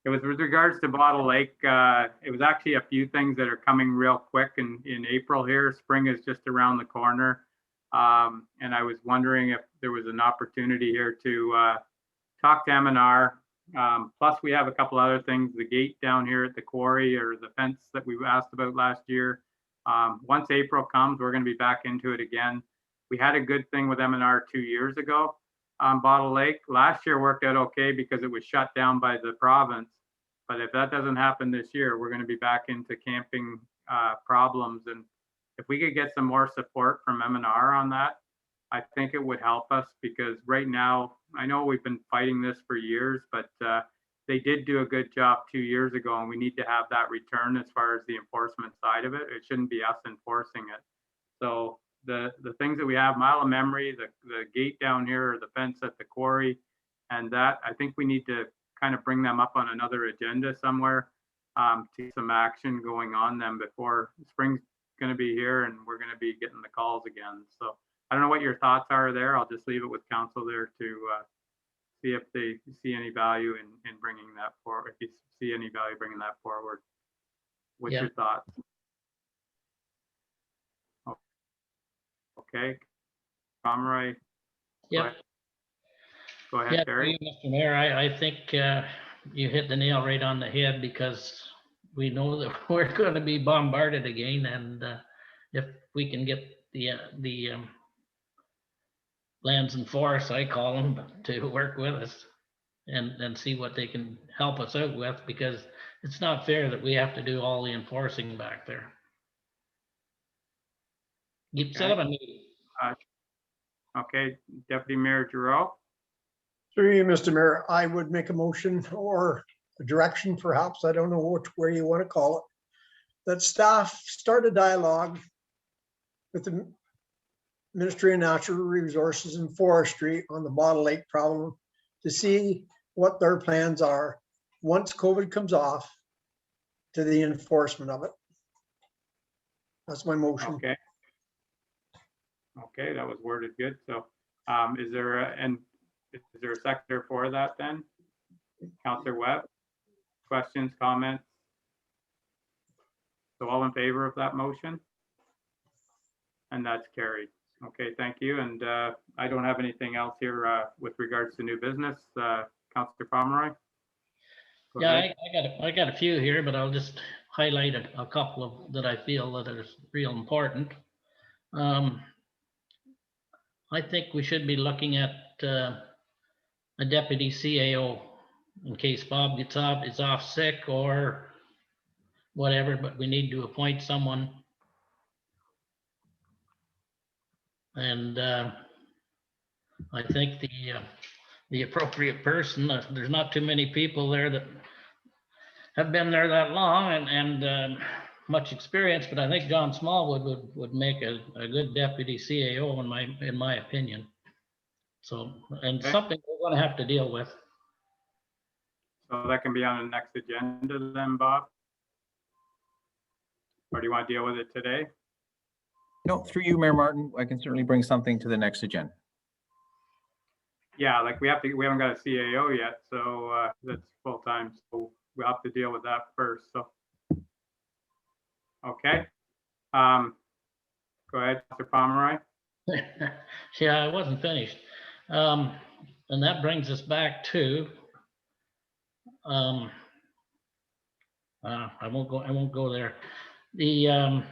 B: it was with regards to Bottle Lake. It was actually a few things that are coming real quick in April here. Spring is just around the corner. And I was wondering if there was an opportunity here to talk to M&R. Plus we have a couple other things, the gate down here at the quarry, or the fence that we asked about last year. Once April comes, we're going to be back into it again. We had a good thing with M&R 2 years ago on Bottle Lake. Last year worked out okay because it was shut down by the province. But if that doesn't happen this year, we're going to be back into camping problems. And if we could get some more support from M&R on that, I think it would help us, because right now I know we've been fighting this for years, but they did do a good job 2 years ago, and we need to have that return as far as the enforcement side of it. It shouldn't be us enforcing it. So the things that we have, mile of memory, the gate down here, or the fence at the quarry, and that, I think we need to kind of bring them up on another agenda somewhere, to get some action going on them before spring's going to be here and we're going to be getting the calls again. So I don't know what your thoughts are there. I'll just leave it with council there to see if they see any value in bringing that forward. If you see any value bringing that forward, what's your thoughts? Okay, Pomeroy.
D: Yeah.
B: Go ahead, Terry.
D: Mr. Mayor, I think you hit the nail right on the head, because we know that we're going to be bombarded again, and if we can get the lands and forests, I call them, to work with us and see what they can help us out with, because it's not fair that we have to do all the enforcing back there. Set up a meeting.
B: Okay, Deputy Mayor Giroux.
G: Through you, Mr. Mayor, I would make a motion or a direction, perhaps, I don't know where you want to call it, that staff start a dialogue with the Ministry of Natural Resources and Forestry on the Bottle Lake problem to see what their plans are once COVID comes off to the enforcement of it. That's my motion.
B: Okay. Okay, that was worded good. So is there a seconder for that then? Councillor Webb? Questions, comments? So all in favor of that motion? And that's carried. Okay, thank you. And I don't have anything else here with regards to new business. Councillor Pomeroy?
D: I got a few here, but I'll just highlight a couple of that I feel that are real important. I think we should be looking at a deputy CAO in case Bob is off sick or whatever, but we need to appoint someone. And I think the appropriate person, there's not too many people there that have been there that long and much experience, but I think John Smallwood would make a good deputy CAO in my opinion. So, and something we're going to have to deal with.
B: So that can be on the next agenda then, Bob? Or do you want to deal with it today?
A: No, through you, Mayor Martin, I can certainly bring something to the next agenda.
B: Yeah, like we haven't got a CAO yet, so that's full time. So we'll have to deal with that first. So, okay. Go ahead, Mr. Pomeroy.
D: Yeah, I wasn't finished. And that brings us back to, I won't go there. The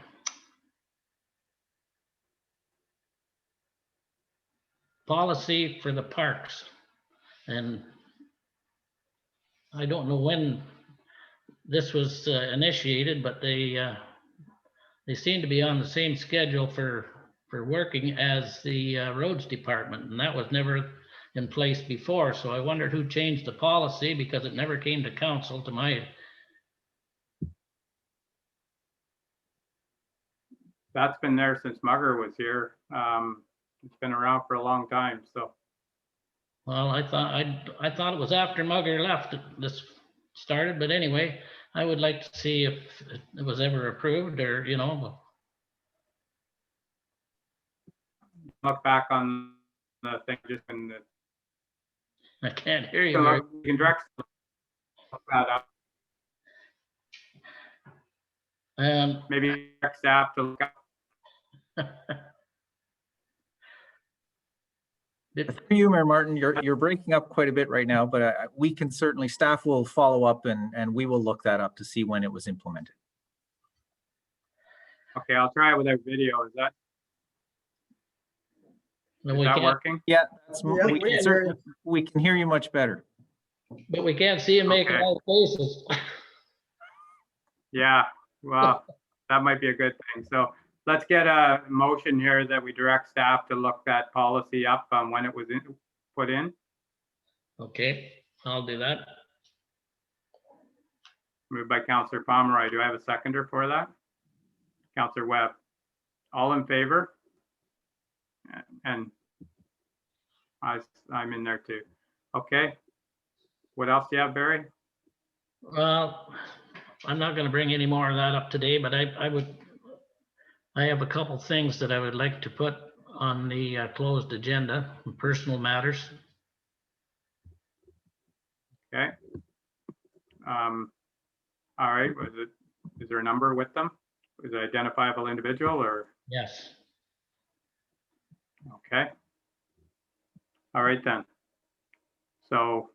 D: policy for the parks, and I don't know when this was initiated, but they seem to be on the same schedule for working as the roads department, and that was never in place before. So I wondered who changed the policy, because it never came to council to my.
B: That's been there since Mugger was here. It's been around for a long time. So.
D: Well, I thought it was after Mugger left this started, but anyway, I would like to see if it was ever approved, or
B: Look back on the thing just in the.
D: I can't hear you.
B: You can direct that up. Maybe direct staff to look up.
A: For you, Mayor Martin, you're breaking up quite a bit right now, but we can certainly, staff will follow up and we will look that up to see when it was implemented.
B: Okay, I'll try it without video. Is that?
D: No,
B: is that working?
A: Yeah, we can hear you much better.
D: But we can't see him making all faces.
B: Yeah, well, that might be a good thing. So let's get a motion here that we direct staff to look that policy up when it was put in.
D: Okay, I'll do that.
B: Moved by Counselor Pomeroy. Do I have a seconder for that? Counselor Webb. All in favor? And I'm in there too. Okay. What else do you have, Barry?
D: Well, I'm not going to bring any more of that up today, but I have a couple things that I would like to put on the closed agenda, personal matters.
B: Okay. All right. Is there a number with them? Is it identifiable individual or?
D: Yes.
B: Okay. All right then. So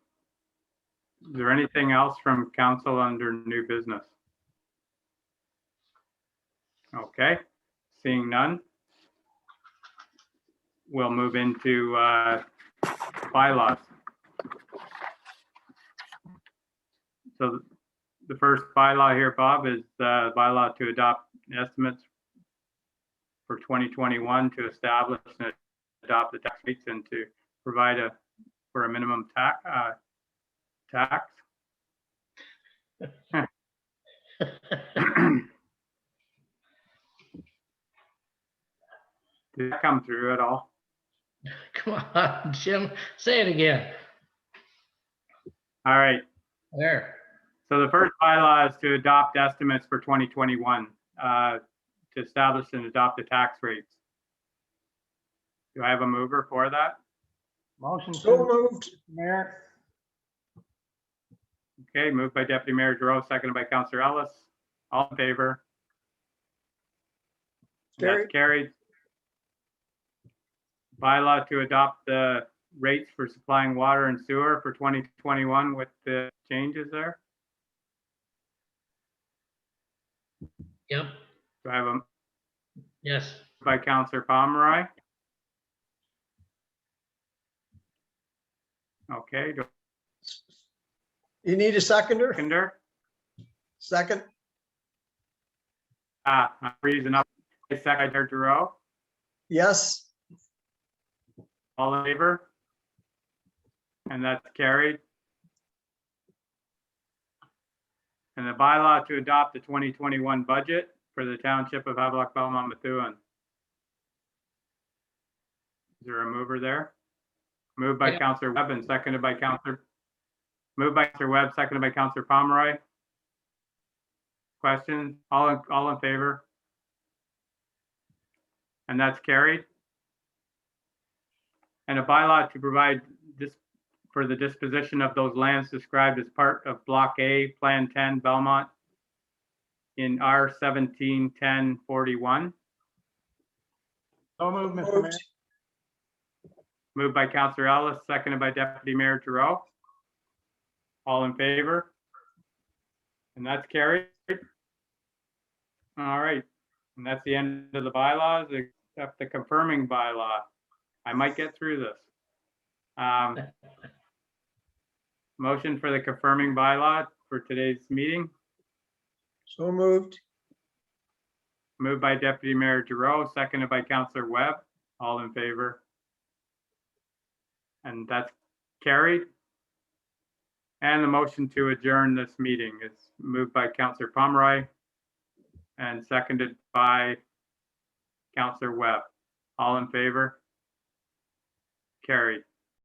B: is there anything else from council under new business? Okay, seeing none. We'll move into bylaws. So the first bylaw here, Bob, is the bylaw to adopt estimates for 2021 to establish and adopt the tax rates and to provide for a minimum tax. Did that come through at all?
D: Come on, Jim, say it again.
B: All right.
D: There.
B: So the first bylaw is to adopt estimates for 2021 to establish and adopt the tax rates. Do I have a mover for that?
I: Motion
G: So
I: to,
G: moved.
I: Mayor.
B: Okay, moved by Deputy Mayor Giroux, seconded by Councillor Ellis. All in favor? That's carried. Bylaw to adopt the rates for supplying water and sewer for 2021 with the changes there.
D: Yep.
B: Do I have a
D: Yes.
B: by Councillor Pomeroy? Okay.
G: You need a seconder?
B: Seconder?
G: Second?
B: I'm freezing up. Secretary Giroux.
G: Yes.
B: All in favor? And that's carried. And the bylaw to adopt the 2021 budget for the Township of Havelock-Belmont-Methuen. Is there a mover there? Moved by Councillor Webb and seconded by Councillor. Moved by Councillor Webb, seconded by Councillor Pomeroy. Questions? All in favor? And that's carried. And a bylaw to provide this for the disposition of those lands described as part of Block A, Plan 10, Belmont in R 171041.
I: So moved, Mr. Mayor.
B: Moved by Councillor Ellis, seconded by Deputy Mayor Giroux. All in favor? And that's carried. All right, and that's the end of the bylaws, except the confirming bylaw. I might get through this. Motion for the confirming bylaw for today's meeting.
G: So moved.
B: Moved by Deputy Mayor Giroux, seconded by Councillor Webb. All in favor? And that's carried. And the motion to adjourn this meeting is moved by Councillor Pomeroy and seconded by Councillor Webb. All in favor? Carried.